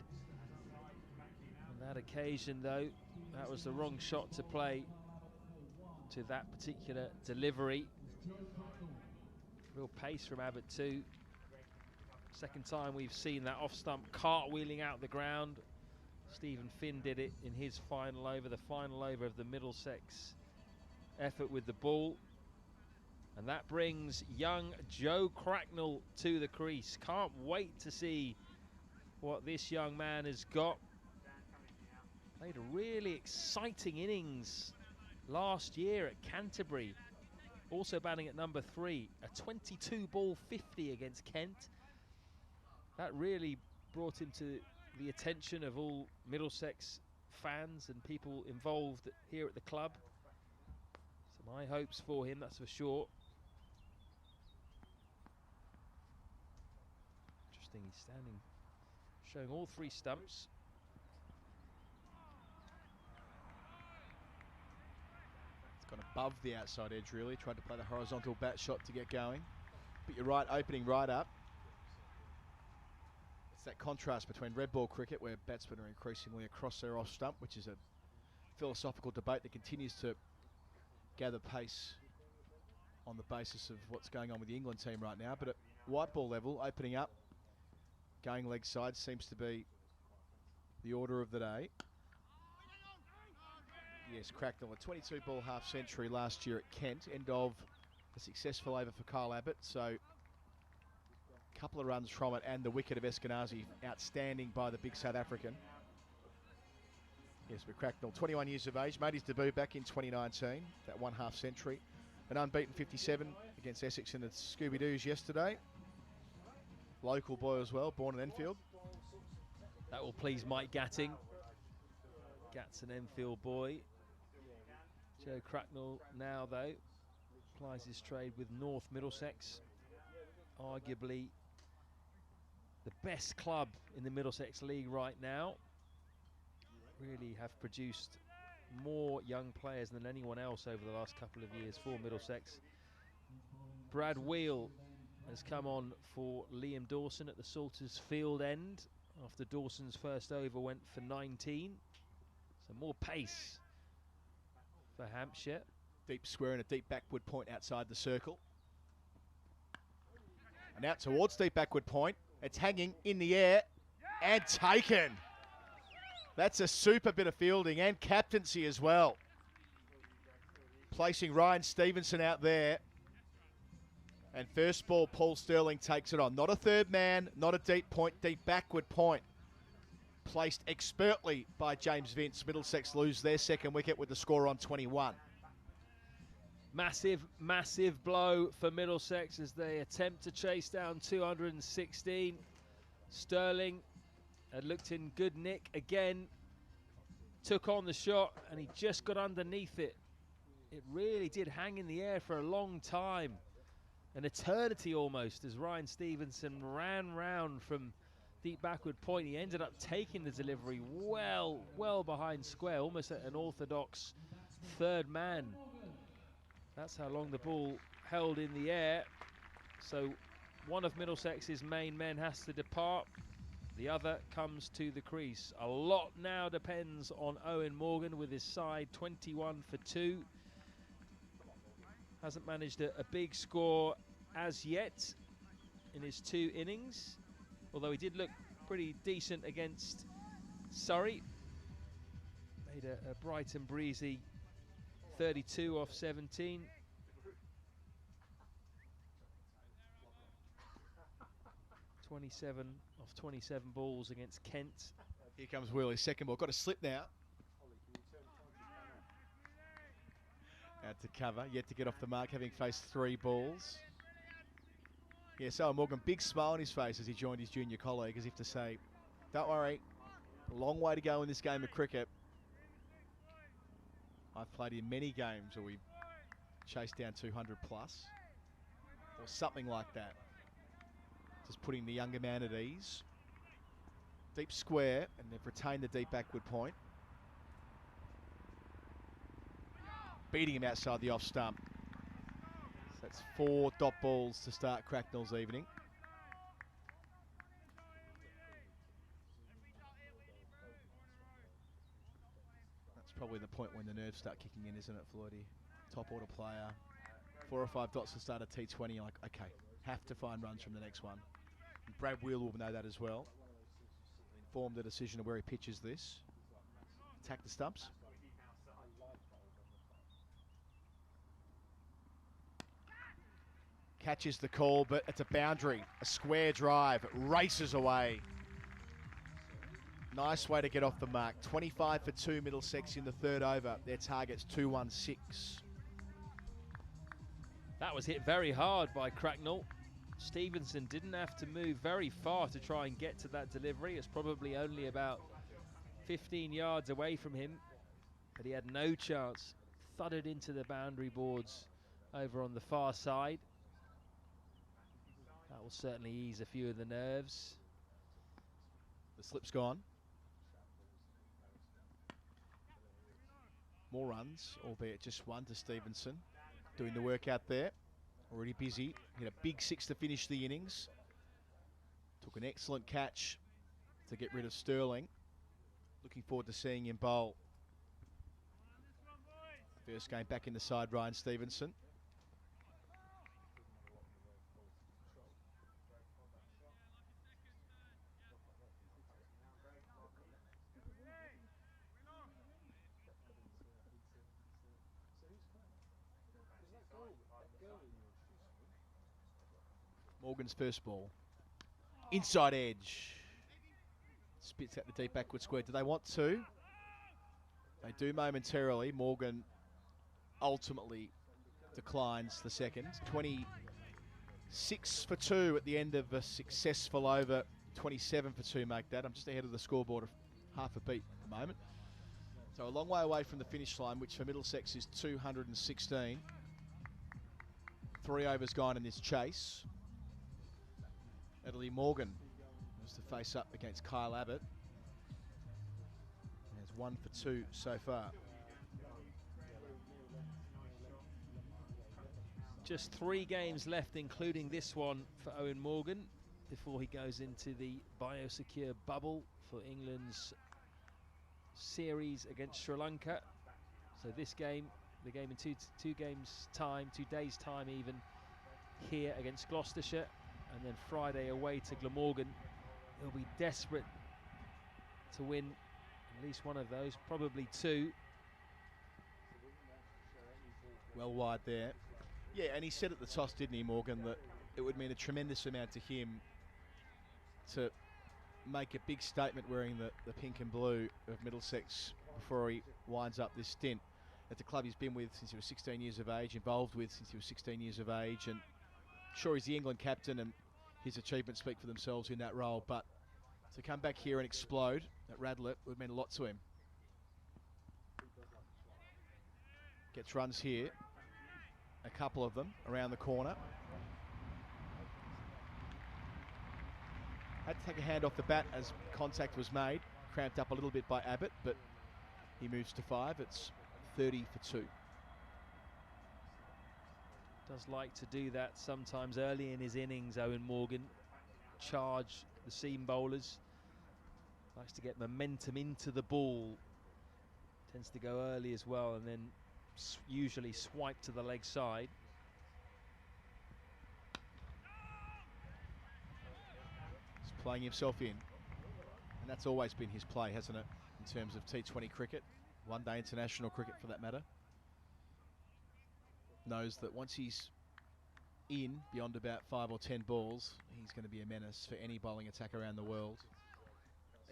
On that occasion, though, that was the wrong shot to play to that particular delivery. Real pace from Abbott too. Second time we've seen that off-stump cartwheeling out the ground. Stephen Finn did it in his final over, the final over of the Middlesex effort with the ball. And that brings young Joe Cracknell to the crease. Can't wait to see what this young man has got. Played a really exciting innings last year at Canterbury. Also batting at number 3, a 22-ball 50 against Kent. That really brought him to the attention of all Middlesex fans and people involved here at the club. So my hopes for him, that's for sure. Interesting, he's standing, showing all 3 stumps. It's gone above the outside edge, really. Tried to play the horizontal bat shot to get going. But you're right, opening right up. It's that contrast between red ball cricket, where batsmen are increasingly across their off stump, which is a philosophical debate that continues to gather pace on the basis of what's going on with the England team right now. But at white ball level, opening up, going leg side seems to be the order of the day. Yes, Cracknell, a 22-ball half-century last year at Kent, end of a successful over for Kyle Abbott. So a couple of runs from it, and the wicket of Eskenazi, outstanding by the big South African. Yes, but Cracknell, 21 years of age, made his debut back in 2019, that one half-century. An unbeaten 57 against Essex in the Scooby-Doos yesterday. Local boy as well, born in Enfield. That will please Mike Gatting. Gat's an Enfield boy. Joe Cracknell now, though, plies his trade with North Middlesex. Arguably the best club in the Middlesex League right now. Really have produced more young players than anyone else over the last couple of years for Middlesex. Brad Wheel has come on for Liam Dawson at the Salters Field end after Dawson's first over went for 19. So more pace for Hampshire. Deep square and a deep backward point outside the circle. And out towards deep backward point. It's hanging in the air and taken. That's a super bit of fielding and captaincy as well. Placing Ryan Stevenson out there. And first ball, Paul Sterling takes it on. Not a third man, not a deep point, deep backward point. Placed expertly by James Vince. Middlesex lose their second wicket with the score on 21. Massive, massive blow for Middlesex as they attempt to chase down 216. Sterling had looked in good nick again. Took on the shot and he just got underneath it. It really did hang in the air for a long time. An eternity almost, as Ryan Stevenson ran round from deep backward point. He ended up taking the delivery well behind square, almost at an orthodox third man. That's how long the ball held in the air. So one of Middlesex's main men has to depart. The other comes to the crease. A lot now depends on Owen Morgan with his side 21 for 2. Hasn't managed a big score as yet in his 2 innings, although he did look pretty decent against Surrey. Made a bright and breezy 32 off 17. (27 off 27 balls against Kent. Here comes Wheeler's second ball. Got a slip now. Out to cover, yet to get off the mark, having faced 3 balls. Yes, Owen Morgan, big smile on his face as he joined his junior colleague, as if to say, don't worry, a long way to go in this game of cricket. I've played in many games where we chased down 200 plus, or something like that. Just putting the younger man at ease. Deep square, and they've retained the deep backward point. Beating him outside the off stump. So that's 4 dot balls to start Cracknell's evening. That's probably the point when the nerves start kicking in, isn't it, Floydie? Top order player, 4 or 5 dots to start a T20. You're like, okay, have to find runs from the next one. And Brad Wheel will know that as well. Informed the decision of where he pitches this. Attack the stumps. Catches the call, but it's a boundary. A square drive. It races away. Nice way to get off the mark. 25 for 2 Middlesex in the third over. Their target's 216. That was hit very hard by Cracknell. Stevenson didn't have to move very far to try and get to that delivery. It's probably only about 15 yards away from him, but he had no chance. Thudded into the boundary boards over on the far side. That will certainly ease a few of the nerves. The slip's gone. More runs, albeit just one to Stevenson. Doing the work out there. Already busy. Hit a big 6 to finish the innings. Took an excellent catch to get rid of Sterling. Looking forward to seeing him bowl. First game back in the side, Ryan Stevenson. Morgan's first ball. Inside edge. Spits out the deep backward square. Do they want to? They do momentarily. Morgan ultimately declines the second. 26 for 2 at the end of a successful over. 27 for 2 make that. I'm just ahead of the scoreboard of half a beat at the moment. So a long way away from the finish line, which for Middlesex is 216. 3 overs gone in this chase. Italy Morgan was to face up against Kyle Abbott. There's 1 for 2 so far. Just 3 games left, including this one for Owen Morgan, before he goes into the biosecure bubble for England's series against Sri Lanka. So this game, the game in two games time, 2 days time even, here against Gloucestershire. And then Friday away to Glamorgan. He'll be desperate to win at least one of those, probably 2. Well wide there. Yeah, and he said at the toss, didn't he, Morgan, that it would mean a tremendous amount to him to make a big statement wearing the pink and blue of Middlesex before he winds up this stint at the club he's been with since he was 16 years of age, involved with since he was 16 years of age, and sure, he's the England captain and his achievements speak for themselves in that role, but to come back here and explode at Radlett would mean a lot to him. Gets runs here, a couple of them around the corner. Had to take a hand off the bat as contact was made, cramped up a little bit by Abbott, but he moves to 5. It's 30 for 2. Does like to do that sometimes early in his innings, Owen Morgan. Charge the seam bowlers. Likes to get momentum into the ball. Tends to go early as well and then usually swipe to the leg side. He's playing himself in. And that's always been his play, hasn't it? In terms of T20 cricket. One-day international cricket for that matter. Knows that once he's in beyond about 5 or 10 balls, he's going to be a menace for any bowling attack around the world.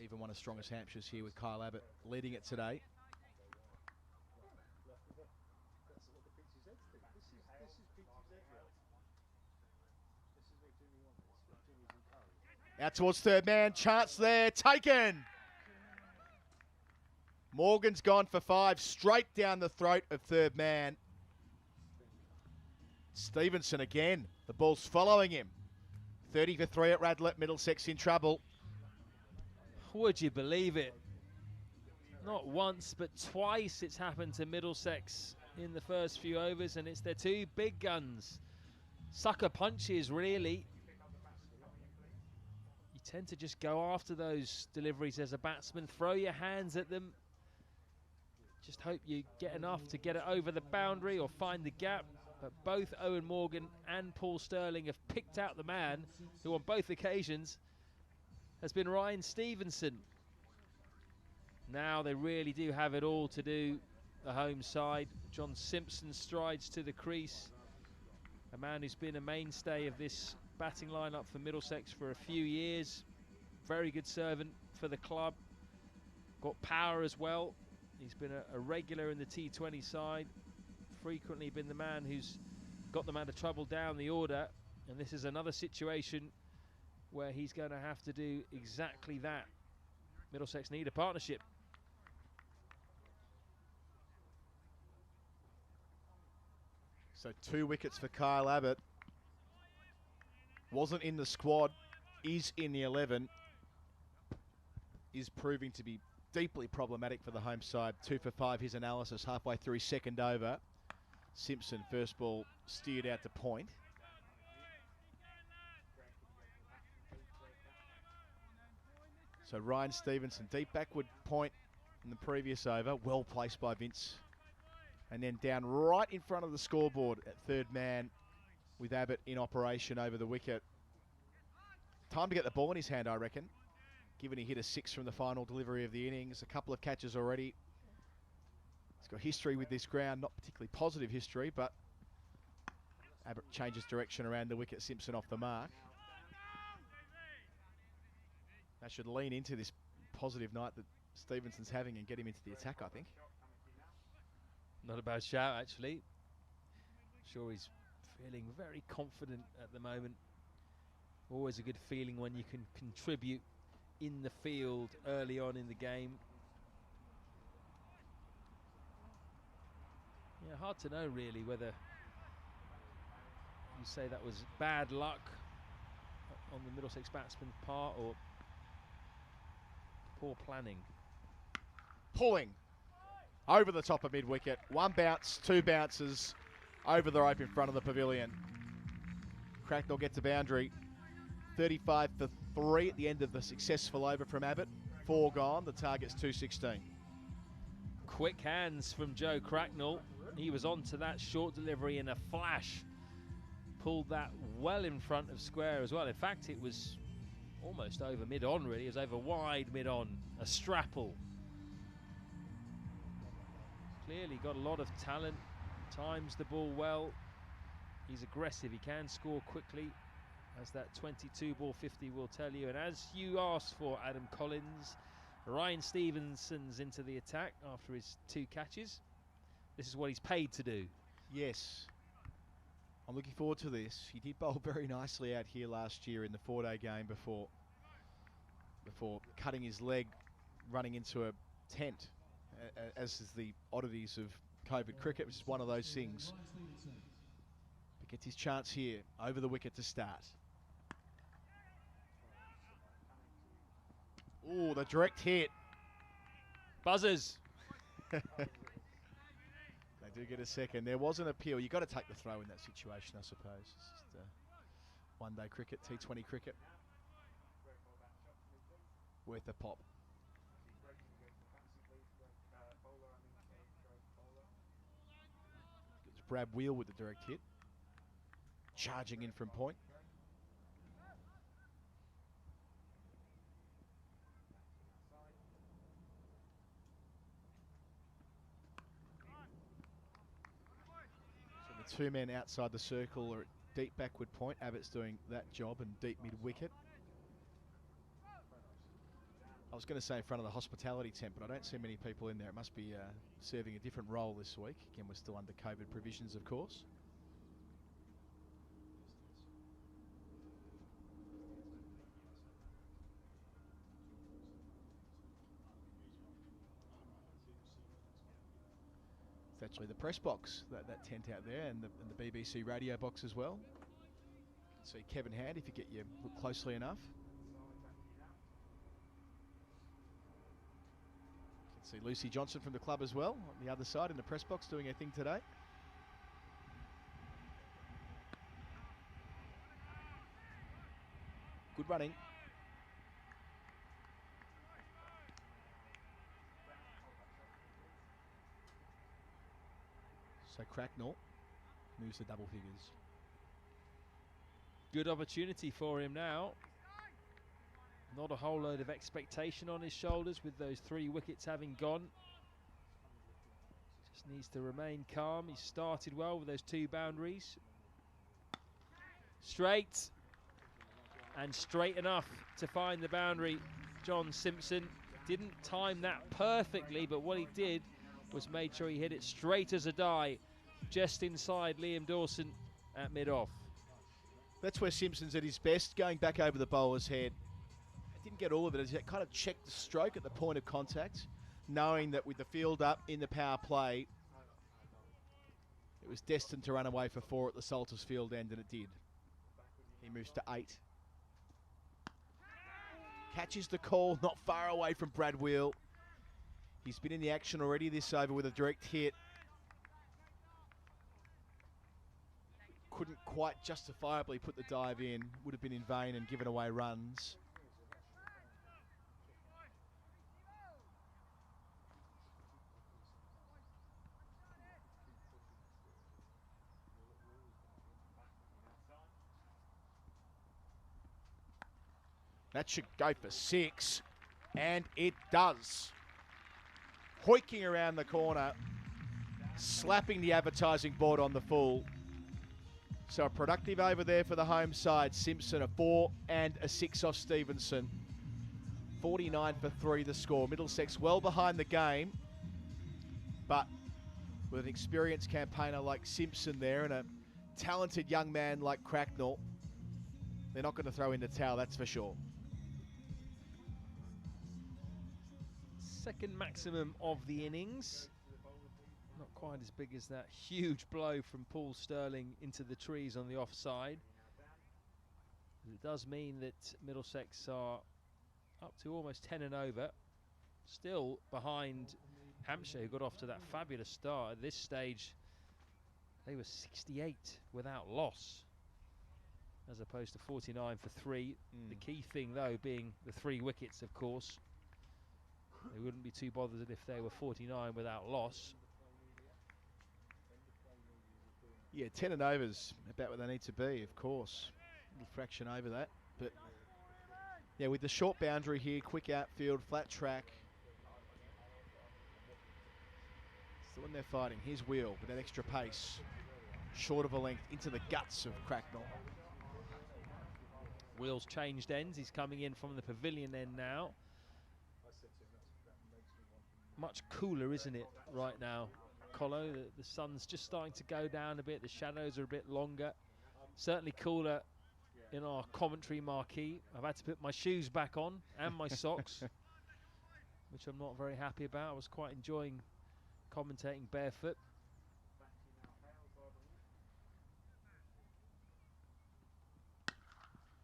Even one of the strongest Hampshires here with Kyle Abbott leading it today. Out towards third man, chance there, taken! Morgan's gone for 5, straight down the throat of third man. Stevenson again, the ball's following him. 30 for 3 at Radlett, Middlesex in trouble. Would you believe it? Not once, but twice it's happened to Middlesex in the first few overs, and it's their 2 big guns. Sucker punches, really. You tend to just go after those deliveries as a batsman, throw your hands at them. Just hope you get enough to get it over the boundary or find the gap. But both Owen Morgan and Paul Sterling have picked out the man who on both occasions has been Ryan Stevenson. Now they really do have it all to do, the home side. John Simpson strides to the crease. A man who's been a mainstay of this batting lineup for Middlesex for a few years. Very good servant for the club. Got power as well. He's been a regular in the T20 side. Frequently been the man who's got them out of trouble down the order. And this is another situation where he's going to have to do exactly that. Middlesex need a partnership. So 2 wickets for Kyle Abbott. Wasn't in the squad, is in the 11. Is proving to be deeply problematic for the home side. 2 for 5, his analysis halfway through his second over. Simpson, first ball steered out to point. So Ryan Stevenson, deep backward point in the previous over. Well placed by Vince. And then down right in front of the scoreboard at third man with Abbott in operation over the wicket. Time to get the ball in his hand, I reckon. Given he hit a 6 from the final delivery of the innings. A couple of catches already. He's got history with this ground, not particularly positive history, but Abbott changes direction around the wicket. Simpson off the mark. That should lean into this positive night that Stevenson's having and get him into the attack, I think. Not a bad shout, actually. Sure, he's feeling very confident at the moment. Always a good feeling when you can contribute in the field early on in the game. Yeah, hard to know really whether you say that was bad luck on the Middlesex batsman's part or poor planning. Pulling over the top of mid-wicket. 1 bounce, 2 bounces over the rope in front of the pavilion. Cracknell gets a boundary. 35 for 3 at the end of the successful over from Abbott. 4 gone. The target's 216. Quick hands from Joe Cracknell. He was on to that short delivery in a flash. Pulled that well in front of square as well. In fact, it was almost over mid-on, really. It was over wide mid-on. A strapple. Clearly got a lot of talent. Times the ball well. He's aggressive. He can score quickly, as that 22 ball 50 will tell you. And as you asked for, Adam Collins, Ryan Stevenson's into the attack after his 2 catches. This is what he's paid to do. Yes. I'm looking forward to this. He did bowl very nicely out here last year in the 4-day game before cutting his leg, running into a tent, as is the oddities of COVID cricket, which is one of those things. But gets his chance here, over the wicket to start. Oh, the direct hit. Buzzers. They do get a second. There was an appeal. You've got to take the throw in that situation, I suppose. It's just one-day cricket, T20 cricket. Worth a pop. It's Brad Wheel with the direct hit. Charging in from point. So the 2 men outside the circle are at deep backward point. Abbott's doing that job and deep mid-wicket. I was going to say in front of the hospitality tent, but I don't see many people in there. It must be serving a different role this week. Again, we're still under COVID provisions, of course. It's actually the press box, that tent out there, and the BBC radio box as well. See Kevin Hand if you look closely enough. See Lucy Johnson from the club as well on the other side in the press box doing her thing today. Good running. So Cracknell moves to double figures. Good opportunity for him now. Not a whole load of expectation on his shoulders with those 3 wickets having gone. Just needs to remain calm. He started well with those 2 boundaries. Straight. And straight enough to find the boundary. John Simpson didn't time that perfectly, but what he did was made sure he hit it straight as a die, just inside Liam Dawson at mid-off. That's where Simpson's at his best, going back over the bowler's head. Didn't get all of it as he kind of checked the stroke at the point of contact, knowing that with the field up in the power play, it was destined to run away for 4 at the Salters field end, and it did. He moves to 8. Catches the call, not far away from Brad Wheel. He's been in the action already this over with a direct hit. Couldn't quite justifiably put the dive in. Would have been in vain and given away runs. That should go for 6, and it does. Hoiking around the corner, slapping the advertising board on the full. So a productive over there for the home side. Simpson a 4 and a 6 off Stevenson. 49 for 3 the score. Middlesex well behind the game, but with an experienced campaigner like Simpson there and a talented young man like Cracknell, they're not going to throw in the towel, that's for sure. Second maximum of the innings. Not quite as big as that huge blow from Paul Sterling into the trees on the offside. It does mean that Middlesex are up to almost 10 and over. Still behind Hampshire, who got off to that fabulous start. At this stage, they were 68 without loss, as opposed to 49 for 3. The key thing, though, being the 3 wickets, of course. They wouldn't be too bothered if they were 49 without loss. Yeah, 10 and overs about where they need to be, of course. A little fraction over that. But, yeah, with the short boundary here, quick outfield, flat track. It's the one they're fighting. Here's Wheel with that extra pace. Short of a length into the guts of Cracknell. Wheel's changed ends. He's coming in from the pavilion end now. Much cooler, isn't it, right now, Colo? The sun's just starting to go down a bit. The shadows are a bit longer. Certainly cooler in our commentary marquee. I've had to put my shoes back on and my socks, which I'm not very happy about. I was quite enjoying commentating barefoot.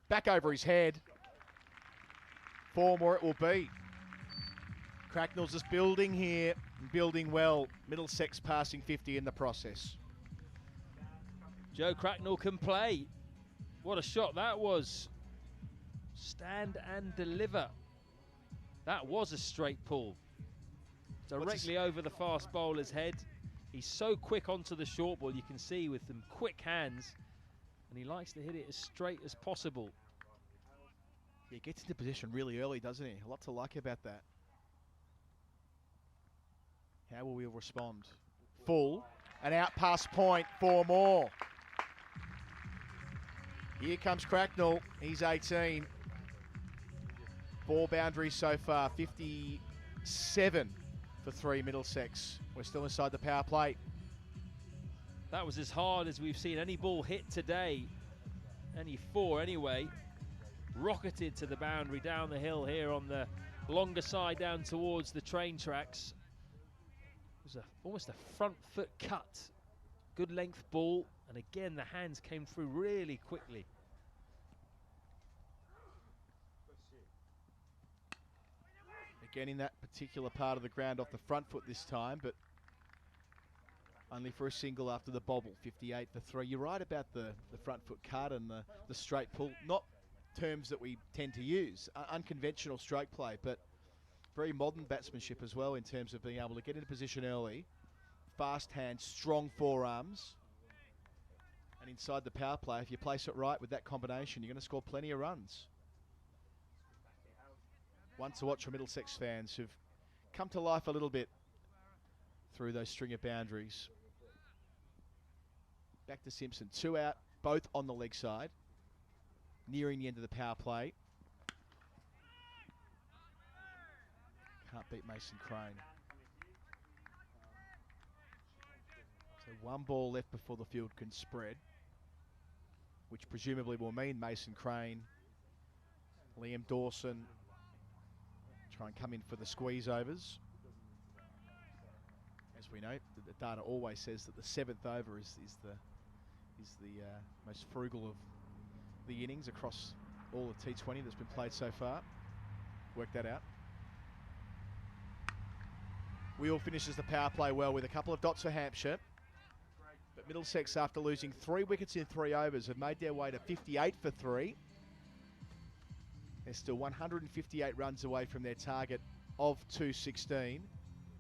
Back over his head. 4 more it will be. Cracknell's just building here, and building well. Middlesex passing 50 in the process. Joe Cracknell can play. What a shot that was. Stand and deliver. That was a straight pull. Directly over the fast bowler's head. He's so quick onto the short ball, you can see with them quick hands. And he likes to hit it as straight as possible. He gets into position really early, doesn't he? A lot to like about that. How will we respond? Full, and out past point, 4 more. Here comes Cracknell, he's 18. 4 boundaries so far, 57 for 3 Middlesex. We're still inside the power play. That was as hard as we've seen any ball hit today. Any 4 anyway. Rocketed to the boundary down the hill here on the longer side down towards the train tracks. It was almost a front foot cut. Good length ball, and again the hands came through really quickly. Again in that particular part of the ground off the front foot this time, but only for a single after the bobble. 58 for 3. You're right about the front foot cut and the straight pull. Not terms that we tend to use. Unconventional stroke play, but very modern batsmanship as well in terms of being able to get into position early. Fast hands, strong forearms, And inside the power play, if you place it right with that combination, you're going to score plenty of runs. One to watch for Middlesex fans who've come to life a little bit through those string of boundaries. Back to Simpson, 2 out, both on the leg side. Nearing the end of the power play. Can't beat Mason Crane. So 1 ball left before the field can spread, which presumably will mean Mason Crane, Liam Dawson try and come in for the squeeze overs. As we know, the data always says that the 7th over is the most frugal of the innings across all of T20 that's been played so far. Work that out. Wheel finishes the power play well with a couple of dots for Hampshire. But Middlesex, after losing 3 wickets in 3 overs, have made their way to 58 for 3. They're still 158 runs away from their target of 216.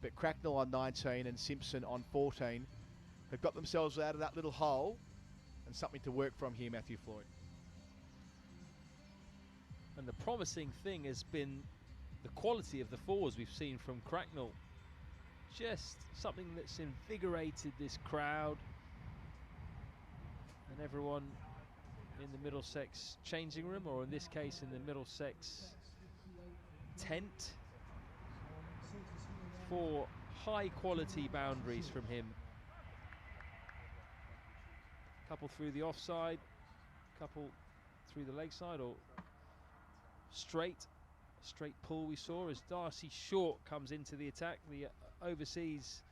But Cracknell on 19 and Simpson on 14 have got themselves out of that little hole, and something to work from here, Matthew Floyd. And the promising thing has been the quality of the fours we've seen from Cracknell. Just something that's invigorated this crowd and everyone in the Middlesex changing room, or in this case in the Middlesex tent. 4 high quality boundaries from him. Couple through the offside, couple through the leg side, or straight pull we saw as Darcy Short comes into the attack, the overseas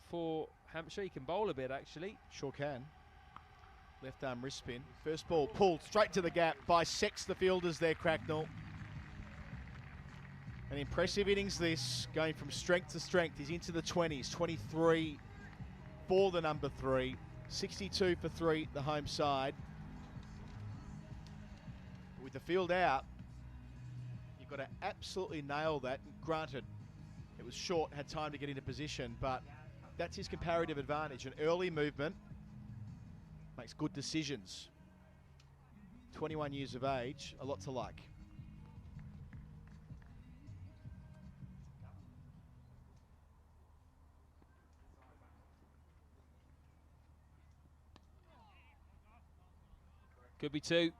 for Hampshire. He can bowl a bit actually. Sure can. Left arm wrist spin. First ball pulled straight to the gap, bisects the fielders there, Cracknell. An impressive innings this, going from strength to strength. He's into the 20s, 23 for the number 3, 62 for 3 the home side. With the field out, you've got to absolutely nail that. Granted, it was Short, had time to get into position, but that's his comparative advantage. An early movement makes good decisions. 21 years of age, a lot to like. Could be 2.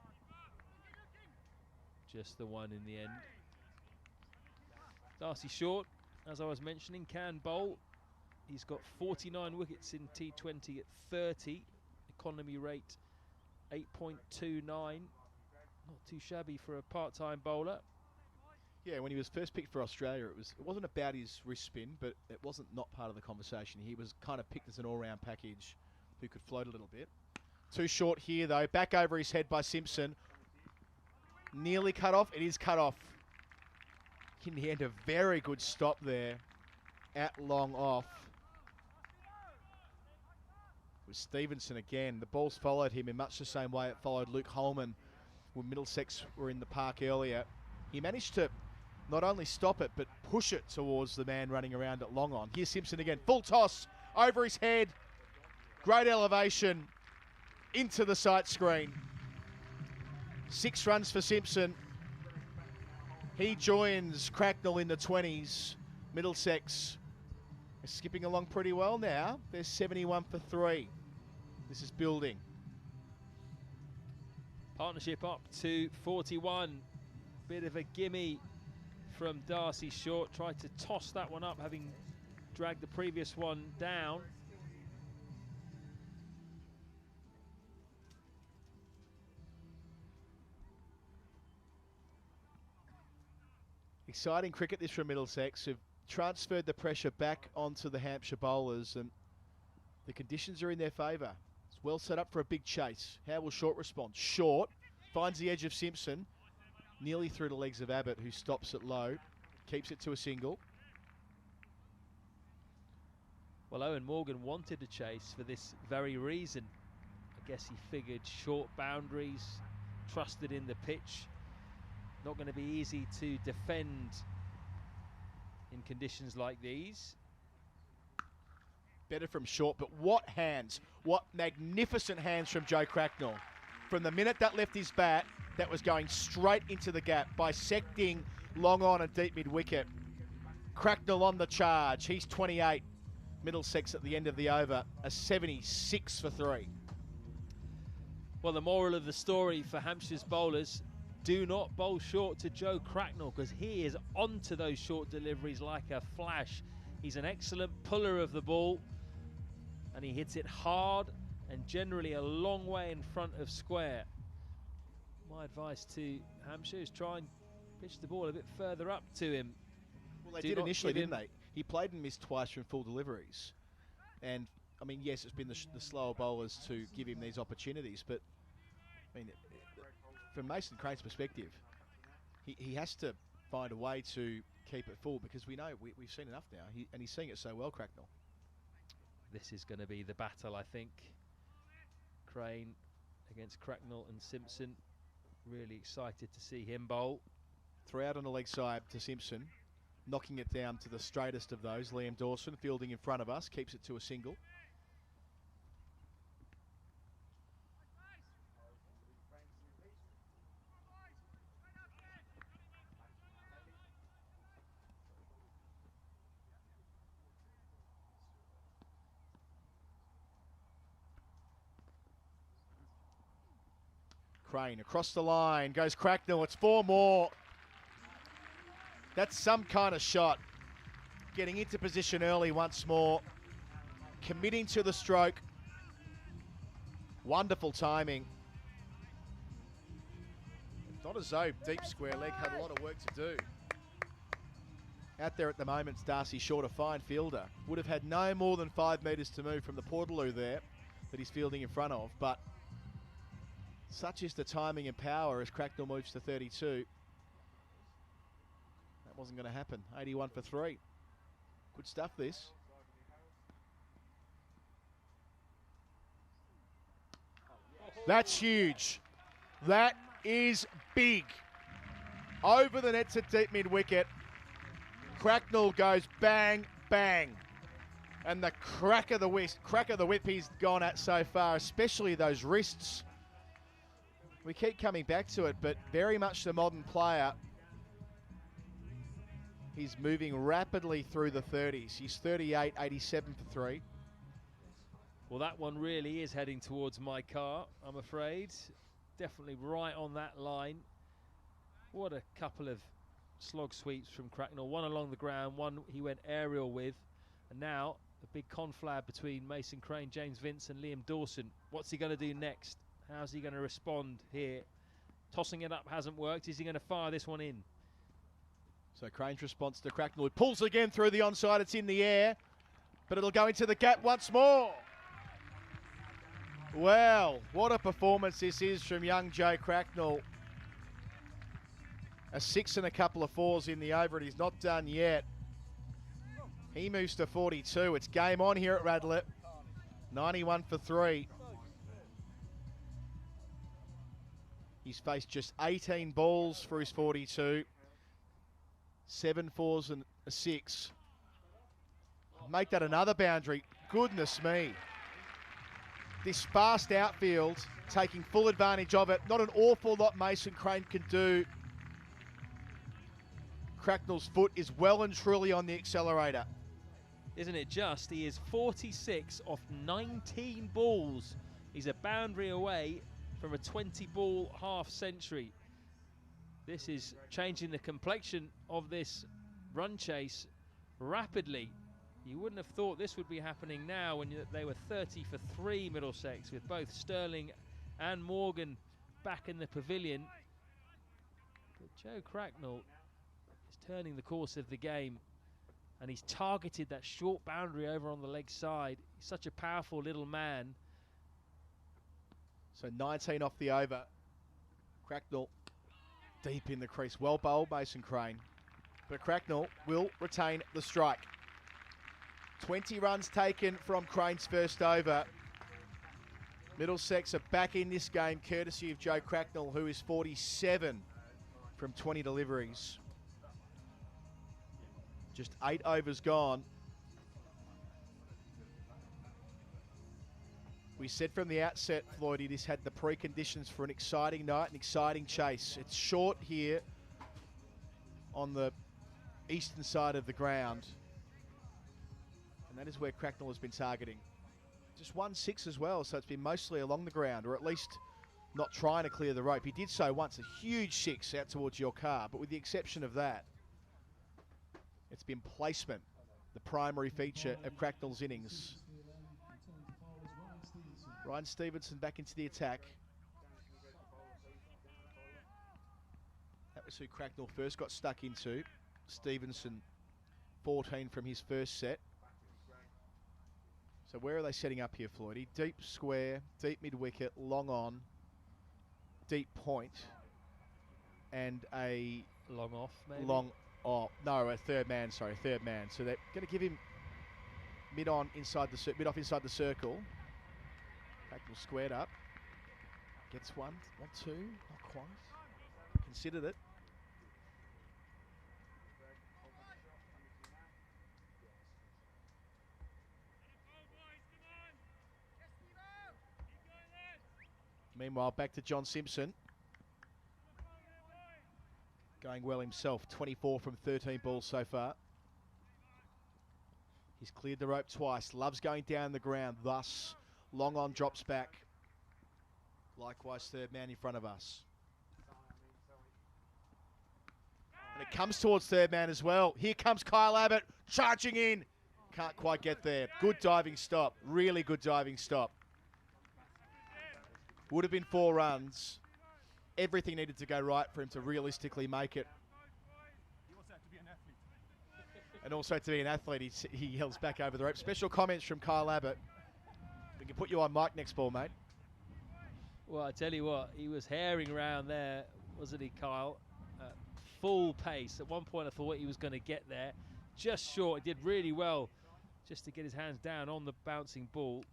Just the 1 in the end. Darcy Short, as I was mentioning, can bowl. He's got 49 wickets in T20 at 30. Economy rate 8.29. Not too shabby for a part-time bowler. Yeah, when he was first picked for Australia, it wasn't about his wrist spin, but it wasn't not part of the conversation. He was kind of picked as an all-round package who could float a little bit. Too short here, though. Back over his head by Simpson. Nearly cut off. It is cut off. In the end, a very good stop there. At long off. With Stevenson again. The ball's followed him in much the same way it followed Luke Holman when Middlesex were in the park earlier. He managed to not only stop it, but push it towards the man running around at long on. Here's Simpson again. Full toss over his head. Great elevation into the sight screen. 6 runs for Simpson. He joins Cracknell in the 20s. Middlesex is skipping along pretty well now. They're 71 for 3. This is building. Partnership up to 41. Bit of a gimme from Darcy Short. Tried to toss that one up, having dragged the previous one down. Exciting cricket this from Middlesex, who've transferred the pressure back onto the Hampshire bowlers, and the conditions are in their favour. It's well set up for a big chase. How will Short respond? Short finds the edge of Simpson, nearly through the legs of Abbott, who stops it low, keeps it to a single. Well, Owen Morgan wanted a chase for this very reason. I guess he figured short boundaries, trusted in the pitch. Not going to be easy to defend in conditions like these. Better from short, but what hands. What magnificent hands from Joe Cracknell. From the minute that left his bat, that was going straight into the gap, bisecting long on and deep mid-wicket. Cracknell on the charge. He's 28. Middlesex at the end of the over, a 76 for 3. Well, the moral of the story for Hampshire's bowlers, do not bowl short to Joe Cracknell, because he is onto those short deliveries like a flash. He's an excellent puller of the ball, and he hits it hard and generally a long way in front of square. My advice to Hampshire is try and pitch the ball a bit further up to him. Well, they did initially, didn't they? He played and missed twice from full deliveries. And, I mean, yes, it's been the slower bowlers to give him these opportunities, but, I mean, from Mason Crane's perspective, he has to find a way to keep it full, because we know we've seen enough now, and he's seeing it so well, Cracknell. This is going to be the battle, I think. Crane against Cracknell and Simpson. Really excited to see him bowl. 3 out on the leg side to Simpson. Knocking it down to the straightest of those. Liam Dawson fielding in front of us. Keeps it to a single. Crane across the line, goes Cracknell, it's 4 more. That's some kind of shot. Getting into position early once more. Committing to the stroke. Wonderful timing. It's not as though deep square leg had a lot of work to do. Out there at the moment, it's Darcy Short, a fine fielder. Would have had no more than 5 metres to move from the Portaloo there that he's fielding in front of, but such is the timing and power as Cracknell moves to 32. That wasn't going to happen. 81 for 3. Good stuff, this. That's huge. That is big. Over the net to deep mid-wicket. Cracknell goes bang, bang. And the crack of the whip he's gone at so far, especially those wrists. We keep coming back to it, but very much the modern player. He's moving rapidly through the 30s. He's 38, 87 for 3. Well, that one really is heading towards my car, I'm afraid. Definitely right on that line. What a couple of slog sweeps from Cracknell. One along the ground, one he went aerial with. And now a big conflab between Mason Crane, James Vince and Liam Dawson. What's he going to do next? How's he going to respond here? Tossing it up hasn't worked. Is he going to fire this one in? So Crane's response to Cracknell. He pulls again through the onside. It's in the air, but it'll go into the gap once more. Well, what a performance this is from young Joe Cracknell. A 6 and a couple of 4s in the over, and he's not done yet. He moves to 42. It's game on here at Radlett. 91 for 3. He's faced just 18 balls for his 42. 7 4s and a 6. Make that another boundary. Goodness me. This fast outfield, taking full advantage of it. Not an awful lot Mason Crane can do. Cracknell's foot is well and truly on the accelerator. Isn't it just? He is 46 off 19 balls. He's a boundary away from a 20-ball half century. This is changing the complexion of this run chase rapidly. You wouldn't have thought this would be happening now when they were 30 for 3 Middlesex, with both Sterling and Morgan back in the pavilion. But Joe Cracknell is turning the course of the game, and he's targeted that short boundary over on the leg side. He's such a powerful little man. So 19 off the over. Cracknell deep in the crease. Well bowled, Mason Crane. But Cracknell will retain the strike. 20 runs taken from Crane's first over. Middlesex are back in this game, courtesy of Joe Cracknell, who is 47 from 20 deliveries. Just 8 overs gone. We said from the outset, Floydie, this had the preconditions for an exciting night, an exciting chase. It's short here on the eastern side of the ground. And that is where Cracknell has been targeting. Just 1-6 as well, so it's been mostly along the ground, or at least not trying to clear the rope. He did so once, a huge 6 out towards your car, but with the exception of that, it's been placement, the primary feature of Cracknell's innings. Ryan Stevenson back into the attack. That was who Cracknell first got stuck into. Stevenson, 14 from his first set. So where are they setting up here, Floydie? Deep square, deep mid-wicket, long on, deep point, and a... Long off, maybe? Long off. No, a third man, sorry, third man. So they're going to give him mid-on inside the mid-off inside the circle. Cracknell squared up. Gets one, two, not quite. Considered it. Meanwhile, back to John Simpson. Going well himself, 24 from 13 balls so far. He's cleared the rope twice, loves going down the ground, thus long on drops back. Likewise, third man in front of us. And it comes towards third man as well. Here comes Kyle Abbott, charging in. Can't quite get there. Good diving stop, really good diving stop. Would have been 4 runs. Everything needed to go right for him to realistically make it. And also to be an athlete, he yells back over the rope. Special comments from Kyle Abbott. We can put you on mic next ball, mate. Well, I tell you what, he was herring around there, wasn't he, Kyle? Full pace. At one point, I thought he was going to get there. Just short. He did really well just to get his hands down on the bouncing ball.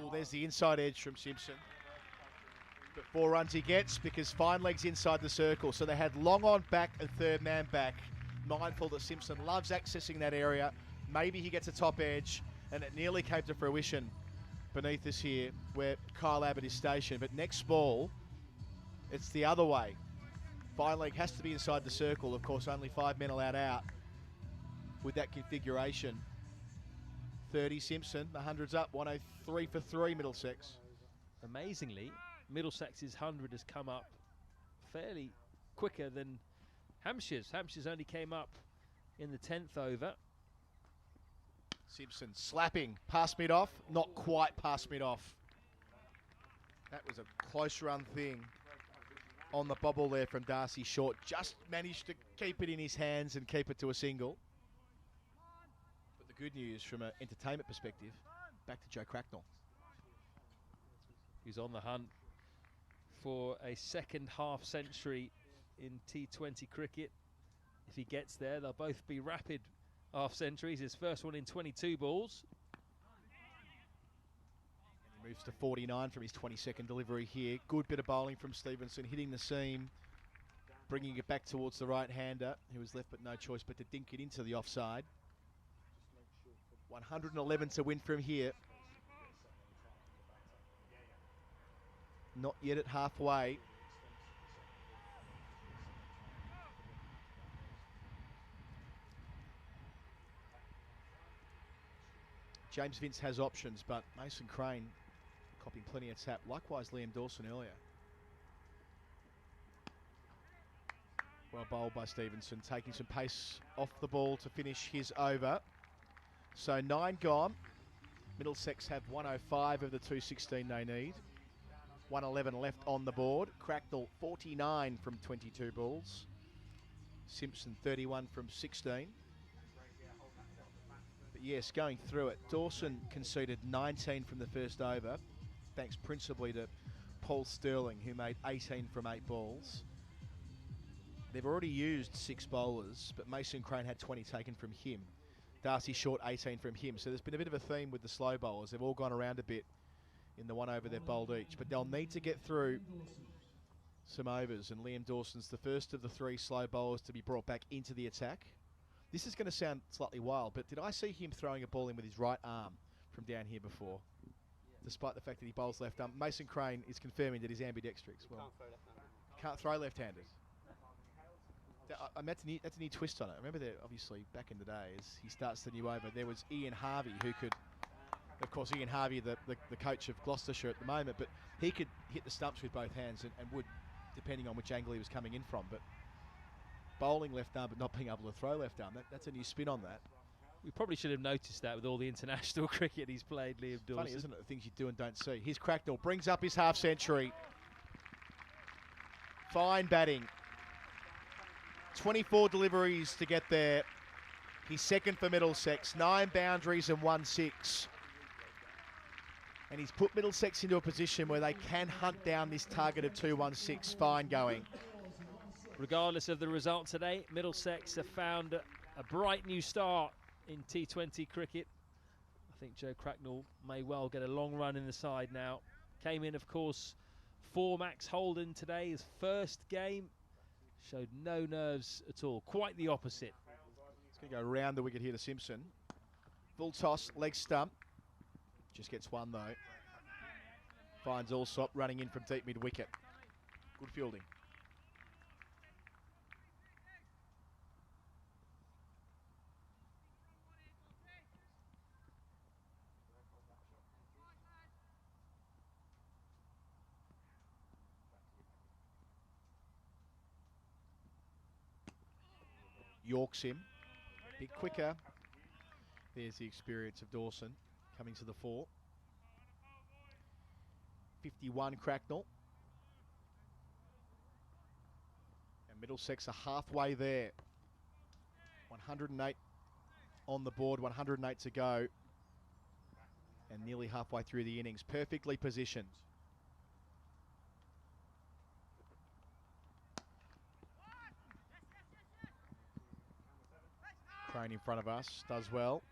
Oh, there's the inside edge from Simpson. But 4 runs he gets because fine legs inside the circle. So they had long on back and third man back. Mindful that Simpson loves accessing that area. Maybe he gets a top edge, and it nearly came to fruition beneath us here where Kyle Abbott is stationed. But next ball, it's the other way. Fine leg has to be inside the circle. Of course, only 5 men allowed out with that configuration. 30 Simpson, the 100's up, 103 for 3 Middlesex. Amazingly, Middlesex's 100 has come up fairly quicker than Hampshire's. Hampshire's only came up in the 10th over. Simpson slapping past mid-off, not quite past mid-off. That was a close run thing on the bobble there from Darcy Short. Just managed to keep it in his hands and keep it to a single. But the good news from an entertainment perspective, back to Joe Cracknell. He's on the hunt for a second half century in T20 cricket. If he gets there, they'll both be rapid half centuries. His first one in 22 balls. And he moves to 49 from his 22nd delivery here. Good bit of bowling from Stevenson, hitting the seam, bringing it back towards the right-hander, who was left but no choice but to dink it into the offside. 111 to win from here. Not yet at halfway. James Vince has options, but Mason Crane copying plenty of tap. Likewise, Liam Dawson earlier. Well bowled by Stevenson, taking some pace off the ball to finish his over. So 9 gone. Middlesex have 105 of the 216 they need. 111 left on the board. Cracknell 49 from 22 balls. Simpson 31 from 16. But yes, going through it, Dawson conceded 19 from the first over, thanks principally to Paul Sterling, who made 18 from 8 balls. They've already used 6 bowlers, but Mason Crane had 20 taken from him. Darcy Short 18 from him. So there's been a bit of a theme with the slow bowlers. They've all gone around a bit in the one over they've bowled each, but they'll need to get through some overs, and Liam Dawson's the first of the 3 slow bowlers to be brought back into the attack. This is going to sound slightly wild, but did I see him throwing a ball in with his right arm from down here before? despite the fact that he bowls left arm. Mason Crane is confirming that he's ambidextrous. Well, can't throw left-handed. That's a new twist on it. I remember that, obviously, back in the day, as he starts the new over, there was Ian Harvey, who could, of course, Ian Harvey, the coach of Gloucestershire at the moment, but he could hit the stumps with both hands and would, depending on which angle he was coming in from. But bowling left arm but not being able to throw left arm, that's a new spin on that. We probably should have noticed that with all the international cricket he's played, Liam Dawson. Funny, isn't it, the things you do and don't see. Here's Cracknell, brings up his half-century. Fine batting. 24 deliveries to get there. He's second for Middlesex. 9 boundaries and 1 6. And he's put Middlesex into a position where they can hunt down this target of 216. Fine going. Regardless of the result today, Middlesex have found a bright new start in T20 cricket. I think Joe Cracknell may well get a long run in the side now. Came in, of course, for Max Holden today, his first game. Showed no nerves at all, quite the opposite. It's going to go round the wicket here to Simpson. Full toss, leg stump. Just gets one though. Finds Allsop running in from deep mid-wicket. Good fielding. Yorks him. Bit quicker. There's the experience of Dawson coming to the fore. 51 Cracknell. And Middlesex are halfway there. 108 on the board, 108 to go. And nearly halfway through the innings. Perfectly positioned. Crane in front of us, does well.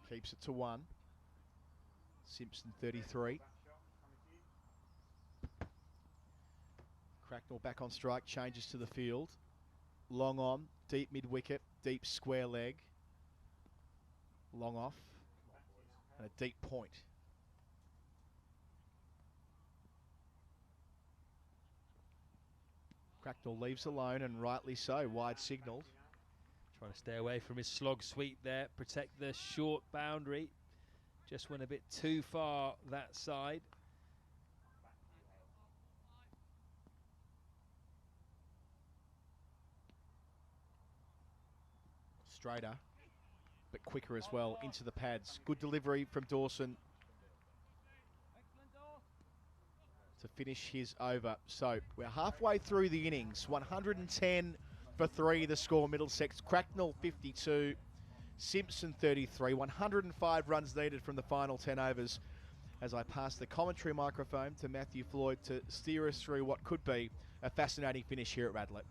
Keeps it to 1. Simpson 33. Cracknell back on strike, changes to the field. Long on, deep mid-wicket, deep square leg. Long off, and a deep point. Cracknell leaves alone, and rightly so, wide signalled. Trying to stay away from his slog sweep there, protect the short boundary. Just went a bit too far that side. Straighter, but quicker as well, into the pads. Good delivery from Dawson to finish his over. So we're halfway through the innings. 110 for 3, the score. Middlesex, Cracknell 52, Simpson 33. 105 runs needed from the final 10 overs. As I pass the commentary microphone to Matthew Floyd to steer us through what could be a fascinating finish here at Radlett.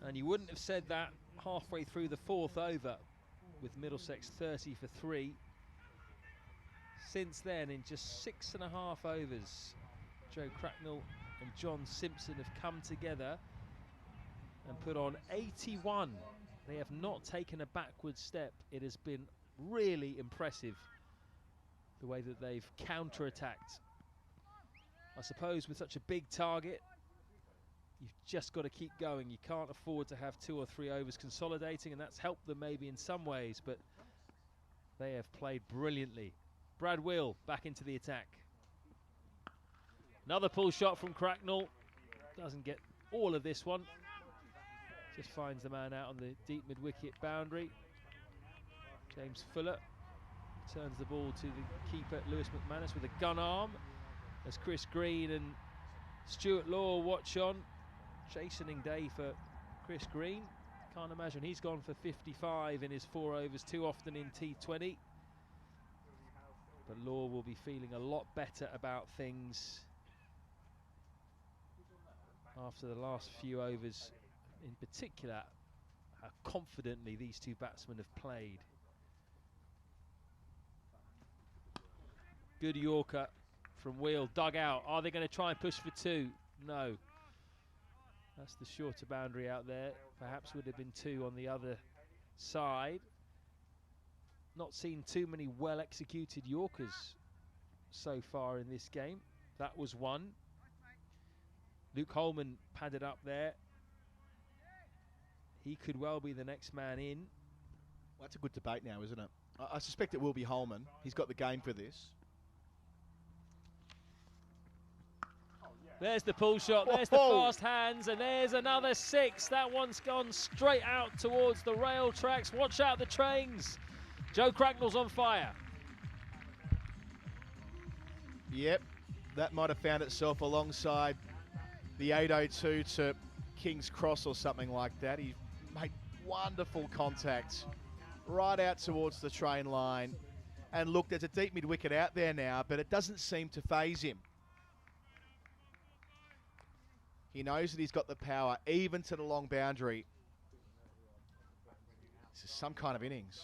And you wouldn't have said that halfway through the 4th over with Middlesex 30 for 3. Since then, in just 6.5 overs, Joe Cracknell and John Simpson have come together and put on 81. They have not taken a backward step. It has been really impressive the way that they've counter-attacked. I suppose with such a big target, you've just got to keep going. You can't afford to have 2 or 3 overs consolidating, and that's helped them maybe in some ways, but they have played brilliantly. Brad Will back into the attack. Another pull shot from Cracknell. Doesn't get all of this one. Just finds the man out on the deep mid-wicket boundary. James Fuller turns the ball to the keeper, Lewis McManus, with a gun arm. As Chris Green and Stuart Law watch on. Chastening day for Chris Green. Can't imagine he's gone for 55 in his 4 overs too often in T20. But Law will be feeling a lot better about things after the last few overs, in particular, how confidently these 2 batsmen have played. Good Yorker from Wheel, dug out. Are they going to try and push for 2? No. That's the shorter boundary out there. Perhaps would have been 2 on the other side. Not seen too many well-executed Yorkers so far in this game. That was one. Luke Holman padded up there. He could well be the next man in. Well, that's a good debate now, isn't it? I suspect it will be Holman. He's got the game for this. There's the pull shot, there's the fast hands, and there's another 6. That one's gone straight out towards the rail tracks. Watch out the trains. Joe Cracknell's on fire. Yep, that might have found itself alongside the 802 to King's Cross or something like that. He made wonderful contact right out towards the train line. And look, there's a deep mid-wicket out there now, but it doesn't seem to faze him. He knows that he's got the power, even to the long boundary. This is some kind of innings.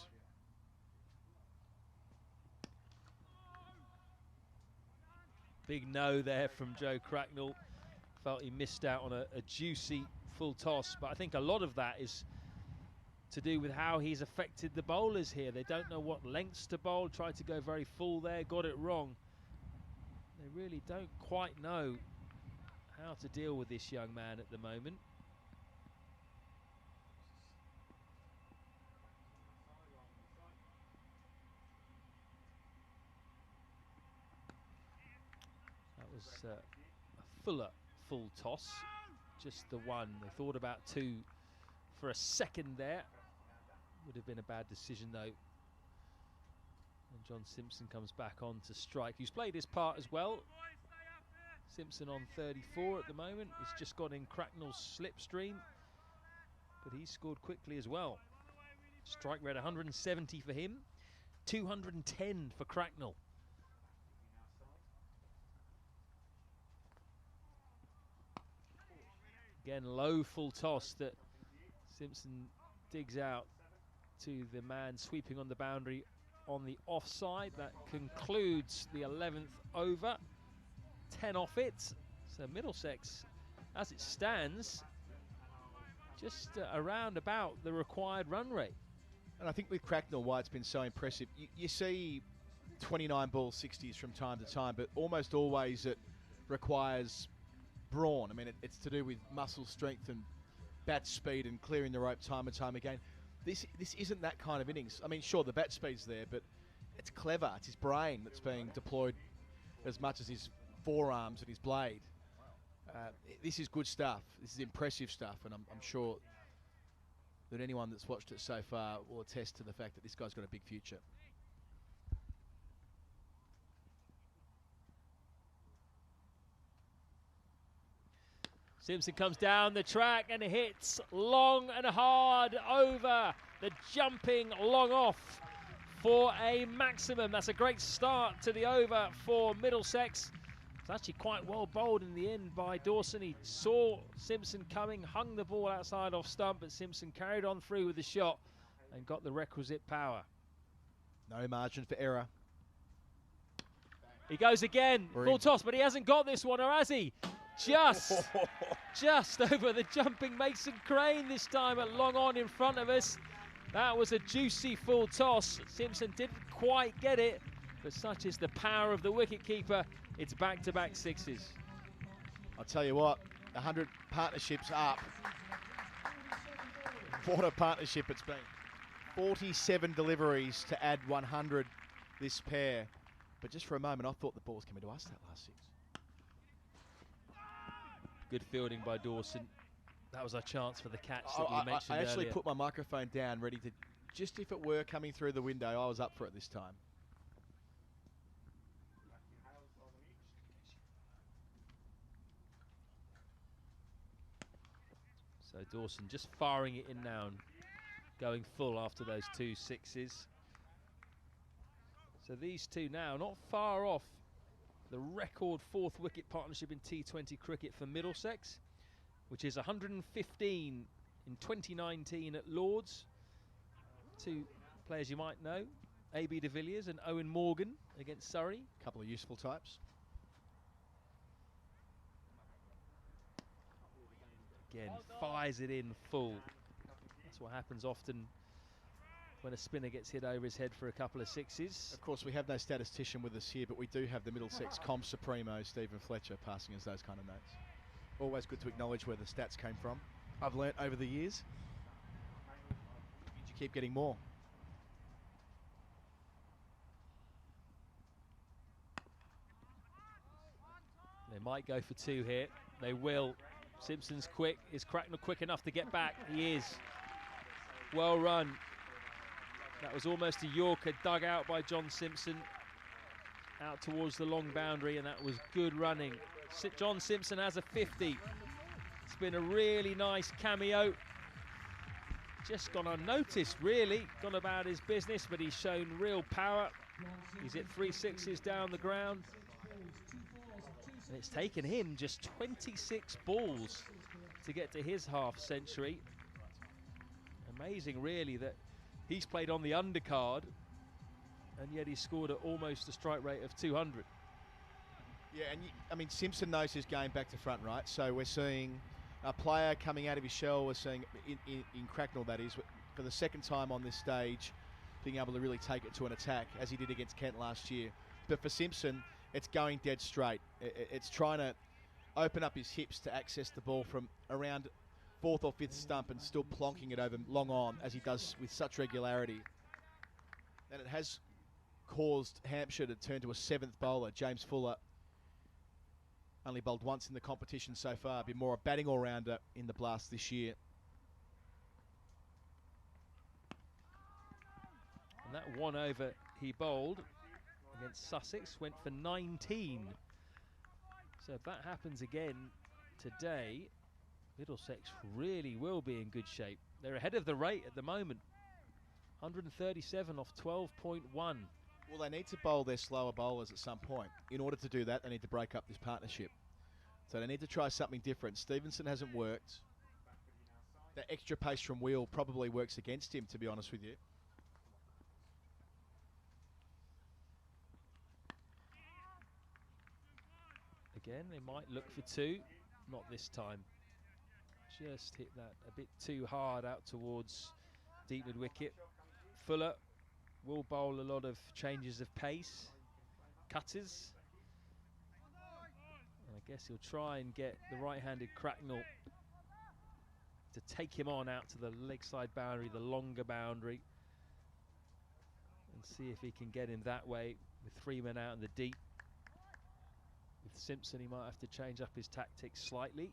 Big no there from Joe Cracknell. Felt he missed out on a juicy full toss, but I think a lot of that is to do with how he's affected the bowlers here. They don't know what lengths to bowl, tried to go very full there, got it wrong. They really don't quite know how to deal with this young man at the moment. That was a fuller full toss, just the one. They thought about 2 for a second there. Would have been a bad decision though. And John Simpson comes back on to strike. He's played his part as well. Simpson on 34 at the moment. He's just got in Cracknell's slipstream, but he scored quickly as well. Strike rate 170 for him, 210 for Cracknell. Again, low full toss that Simpson digs out to the man sweeping on the boundary on the offside. That concludes the 11th over. 10 off it. So Middlesex, as it stands, just around about the required run rate. And I think with Cracknell, why it's been so impressive, you see 29 ball 60s from time to time, but almost always it requires brawn. I mean, it's to do with muscle strength and bat speed and clearing the rope time and time again. This isn't that kind of innings. I mean, sure, the bat speed's there, but it's clever. It's his brain that's being deployed as much as his forearms and his blade. This is good stuff. This is impressive stuff, and I'm sure that anyone that's watched it so far will attest to the fact that this guy's got a big future. Simpson comes down the track and hits long and hard over the jumping long off for a maximum. That's a great start to the over for Middlesex. It's actually quite well bowled in the end by Dawson. He saw Simpson coming, hung the ball outside off stump, but Simpson carried on through with the shot and got the requisite power. No margin for error. He goes again, full toss, but he hasn't got this one, or has he? Just over the jumping Mason Crane this time at long on in front of us. That was a juicy full toss. Simpson didn't quite get it, but such is the power of the wicketkeeper. It's back-to-back sixes. I'll tell you what, 100 partnerships up. What a partnership it's been. 47 deliveries to add 100 this pair. But just for a moment, I thought the ball was coming to us that last 6. Good fielding by Dawson. That was our chance for the catch that we mentioned I actually earlier. put my microphone down, ready to, just if it were coming through the window, I was up for it this time. So Dawson just firing it in now and going full after those 2 sixes. So these two now not far off the record 4th wicket partnership in T20 cricket for Middlesex, which is 115 in 2019 at Lords. 2 players you might know, A.B. de Villiers and Owen Morgan against Surrey. A couple of useful types. Again, fires it in full. That's what happens often when a spinner gets hit over his head for a couple of sixes. Of course, we have no statistician with us here, but we do have the Middlesex Comp Supremo, Stephen Fletcher, passing us those kind of notes. Always good to acknowledge where the stats came from. I've learnt over the years. You keep getting more. They might go for two here. They will. Simpson's quick. Is Cracknell quick enough to get back? He is. Well run. That was almost a Yorker dug out by John Simpson. Out towards the long boundary, and that was good running. John Simpson has a 50. It's been a really nice cameo. Just gone unnoticed, really. Gone about his business, but he's shown real power. He's hit 3 sixes down the ground. And it's taken him just 26 balls to get to his half century. Amazing, really, that he's played on the undercard, and yet he scored at almost a strike rate of 200. Yeah, and I mean, Simpson knows his game back to front, right? So we're seeing a player coming out of his shell. We're seeing in Cracknell, that is, for the second time on this stage, being able to really take it to an attack, as he did against Kent last year. But for Simpson, it's going dead straight. It's trying to open up his hips to access the ball from around 4th or 5th stump and still plonking it over long on, as he does with such regularity. And it has caused Hampshire to turn to a 7th bowler. James Fuller only bowled once in the competition so far, been more a batting all-rounder in the Blast this year. And that 1 over he bowled against Sussex went for 19. So if that happens again today, Middlesex really will be in good shape. They're ahead of the rate at the moment. 137 off 12.1. Well, they need to bowl their slower bowlers at some point. In order to do that, they need to break up this partnership. So they need to try something different. Stevenson hasn't worked. That extra pace from Wheel probably works against him, to be honest with you. Again, they might look for two. Not this time. Just hit that a bit too hard out towards deep mid wicket. Fuller will bowl a lot of changes of pace, cutters. And I guess he'll try and get the right-handed Cracknell to take him on out to the leg side boundary, the longer boundary, and see if he can get him that way with 3 men out in the deep. With Simpson, he might have to change up his tactics slightly.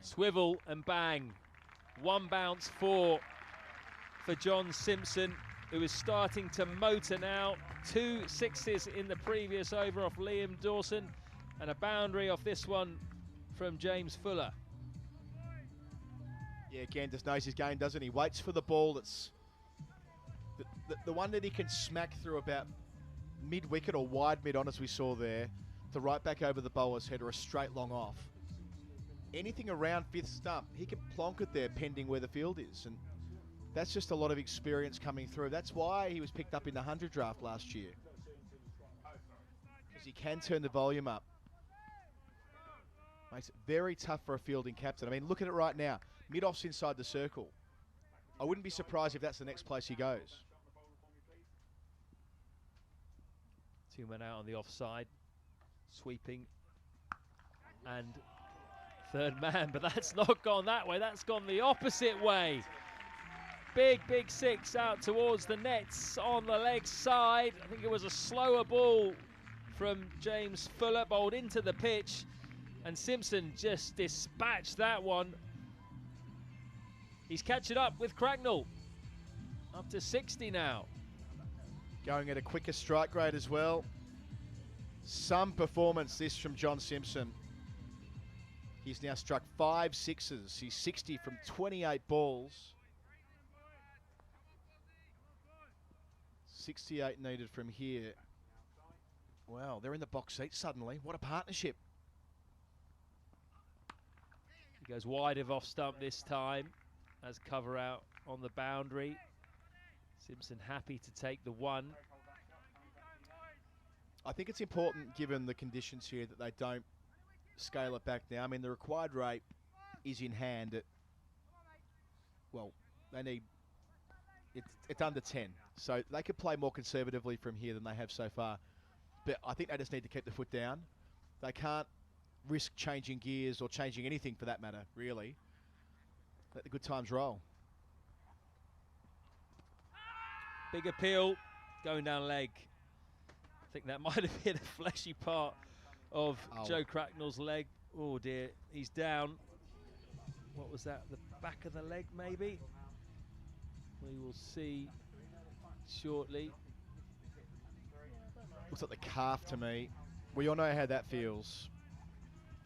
Swivel and bang. 1 bounce, 4 for John Simpson, who is starting to motor now. 2 sixes in the previous over off Liam Dawson, and a boundary off this one from James Fuller. Yeah, again, just knows his game, doesn't he? Waits for the ball that's the one that he can smack through about mid-wicket or wide mid-on, as we saw there, to right back over the bowler's head or a straight long off. Anything around 5th stump, he can plonk it there pending where the field is. And that's just a lot of experience coming through. That's why he was picked up in the 100 draft last year. Because he can turn the volume up. Makes it very tough for a fielding captain. I mean, look at it right now. Mid-off's inside the circle. I wouldn't be surprised if that's the next place he goes. 2 men out on the offside, sweeping, and 3rd man, but that's not gone that way, that's gone the opposite way. Big 6 out towards the nets on the leg side. I think it was a slower ball from James Fuller, bowled into the pitch, and Simpson just dispatched that one. He's catching up with Cracknell, up to 60 now. Going at a quicker strike rate as well. Some performance this from John Simpson. He's now struck 5 sixes. He's 60 from 28 balls. 68 needed from here. Wow, they're in the box seat suddenly. What a partnership. He goes wide of off stump this time as cover out on the boundary. Simpson happy to take the 1. I think it's important, given the conditions here, that they don't scale it back now. I mean, the required rate is in hand at, well, they need, it's under 10. So they could play more conservatively from here than they have so far. But I think they just need to keep the foot down. They can't risk changing gears or changing anything for that matter, really. Let the good times roll. Big appeal, going down leg. I think that might have hit a fleshy part of Joe Cracknell's leg. Oh dear, he's down. What was that, the back of the leg maybe? We will see shortly. Looks like the calf to me. We all know how that feels.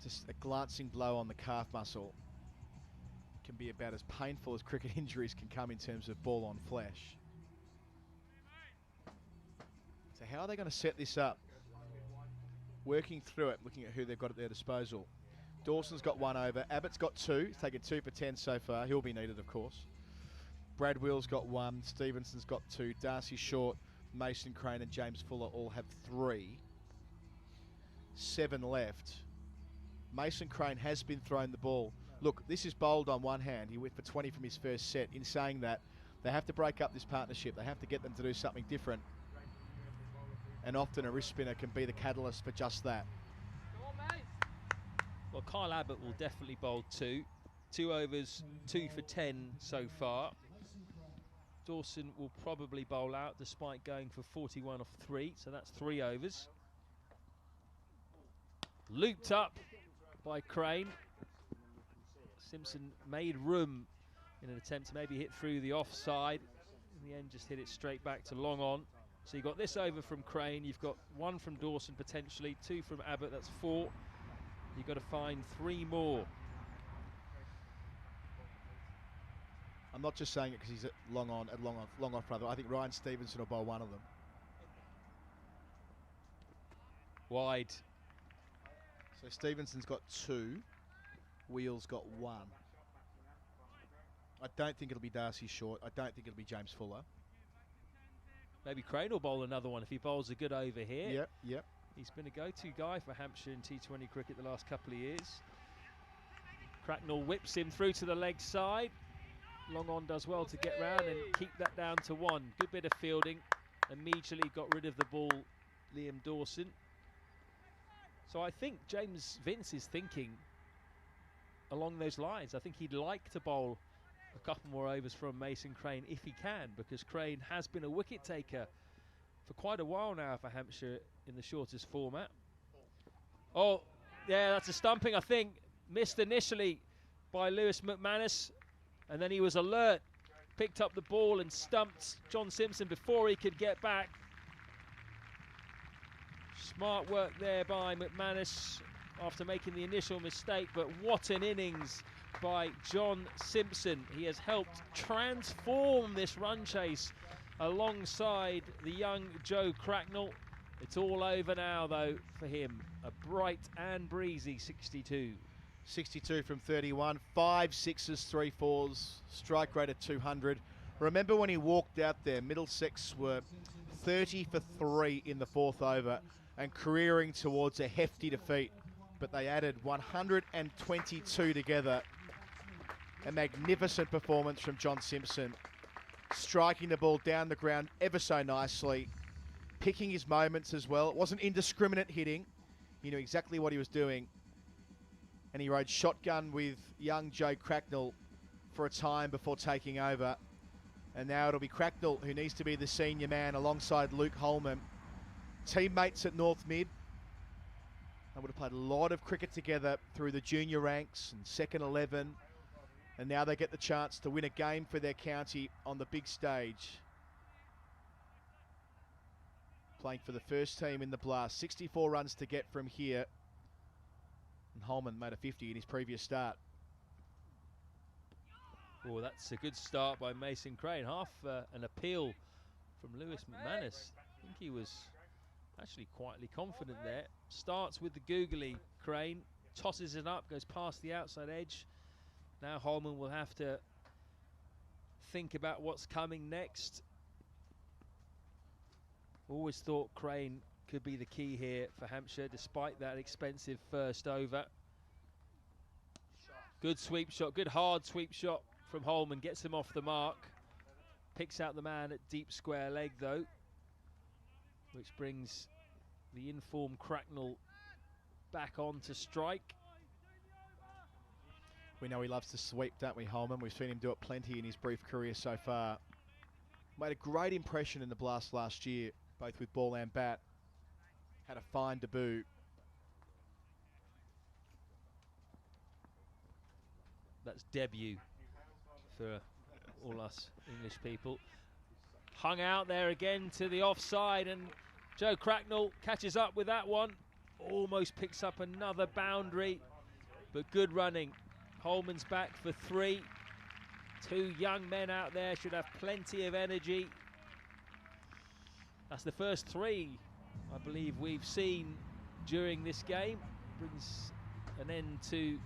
Just a glancing blow on the calf muscle can be about as painful as cricket injuries can come in terms of ball on flesh. So how are they going to set this up? Working through it, looking at who they've got at their disposal. Dawson's got 1 over. Abbott's got 2. He's taken 2 for 10 so far. He'll be needed, of course. Brad Will's got 1. Stevenson's got 2. Darcy Short, Mason Crane and James Fuller all have 3. 7 left. Mason Crane has been thrown the ball. Look, this is bowled on one hand. He went for 20 from his first set. In saying that, they have to break up this partnership. They have to get them to do something different. And often a wrist spinner can be the catalyst for just that. Well, Kyle Abbott will definitely bowl 2. 2 overs, 2 for 10 so far. Dawson will probably bowl out despite going for 41 off 3, so that's 3 overs. Looped up by Crane. Simpson made room in an attempt to maybe hit through the offside. In the end, just hit it straight back to long on. So you've got this over from Crane, you've got 1 from Dawson potentially, 2 from Abbott, that's 4. You've got to find 3 more. I'm not just saying it because he's at long off rather. I think Ryan Stevenson will bowl 1 of them. Wide. So Stevenson's got 2. Wheels got 1. I don't think it'll be Darcy Short. I don't think it'll be James Fuller. Maybe Crane will bowl another one if he bowls a good over here. Yep. He's been a go-to guy for Hampshire in T20 cricket the last couple of years. Cracknell whips him through to the leg side. Long on does well to get round and keep that down to 1. Good bit of fielding. Immediately got rid of the ball, Liam Dawson. So I think James Vince is thinking along those lines. I think he'd like to bowl a couple more overs from Mason Crane if he can, because Crane has been a wicket taker for quite a while now for Hampshire in the shortest format. Oh, yeah, that's a stumping, I think. Missed initially by Lewis McManus, and then he was alert, picked up the ball and stumped John Simpson before he could get back. Smart work there by McManus after making the initial mistake, but what an innings by John Simpson. He has helped transform this run chase alongside the young Joe Cracknell. It's all over now, though, for him. A bright and breezy 62. 62 from 31, 5 6s, 3 4s, strike rate at 200. Remember when he walked out there, Middlesex were 30 for 3 in the 4th over and careering towards a hefty defeat, but they added 122 together. A magnificent performance from John Simpson, striking the ball down the ground ever so nicely, picking his moments as well. It wasn't indiscriminate hitting. He knew exactly what he was doing. And he rode shotgun with young Joe Cracknell for a time before taking over. And now it'll be Cracknell who needs to be the senior man alongside Luke Holman. Teammates at North Mid. They would have played a lot of cricket together through the junior ranks and second 11. And now they get the chance to win a game for their county on the big stage. Playing for the first team in the Blast. 64 runs to get from here. And Holman made a 50 in his previous start. Oh, that's a good start by Mason Crane. Half an appeal from Lewis McManus. I think he was actually quietly confident there. Starts with the googly Crane, tosses it up, goes past the outside edge. Now Holman will have to think about what's coming next. Always thought Crane could be the key here for Hampshire, despite that expensive first over. Good sweep shot, good hard sweep shot from Holman. Gets him off the mark. Picks out the man at deep square leg though, which brings the informed Cracknell back on to strike. We know he loves to sweep, don't we, Holman? We've seen him do it plenty in his brief career so far. Made a great impression in the Blast last year, both with ball and bat. Had a fine debut. That's debut for all us English people. Hung out there again to the offside, and Joe Cracknell catches up with that one. Almost picks up another boundary, but good running. Holman's back for 3. 2 young men out there should have plenty of energy. That's the first 3, I believe, we've seen during this game. Brings an end to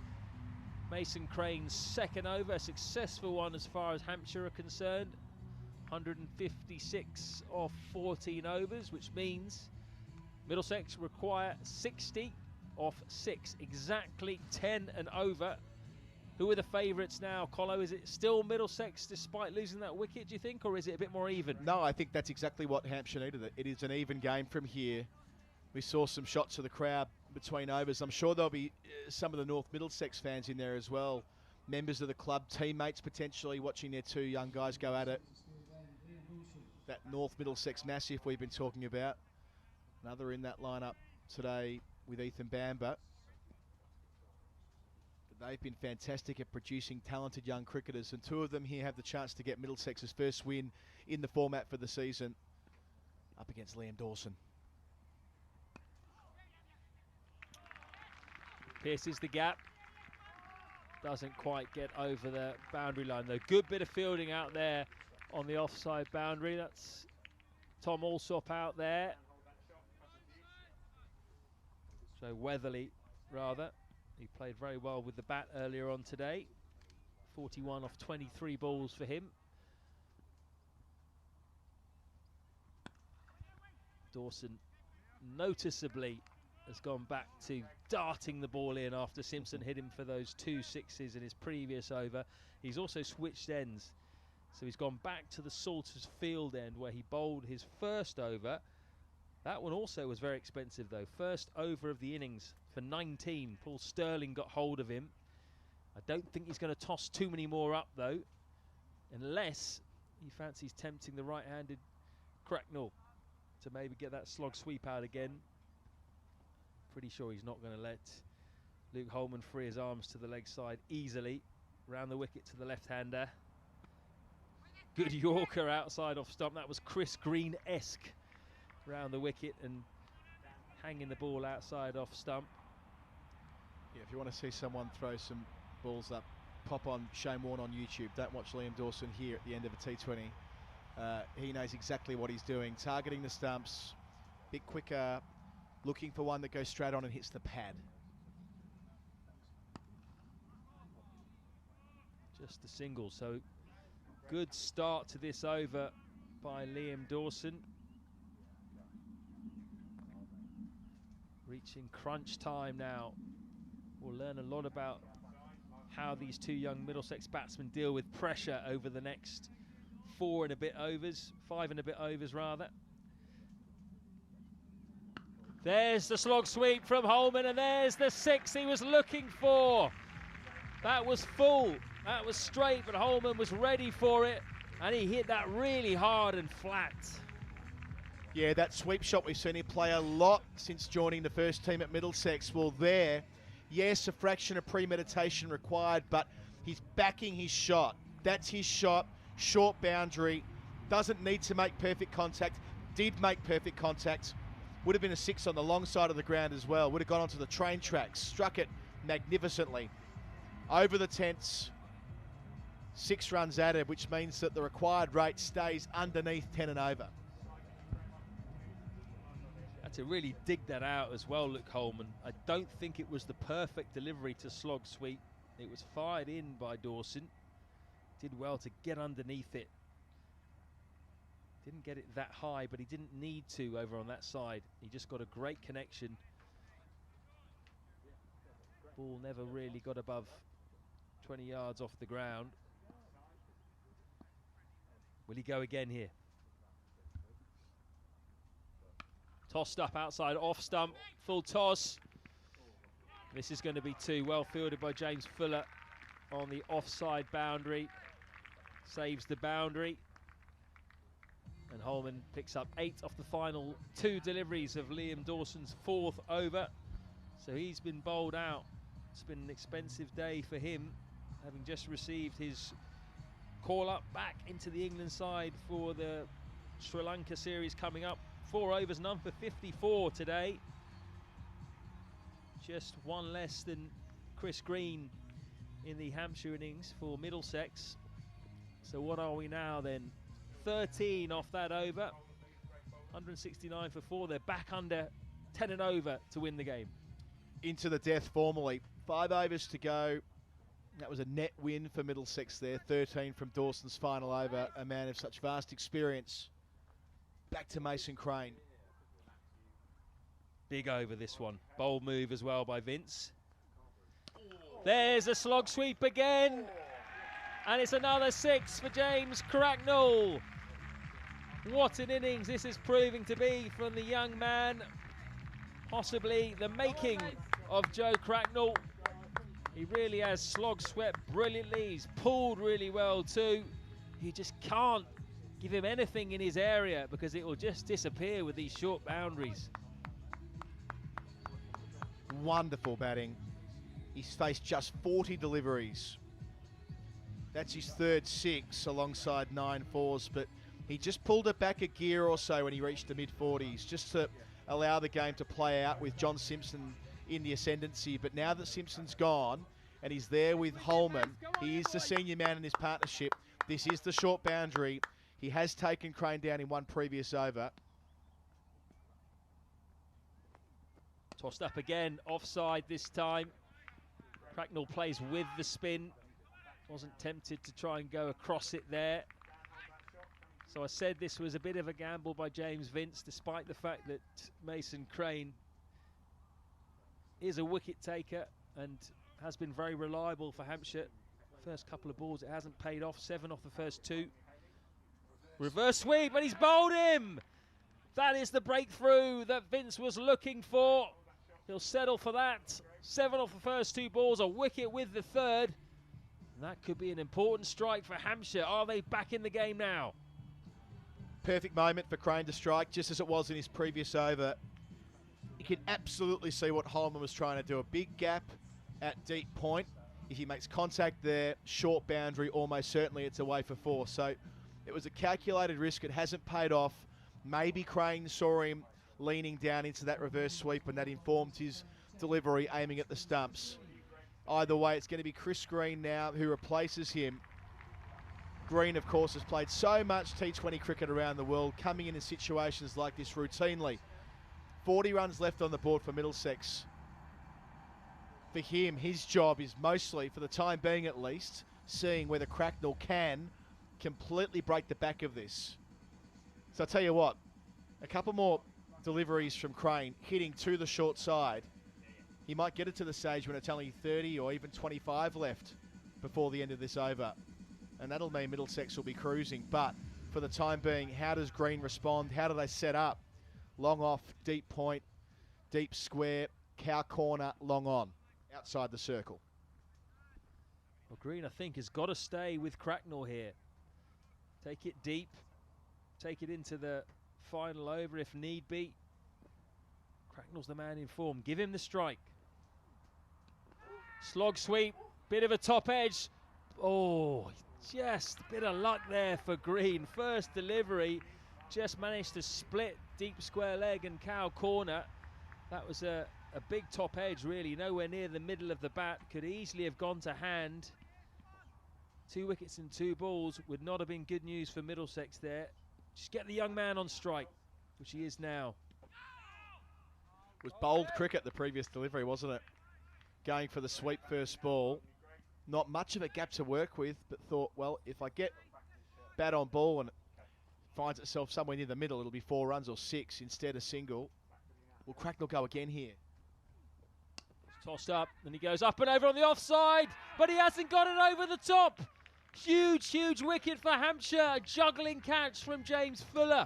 Mason Crane's second over, a successful one as far as Hampshire are concerned. 156 off 14 overs, which means Middlesex require 60 off 6, exactly 10 and over. Who are the favourites now, Colo? Is it still Middlesex despite losing that wicket, do you think, or is it a bit more even? No, I think that's exactly what Hampshire needed. It is an even game from here. We saw some shots of the crowd between overs. I'm sure there'll be some of the North Middlesex fans in there as well. Members of the club, teammates potentially watching their 2 young guys go at it. That North Middlesex massive we've been talking about. Another in that lineup today with Ethan Bamber. They've been fantastic at producing talented young cricketers, and 2 of them here have the chance to get Middlesex's first win in the format for the season, up against Liam Dawson. Pierces the gap. Doesn't quite get over the boundary line though. Good bit of fielding out there on the offside boundary. That's Tom Alsop out there. So Weatherly, rather. He played very well with the bat earlier on today. 41 off 23 balls for him. Dawson noticeably has gone back to darting the ball in after Simpson hit him for those 2 sixes in his previous over. He's also switched ends. So he's gone back to the Salters Field end where he bowled his first over. That one also was very expensive though. First over of the innings for 19. Paul Sterling got hold of him. I don't think he's going to toss too many more up though, unless he fancies tempting the right-handed Cracknell to maybe get that slog sweep out again. Pretty sure he's not going to let Luke Holman free his arms to the leg side easily. Round the wicket to the left-hander. Good Yorker outside off stump. That was Chris Green-esque. Round the wicket and hanging the ball outside off stump. Yeah, if you want to see someone throw some balls up, pop on Shane Warne on YouTube. Don't watch Liam Dawson here at the end of a T20. He knows exactly what he's doing. Targeting the stumps, bit quicker, looking for one that goes straight on and hits the pad. Just a single, so good start to this over by Liam Dawson. Reaching crunch time now. We'll learn a lot about how these 2 young Middlesex batsmen deal with pressure over the next 4 and a bit overs, 5 and a bit overs rather. There's the slog sweep from Holman, and there's the 6 he was looking for. That was full, that was straight, but Holman was ready for it, and he hit that really hard and flat. Yeah, that sweep shot we've seen him play a lot since joining the first team at Middlesex. Well, there, yes, a fraction of premeditation required, but he's backing his shot. That's his shot, short boundary, doesn't need to make perfect contact, did make perfect contact. Would have been a 6 on the long side of the ground as well. Would have gone onto the train tracks, struck it magnificently. Over the tents, 6 runs added, which means that the required rate stays underneath 10 and over. To really dig that out as well, Luke Holman. I don't think it was the perfect delivery to slog sweep. It was fired in by Dawson. Did well to get underneath it. Didn't get it that high, but he didn't need to over on that side. He just got a great connection. Ball never really got above 20 yards off the ground. Will he go again here? Tossed up outside, off stump, full toss. This is going to be two. Well fielded by James Fuller on the offside boundary. Saves the boundary. And Holman picks up 8 off the final 2 deliveries of Liam Dawson's 4th over. So he's been bowled out. It's been an expensive day for him, having just received his call up back into the England side for the Sri Lanka series coming up. 4 overs, none for 54 today. Just 1 less than Chris Green in the Hampshire innings for Middlesex. So what are we now then? 13 off that over. 169 for 4. They're back under 10 and over to win the game. Into the death formally. 5 overs to go. That was a net win for Middlesex there. 13 from Dawson's final over. A man of such vast experience. Back to Mason Crane. Big over this one. Bold move as well by Vince. There's a slog sweep again. And it's another 6 for James Cracknell. What an innings this is proving to be from the young man. Possibly the making of Joe Cracknell. He really has slog swept brilliantly. He's pulled really well too. You just can't give him anything in his area because it will just disappear with these short boundaries. Wonderful batting. He's faced just 40 deliveries. That's his 3rd 6 alongside 9 4s, but he just pulled it back a gear or so when he reached the mid-40s, just to allow the game to play out with John Simpson in the ascendancy. But now that Simpson's gone and he's there with Holman, he is the senior man in this partnership. This is the short boundary. He has taken Crane down in one previous over. Tossed up again, offside this time. Cracknell plays with the spin. Wasn't tempted to try and go across it there. So I said this was a bit of a gamble by James Vince, despite the fact that Mason Crane is a wicket taker and has been very reliable for Hampshire. First couple of balls, it hasn't paid off. 7 off the first 2. Reverse sweep, and he's bowled him. That is the breakthrough that Vince was looking for. He'll settle for that. 7 off the first 2 balls, a wicket with the 3rd. And that could be an important strike for Hampshire. Are they back in the game now? Perfect moment for Crane to strike, just as it was in his previous over. You can absolutely see what Holman was trying to do. A big gap at deep point. If he makes contact there, short boundary, almost certainly it's away for 4. So it was a calculated risk. It hasn't paid off. Maybe Crane saw him leaning down into that reverse sweep and that informed his delivery aiming at the stumps. Either way, it's going to be Chris Green now who replaces him. Green, of course, has played so much T20 cricket around the world, coming in situations like this routinely. 40 runs left on the board for Middlesex. For him, his job is mostly, for the time being at least, seeing whether Cracknell can completely break the back of this. So I'll tell you what, a couple more deliveries from Crane, hitting to the short side. He might get it to the stage when it's only 30 or even 25 left before the end of this over. And that'll mean Middlesex will be cruising. But for the time being, how does Green respond? How do they set up? Long off, deep point, deep square, cow corner, long on, outside the circle. Well, Green, I think, has got to stay with Cracknell here. Take it deep. Take it into the final over if need be. Cracknell's the man in form. Give him the strike. Slog sweep, bit of a top edge. Oh, just a bit of luck there for Green. First delivery, just managed to split deep square leg and cow corner. That was a big top edge, really, nowhere near the middle of the bat. Could easily have gone to hand. 2 wickets and 2 balls would not have been good news for Middlesex there. Just get the young man on strike, which he is now. It was bold cricket, the previous delivery, wasn't it? Going for the sweep first ball. Not much of a gap to work with, but thought, well, if I get bat on ball and it finds itself somewhere near the middle, it'll be 4 runs or 6 instead of single. Will Cracknell go again here? Tossed up, and he goes up and over on the offside, but he hasn't got it over the top. Huge, huge wicket for Hampshire. A juggling catch from James Fuller.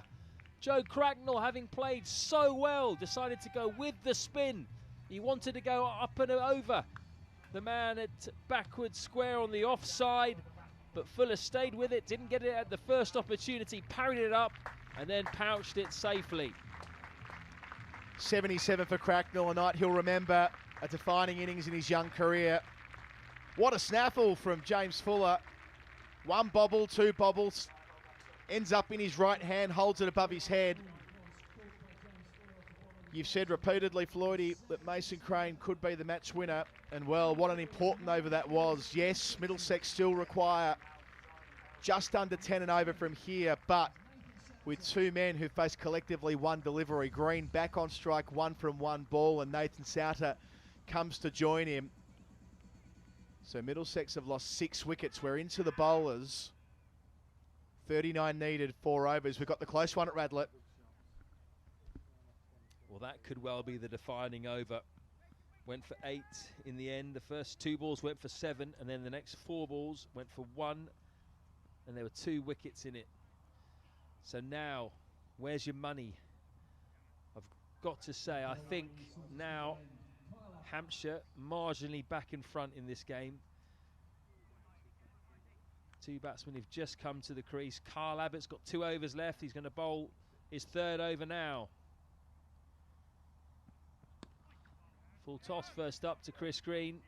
Joe Cracknell, having played so well, decided to go with the spin. He wanted to go up and over the man at backward square on the offside, but Fuller stayed with it, didn't get it at the first opportunity, parried it up, and then pouched it safely. 77 for Cracknell, a night he'll remember, a defining innings in his young career. What a snaffle from James Fuller. One bobble, two bobbles, ends up in his right hand, holds it above his head. You've said repeatedly, Floydie, that Mason Crane could be the match winner, and well, what an important over that was. Yes, Middlesex still require just under 10 and over from here, but with two men who face collectively one delivery. Green back on strike, one from one ball, and Nathan Souter comes to join him. So Middlesex have lost 6 wickets. We're into the bowlers. 39 needed, 4 overs. We've got the close one at Radlett. Well, that could well be the defining over. Went for 8 in the end. The first 2 balls went for 7, and then the next 4 balls went for 1, and there were 2 wickets in it. So now, where's your money? I've got to say, I think now Hampshire marginally back in front in this game. 2 batsmen have just come to the crease. Carl Abbott's got 2 overs left. He's going to bowl his 3rd over now. Full toss first up to Chris Green.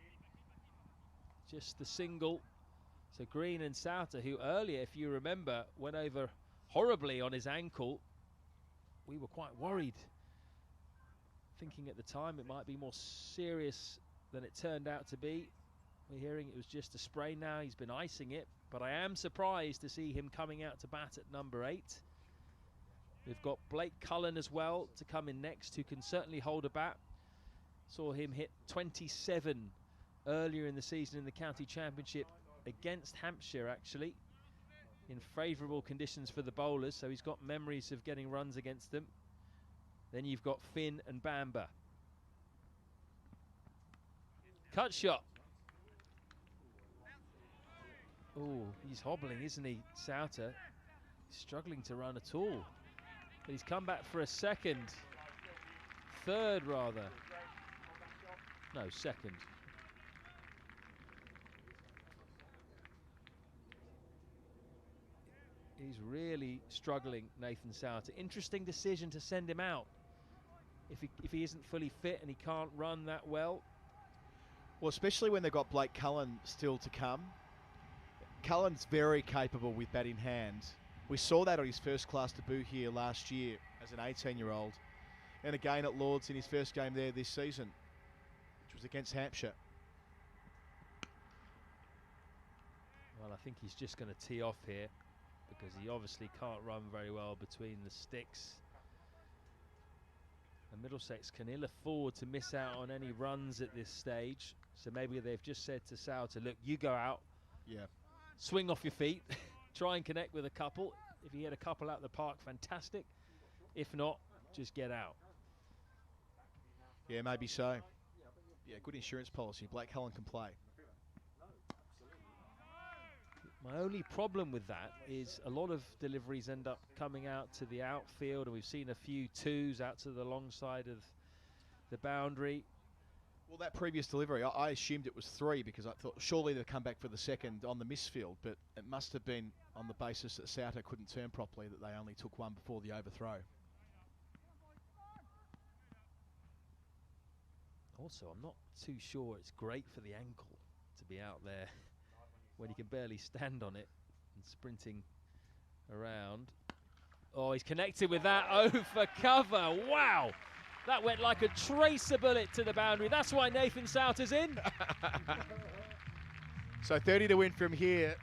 Just the single. So Green and Souter, who earlier, if you remember, went over horribly on his ankle. We were quite worried, thinking at the time it might be more serious than it turned out to be. We're hearing it was just a sprain now. He's been icing it, but I am surprised to see him coming out to bat at number 8. We've got Blake Cullen as well to come in next, who can certainly hold a bat. Saw him hit 27 earlier in the season in the county championship against Hampshire, actually, in favourable conditions for the bowlers, so he's got memories of getting runs against them. Then you've got Finn and Bamber. Cut shot. Oh, he's hobbling, isn't he, Souter? He's struggling to run at all. But he's come back for a 2nd. 3rd, rather. No, 2nd. He's really struggling, Nathan Souter. Interesting decision to send him out if he isn't fully fit and he can't run that well. Well, especially when they've got Blake Cullen still to come. Cullen's very capable with bat in hand. We saw that on his first class debut here last year as an 18-year-old. And again at Lord's in his first game there this season, which was against Hampshire. Well, I think he's just going to tee off here, because he obviously can't run very well between the sticks. And Middlesex can ill afford to miss out on any runs at this stage. So maybe they've just said to Souter, look, you go out, swing off your feet, try and connect with a couple. If you hit a couple out the park, fantastic. If not, just get out. Yeah, maybe so. Yeah, good insurance policy. Blake Cullen can play. My only problem with that is a lot of deliveries end up coming out to the outfield, and we've seen a few 2s out to the long side of the boundary. Well, that previous delivery, I assumed it was 3 because I thought surely they'd come back for the 2nd on the misfield, but it must have been on the basis that Souter couldn't turn properly that they only took 1 before the overthrow. Also, I'm not too sure it's great for the ankle to be out there when you can barely stand on it and sprinting around. Oh, he's connected with that. Oh, for cover. Wow. That went like a tracer bullet to the boundary. That's why Nathan Souter's in. So 30 to win from here.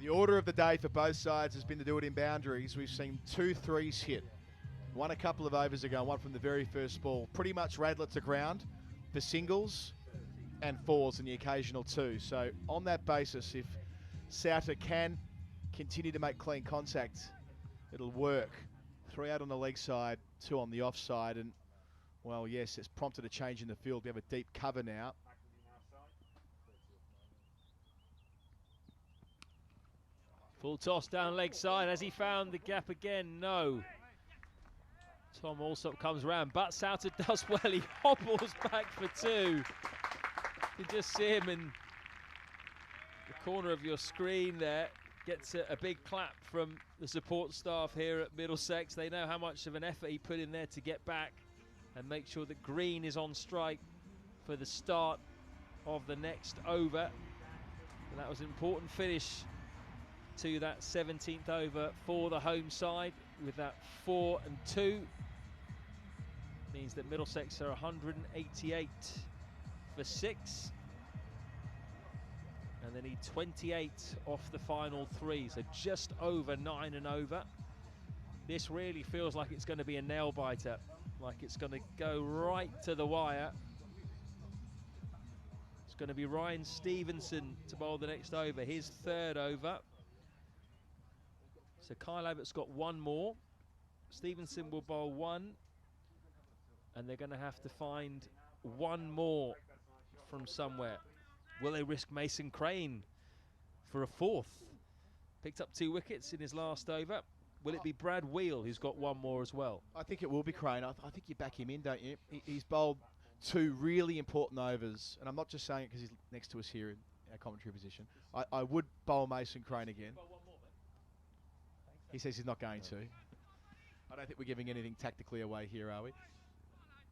The order of the day for both sides has been to do it in boundaries. We've seen 2 3s hit. One a couple of overs ago, one from the very first ball. Pretty much Radlett to ground for singles and 4s and the occasional 2. So on that basis, if Souter can continue to make clean contact, it'll work. 3 out on the leg side, 2 on the offside, and Well, yes, it's prompted a change in the field. We have a deep cover now. Full toss down leg side. Has he found the gap again? No. Tom Alsop comes around, butts out, it does well. He hobbles back for two. You just see him in the corner of your screen there. Gets a big clap from the support staff here at Middlesex. They know how much of an effort he put in there to get back and make sure that green is on strike for the start of the next over. And that was an important finish to that 17th over for the home side with that 4-2. Means that Middlesex are 188 for 6. And they need 28 off the final 3, so just over 9 and over. This really feels like it's going to be a nail biter, like it's going to go right to the wire. It's going to be Ryan Stevenson to bowl the next over, his 3rd over. So Kyle Abbott's got 1 more. Stevenson will bowl 1. And they're going to have to find 1 more from somewhere. Will they risk Mason Crane for a 4th? Picked up 2 wickets in his last over. Will it be Brad Wheel who's got 1 more as well? I think it will be Crane. I think you back him in, don't you? He's bowled 2 really important overs. And I'm not just saying it because he's next to us here in our commentary position. I would bowl Mason Crane again. He says he's not going to. I don't think we're giving anything tactically away here, are we?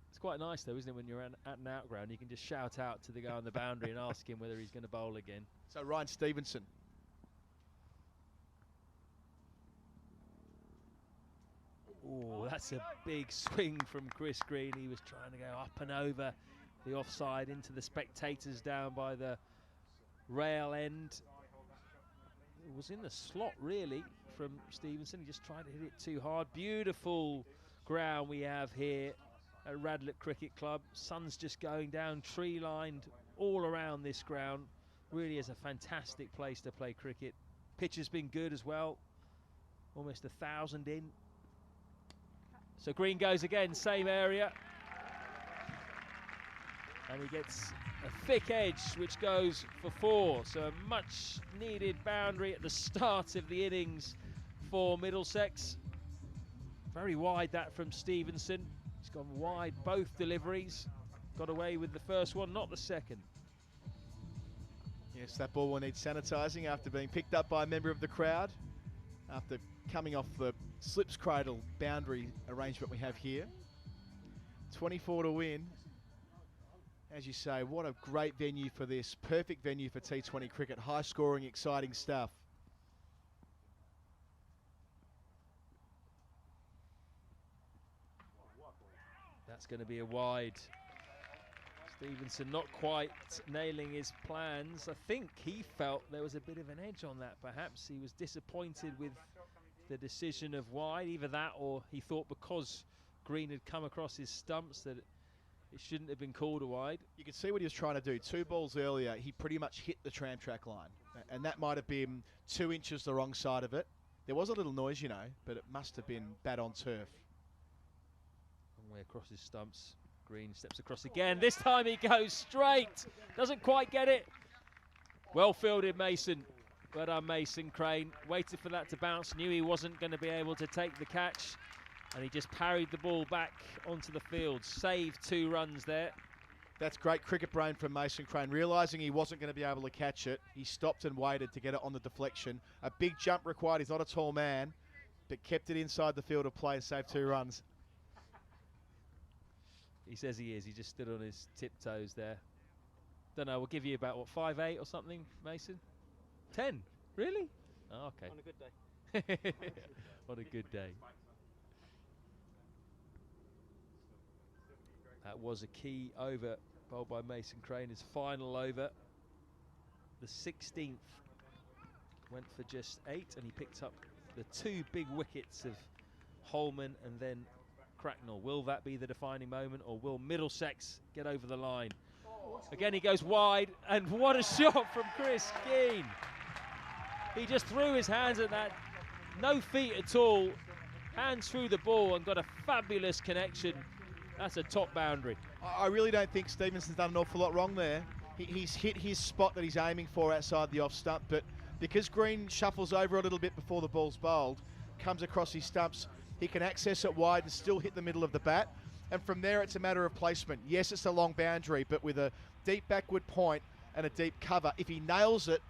It's quite nice though, isn't it, when you're at an out ground, you can just shout out to the guy on the boundary and ask him whether he's going to bowl again. So Ryan Stevenson. Oh, that's a big swing from Chris Green. He was trying to go up and over the offside into the spectators down by the rail end. It was in the slot really from Stevenson. He just tried to hit it too hard. Beautiful ground we have here at Radlett Cricket Club. Sun's just going down, tree lined all around this ground. Really is a fantastic place to play cricket. Pitch has been good as well, almost 1,000 in. So Green goes again, same area, and he gets a thick edge which goes for 4. So a much needed boundary at the start of the innings for Middlesex. Very wide that from Stevenson. He's gone wide both deliveries. Got away with the first one, not the second. Yes, that ball will need sanitising after being picked up by a member of the crowd. After coming off the slips cradle boundary arrangement we have here. 24 to win. As you say, what a great venue for this. Perfect venue for T20 cricket. High scoring, exciting stuff. That's going to be a wide. Stevenson not quite nailing his plans. I think he felt there was a bit of an edge on that, perhaps. He was disappointed with the decision of wide. Either that or he thought because Green had come across his stumps that it shouldn't have been called a wide. You can see what he was trying to do. 2 balls earlier, he pretty much hit the tram track line. And that might have been 2 inches the wrong side of it. There was a little noise, you know, but it must have been bad on turf. Long way across his stumps. Green steps across again. This time he goes straight. Doesn't quite get it. Well fielded, Mason. Well done, Mason Crane. Waited for that to bounce. Knew he wasn't going to be able to take the catch. And he just parried the ball back onto the field. Saved 2 runs there. That's great cricket brain from Mason Crane. Realising he wasn't going to be able to catch it, he stopped and waited to get it on the deflection. A big jump required. He's not a tall man, but kept it inside the field of play and saved 2 runs. He says he is. He just stood on his tiptoes there. Don't know, we'll give you about, what, 5'8" or something, Mason? 10? Really? Oh, okay. On a good day. What a good day. That was a key over bowled by Mason Crane, his final over. The 16th went for just 8, and he picked up the 2 big wickets of Holman and then Cracknell. Will that be the defining moment, or will Middlesex get over the line? Again, he goes wide, and what a shot from Chris Keane. He just threw his hands at that, no feet at all, hands through the ball, and got a fabulous connection That's a top boundary. I really don't think Stevenson's done an awful lot wrong there. He's hit his spot that he's aiming for outside the off stump, but because Green shuffles over a little bit before the ball's bowled, comes across his stumps, he can access it wide and still hit the middle of the bat. And from there, it's a matter of placement. Yes, it's a long boundary, but with a deep backward point and a deep cover, if he nails it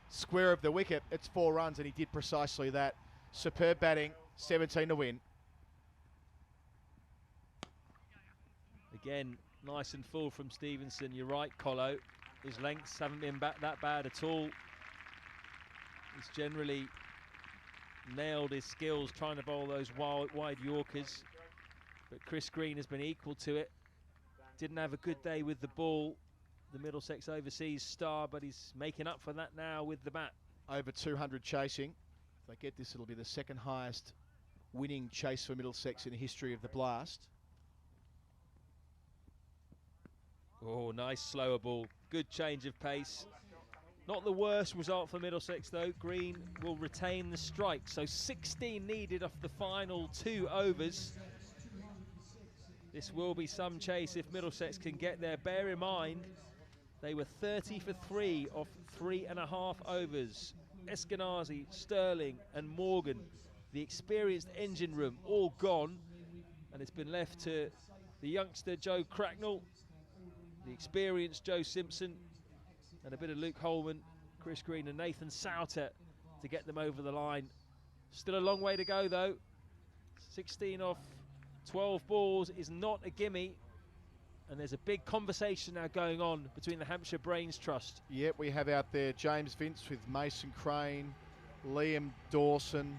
square of the wicket, it's 4 runs, and he did precisely that. Superb batting, 17 to win. Again, nice and full from Stevenson. You're right, Colo. His lengths haven't been that bad at all. He's generally nailed his skills trying to bowl those wide Yorkers. But Chris Green has been equal to it. Didn't have a good day with the ball, the Middlesex overseas star, but he's making up for that now with the bat. Over 200 chasing. If they get this, it'll be the second highest winning chase for Middlesex in the history of the Blast. Oh, nice slower ball. Good change of pace. Not the worst result for Middlesex, though. Green will retain the strike. So 16 needed off the final 2 overs. This will be some chase if Middlesex can get there. Bear in mind, they were 30 for 3 off 3.5 overs. Eskenazi, Sterling and Morgan, the experienced engine room, all gone. And it's been left to the youngster Joe Cracknell, the experienced Joe Simpson, and a bit of Luke Holman, Chris Green and Nathan Souter to get them over the line. Still a long way to go, though. 16 off 12 balls is not a gimme, and there's a big conversation now going on between the Hampshire Brains Trust. Yep, we have out there James Vince with Mason Crane, Liam Dawson,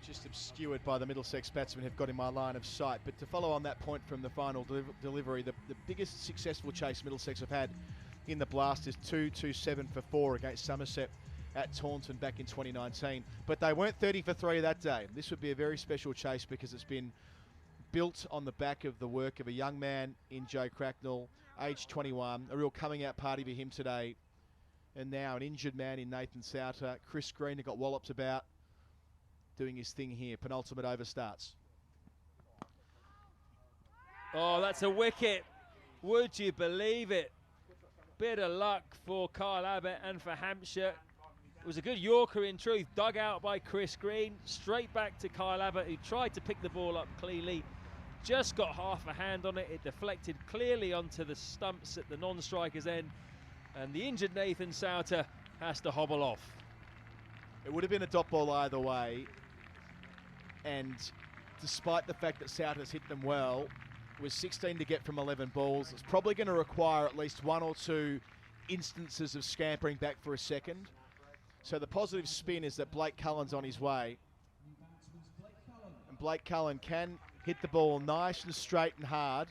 just obscured by the Middlesex batsmen who've got in my line of sight. But to follow on that point from the final delivery, the biggest successful chase Middlesex have had in the Blast is 2-2-7 for 4 against Somerset at Taunton back in 2019. But they weren't 30 for 3 that day. This would be a very special chase because it's been built on the back of the work of a young man in Joe Cracknell, age 21, a real coming out party for him today. And now an injured man in Nathan Souter. Chris Green, who got walloped about, doing his thing here. Penultimate over starts. Oh, that's a wicket. Would you believe it? Bit of luck for Kyle Abbott and for Hampshire. It was a good Yorker in truth, dug out by Chris Green, straight back to Kyle Abbott, who tried to pick the ball up cleanly. Just got half a hand on it. It deflected clearly onto the stumps at the non-striker's end, and the injured Nathan Souter has to hobble off. It would have been a dot ball either way, and despite the fact that Souter's hit them well, it was 16 to get from 11 balls. It's probably going to require at least 1 or 2 instances of scampering back for a second. So the positive spin is that Blake Cullen's on his way. And Blake Cullen can hit the ball nice and straight and hard,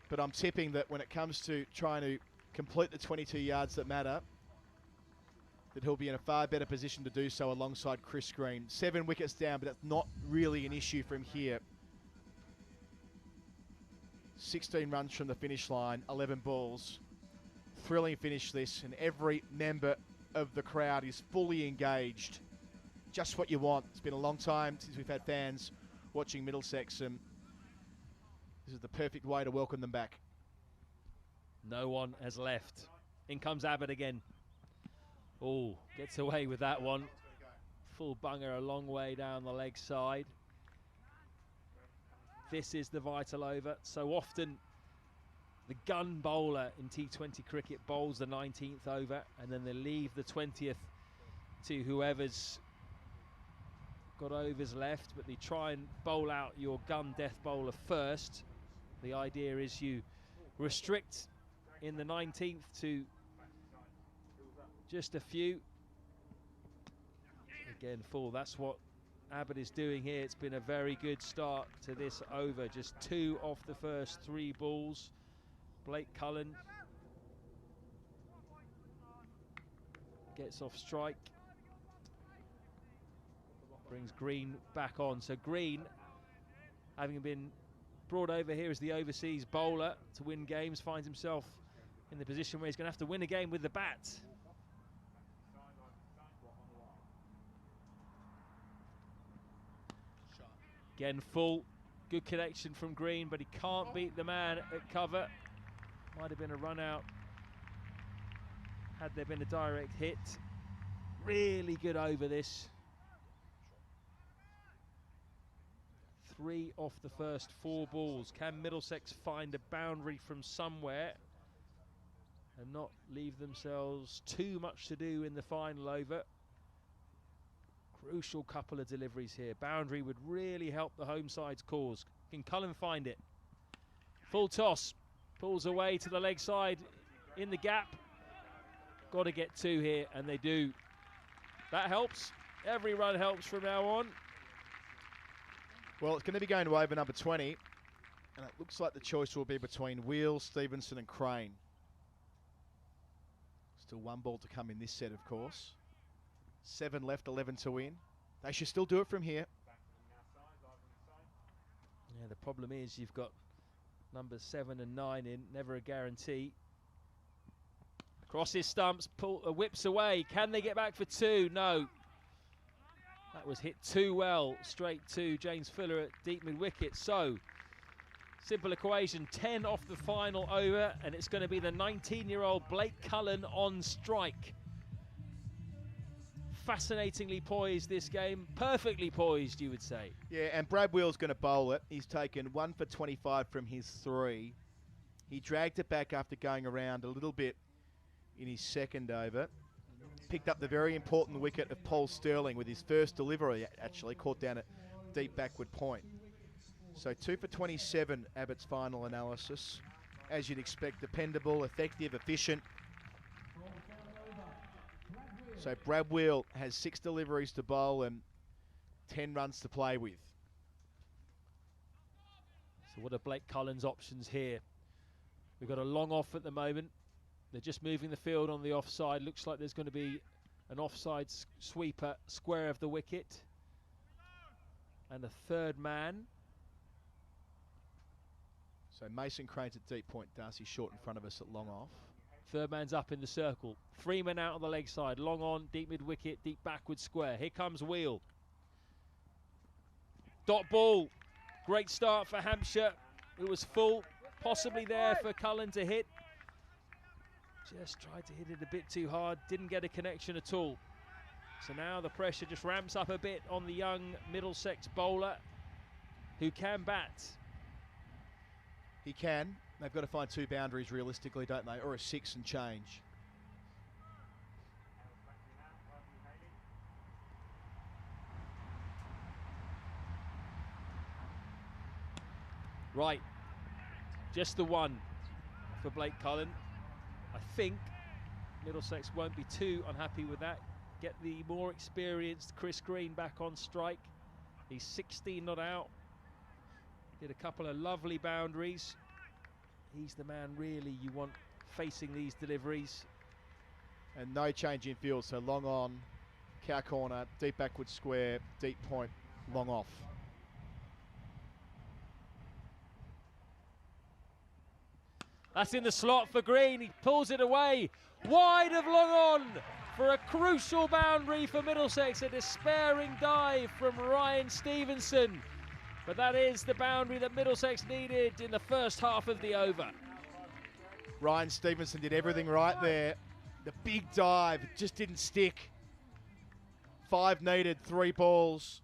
but I'm tipping that when it comes to trying to complete the 22 yards that matter, that he'll be in a far better position to do so alongside Chris Green. 7 wickets down, but that's not really an issue from here. 16 runs from the finish line, 11 balls. Thrilling finish this, and every member of the crowd is fully engaged. Just what you want. It's been a long time since we've had fans watching Middlesex, and this is the perfect way to welcome them back. No one has left. In comes Abbott again. Oh, gets away with that one. Full bunger a long way down the leg side. This is the vital over. So often the gun bowler in T20 cricket bowls the 19th over, and then they leave the 20th to whoever's got overs left, but they try and bowl out your gun death bowler first. The idea is you restrict in the 19th to just a few. Again, full. That's what Abbott is doing here. It's been a very good start to this over. Just 2 off the first 3 balls. Blake Cullen gets off strike. Brings Green back on. So Green, having been brought over here as the overseas bowler to win games, finds himself in the position where he's going to have to win a game with the bat. Again, full. Good connection from Green, but he can't beat the man at cover. Might have been a run out had there been a direct hit. Really good over this. 3 off the first 4 balls. Can Middlesex find a boundary from somewhere and not leave themselves too much to do in the final over? Crucial couple of deliveries here. Boundary would really help the home side's cause. Can Cullen find it? Full toss. Pulls away to the leg side in the gap. Got to get 2 here, and they do. That helps. Every run helps from now on. Well, it's going to be going to over number 20, and it looks like the choice will be between Wheel, Stevenson and Crane. Still 1 ball to come in this set, of course. 7 left, 11 to win. They should still do it from here. Yeah, the problem is you've got numbers 7 and 9 in, never a guarantee. Crosses stumps, whips away. Can they get back for 2? No. That was hit too well, straight to James Fuller at deep mid-wicket. So, simple equation, 10 off the final over, and it's going to be the 19-year-old Blake Cullen on strike. Fascinatingly poised this game, perfectly poised, you would say. Yeah, and Brad Wheel's going to bowl it. He's taken 1 for 25 from his 3. He dragged it back after going around a little bit in his second over. Picked up the very important wicket of Paul Sterling with his first delivery, actually, caught down at deep backward point. So 2 for 27, Abbott's final analysis. As you'd expect, dependable, effective, efficient. So Brad Wheel has 6 deliveries to bowl and 10 runs to play with. So what are Blake Cullen's options here? We've got a long off at the moment. They're just moving the field on the offside. Looks like there's going to be an offside sweeper square of the wicket. And a 3rd man. So Mason Crane's at deep point. Darcy Short in front of us at long off. 3rd man's up in the circle. Freeman out on the leg side. Long on, deep mid-wicket, deep backward square. Here comes Wheel. Dot ball. Great start for Hampshire. It was full. Possibly there for Cullen to hit. Just tried to hit it a bit too hard. Didn't get a connection at all. So now the pressure just ramps up a bit on the young Middlesex bowler who can bat. He can. They've got to find 2 boundaries realistically, don't they? Or a 6 and change. Right. Just the 1 for Blake Cullen. I think Middlesex won't be too unhappy with that. Get the more experienced Chris Green back on strike. He's 16 not out. Did a couple of lovely boundaries. He's the man really you want facing these deliveries. And no change in field, so long on, cow corner, deep backward square, deep point, long off. That's in the slot for Green. He pulls it away. Wide of long on for a crucial boundary for Middlesex. A despairing dive from Ryan Stevenson. But that is the boundary that Middlesex needed in the first half of the over. Ryan Stevenson did everything right there. The big dive just didn't stick. 5 needed, 3 balls.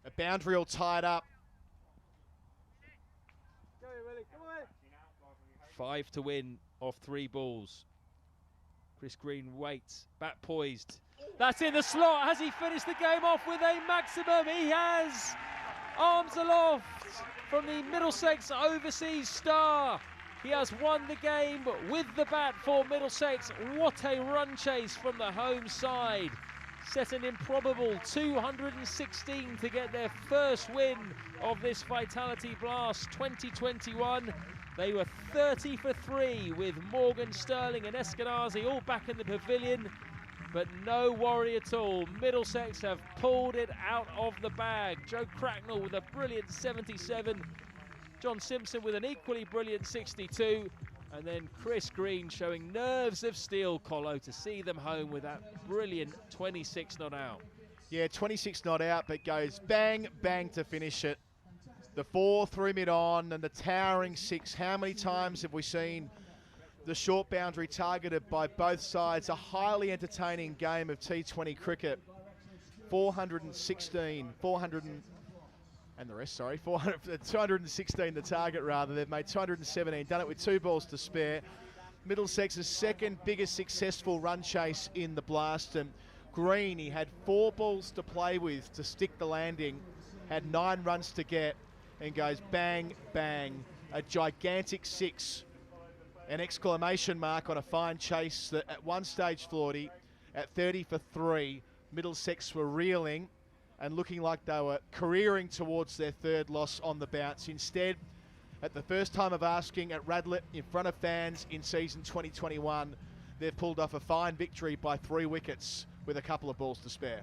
A boundary all tied up. 5 to win off 3 balls. Chris Green waits, bat poised. That's in the slot. Has he finished the game off with a maximum? He has. Arms aloft from the Middlesex overseas star. He has won the game with the bat for Middlesex. What a run chase from the home side. Set an improbable 216 to get their first win of this Vitality Blast 2021. They were 30 for 3 with Morgan, Sterling and Eskenazi all back in the pavilion, but no worry at all. Middlesex have pulled it out of the bag. Joe Cracknell with a brilliant 77, John Simpson with an equally brilliant 62, and then Chris Green showing nerves of steel, Colo, to see them home with that brilliant 26 not out. Yeah, 26 not out, but goes bang, bang to finish it. The 4 through mid-on and the towering 6. How many times have we seen the short boundary targeted by both sides? A highly entertaining game of T20 cricket. 416, 400 and the rest, sorry, 216 the target rather. They've made 217, done it with 2 balls to spare. Middlesex's second biggest successful run chase in the blast. And Green, he had 4 balls to play with to stick the landing, had 9 runs to get, and goes bang, bang, a gigantic 6. An exclamation mark on a fine chase that at one stage, Flordy, at 30 for 3, Middlesex were reeling and looking like they were careering towards their 3rd loss on the bounce. Instead, at the first time of asking at Radlett in front of fans in season 2021, they've pulled off a fine victory by 3 wickets with a couple of balls to spare.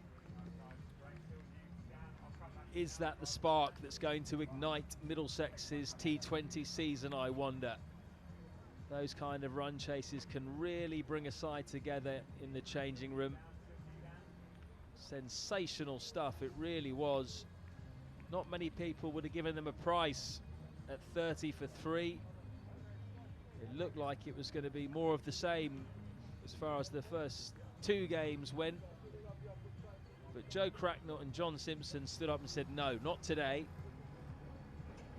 Is that the spark that's going to ignite Middlesex's T20 season, I wonder? Those kind of run chases can really bring a side together in the changing room. Sensational stuff, it really was. Not many people would have given them a price at 30 for 3. It looked like it was going to be more of the same as far as the first 2 games went. But Joe Cracknell and John Simpson stood up and said, no, not today.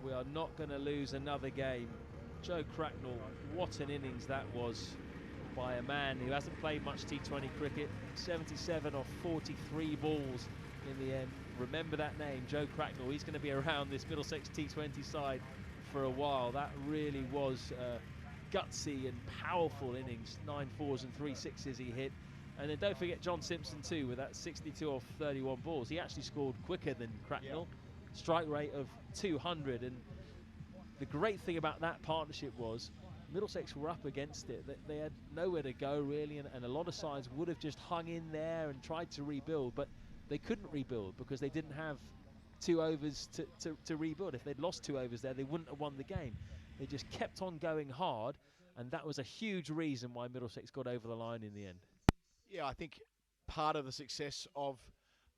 We are not going to lose another game. Joe Cracknell, what an innings that was by a man who hasn't played much T20 cricket. 77 off 43 balls in the end. Remember that name, Joe Cracknell. He's going to be around this Middlesex T20 side for a while. That really was a gutsy and powerful innings. 9 4s and 3 6s he hit. And then don't forget John Simpson too, with that 62 off 31 balls. He actually scored quicker than Cracknell. Yep. Strike rate of 200. And the great thing about that partnership was Middlesex were up against it. They had nowhere to go really, and a lot of sides would have just hung in there and tried to rebuild, but they couldn't rebuild because they didn't have 2 overs to rebuild. If they'd lost 2 overs there, they wouldn't have won the game. They just kept on going hard, and that was a huge reason why Middlesex got over the line in the end. Yeah, I think part of the success of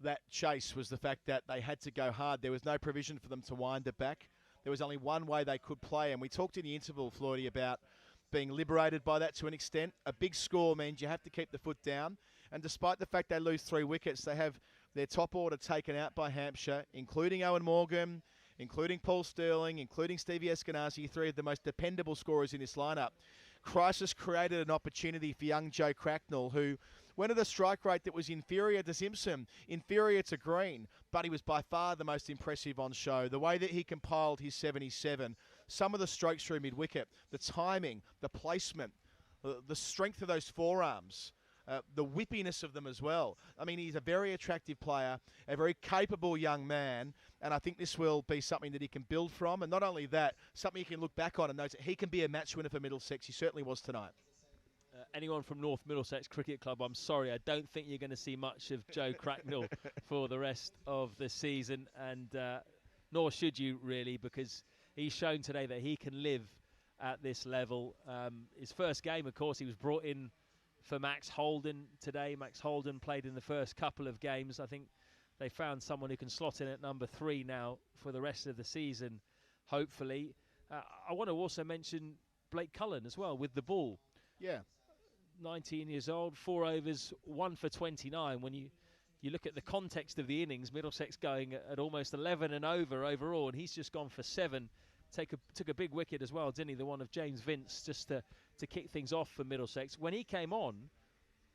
that chase was the fact that they had to go hard. There was no provision for them to wind it back. There was only one way they could play, and we talked in the interval, Floydie, about being liberated by that to an extent. A big score means you have to keep the foot down, and despite the fact they lose 3 wickets, they have their top order taken out by Hampshire, including Owen Morgan, including Paul Sterling, including Stevie Eskenazi, 3 of the most dependable scorers in this lineup. Crisis created an opportunity for young Joe Cracknell, who went at a strike rate that was inferior to Simpson, inferior to Green, but he was by far the most impressive on show. The way that he compiled his 77, some of the strokes through mid-wicket, the timing, the placement, the strength of those forearms, the whippiness of them as well. I mean, he's a very attractive player, a very capable young man, and I think this will be something that he can build from. And not only that, something he can look back on and know that he can be a match winner for Middlesex. He certainly was tonight. Anyone from North Middlesex Cricket Club, I'm sorry, I don't think you're going to see much of Joe Cracknell for the rest of the season, and nor should you really, because he's shown today that he can live at this level. His first game, of course, he was brought in for Max Holden today. Max Holden played in the first couple of games. I think they found someone who can slot in at number 3 now for the rest of the season, hopefully. I want to also mention Blake Cullen as well with the ball. Yeah. 19 years old, 4 overs, 1 for 29. When you look at the context of the innings, Middlesex going at almost 11 and over overall, and he's just gone for 7. Took a big wicket as well, didn't he? The one of James Vince, just to kick things off for Middlesex. When he came on,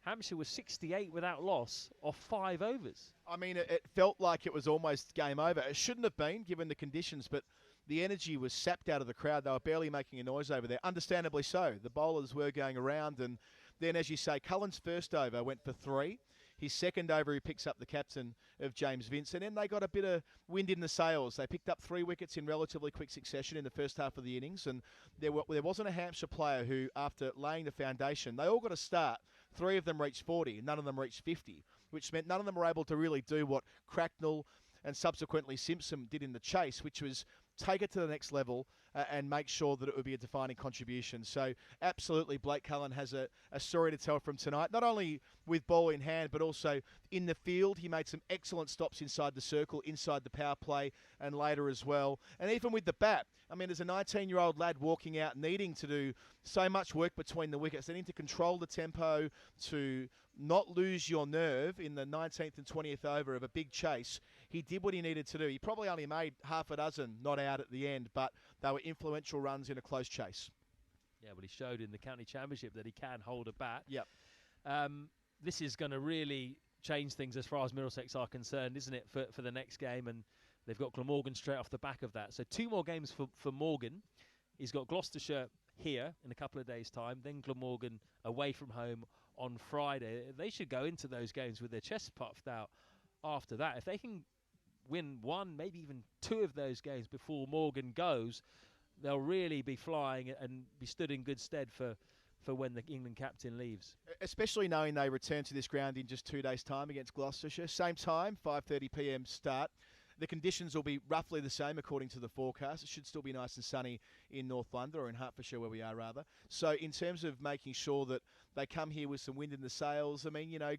Hampshire was 68 without loss off 5 overs. I mean, it felt like it was almost game over. It shouldn't have been, given the conditions, but the energy was sapped out of the crowd. They were barely making a noise over there. Understandably so. The bowlers were going around, and then, as you say, Cullen's first over went for 3. His second over, he picks up the captain of James Vince, and then they got a bit of wind in the sails. They picked up 3 wickets in relatively quick succession in the first half of the innings, and there wasn't a Hampshire player who, after laying the foundation, they all got a start. 3 of them reached 40, none of them reached 50, which meant none of them were able to really do what Cracknell and subsequently Simpson did in the chase, which was take it to the next level and make sure that it would be a defining contribution. So absolutely, Blake Cullen has a story to tell from tonight, not only with ball in hand, but also in the field. He made some excellent stops inside the circle, inside the power play, and later as well. And even with the bat, I mean, there's a 19-year-old lad walking out needing to do so much work between the wickets, needing to control the tempo, to not lose your nerve in the 19th and 20th over of a big chase. He did what he needed to do. He probably only made half a dozen not out at the end, but they were influential runs in a close chase. Yeah, but he showed in the county championship that he can hold a bat. Yep. This is going to really change things as far as Middlesex are concerned, isn't it, for the next game? And they've got Glamorgan straight off the back of that. So 2 more games for Morgan. He's got Gloucestershire here in a couple of days' time, then Glamorgan away from home on Friday. They should go into those games with their chests puffed out after that. If they can win 1, maybe even 2 of those games before Morgan goes, they'll really be flying and be stood in good stead for when the England captain leaves. Especially knowing they return to this ground in just 2 days' time against Gloucestershire. Same time, 5:30 p.m. start. The conditions will be roughly the same according to the forecast. It should still be nice and sunny in North London, or in Hertfordshire where we are rather. So in terms of making sure that they come here with some wind in the sails, I mean, you know,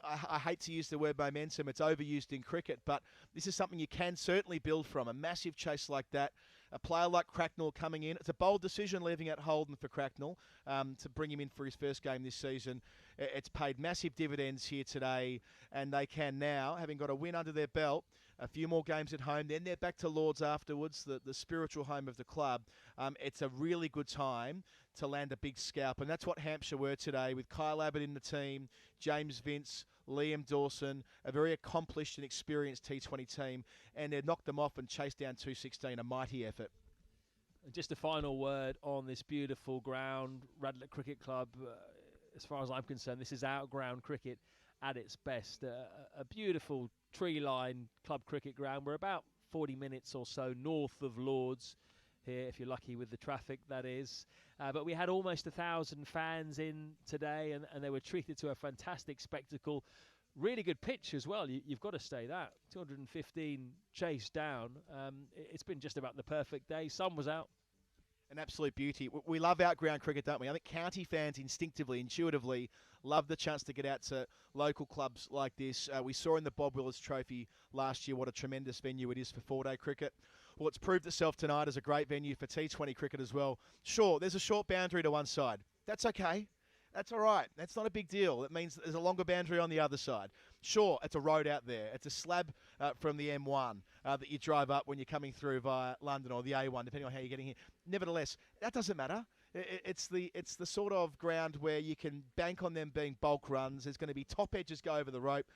I hate to use the word momentum. It's overused in cricket, but this is something you can certainly build from. A massive chase like that. A player like Cracknell coming in. It's a bold decision leaving at Holden for Cracknell to bring him in for his first game this season. It's paid massive dividends here today, and they can now, having got a win under their belt, a few more games at home, then they're back to Lords afterwards, the spiritual home of the club. It's a really good time to land a big scalp, and that's what Hampshire were today, with Kyle Abbott in the team, James Vince, Liam Dawson, a very accomplished and experienced T20 team, and they knocked them off and chased down 216, a mighty effort. Just a final word on this beautiful ground, Radlett Cricket Club. As far as I'm concerned, this is out-ground cricket at its best. A beautiful tree-lined club cricket ground. We're about 40 minutes or so north of Lords here, if you're lucky with the traffic, that is. But we had almost 1,000 fans in today, and they were treated to a fantastic spectacle. Really good pitch as well. You've got to say that. 215 chased down. It's been just about the perfect day. Sun was out. An absolute beauty. We love out-ground cricket, don't we? I think county fans instinctively, intuitively, love the chance to get out to local clubs like this. We saw in the Bob Willis Trophy last year what a tremendous venue it is for 4-day cricket. Well, it's proved itself tonight as a great venue for T20 cricket as well. Sure, there's a short boundary to one side. That's okay. That's all right. That's not a big deal. It means there's a longer boundary on the other side. Sure, it's a road out there. It's a slab from the M1 that you drive up when you're coming through via London, or the A1, depending on how you're getting here. Nevertheless, that doesn't matter. It's the sort of ground where you can bank on them being bulk runs. There's going to be top edges go over the rope.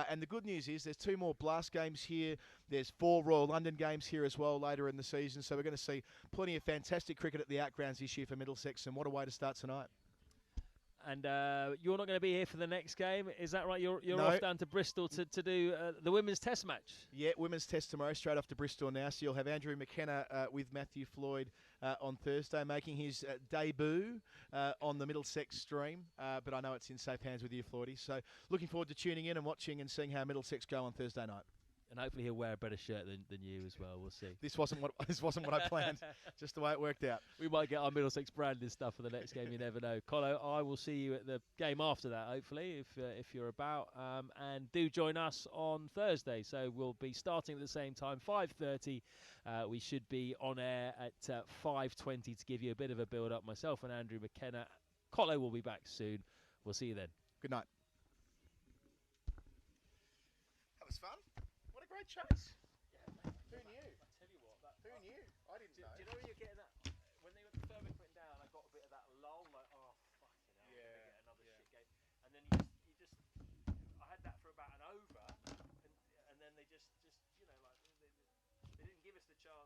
And the good news is there's 2 more Blast games here. There's 4 Royal London games here as well later in the season. So we're going to see plenty of fantastic cricket at the outgrounds this year for Middlesex. And what a way to start tonight. And you're not going to be here for the next game, is that right? You're No. off down to Bristol to do the women's test match. Yeah, women's test tomorrow, straight off to Bristol now. So you'll have Andrew McKenna with Matthew Floyd on Thursday, making his debut on the Middlesex stream. But I know it's in safe hands with you, Floydie. So looking forward to tuning in and watching and seeing how Middlesex go on Thursday night. And hopefully he'll wear a better shirt than you as well. We'll see. This wasn't what I planned. Just the way it worked out. We might get our Middlesex branded stuff for the next game. You never know. Colo, I will see you at the game after that, hopefully, if you're about. And do join us on Thursday. So we'll be starting at the same time, 5:30. We should be on air at 5:20 to give you a bit of a build-up. Myself and Andrew McKenna. Colo will be back soon. We'll see you then. Good night. That was fun. What a great chase. Yeah, mate. Who knew? I tell you what. Who knew? I didn't know. Do you know when you're getting that? When they went further putting down, I got a bit of that lull, like, oh, fucking hell, we're going to get another shit game. And then I had that for about an over, and then they just you know, like, they didn't give us the chance.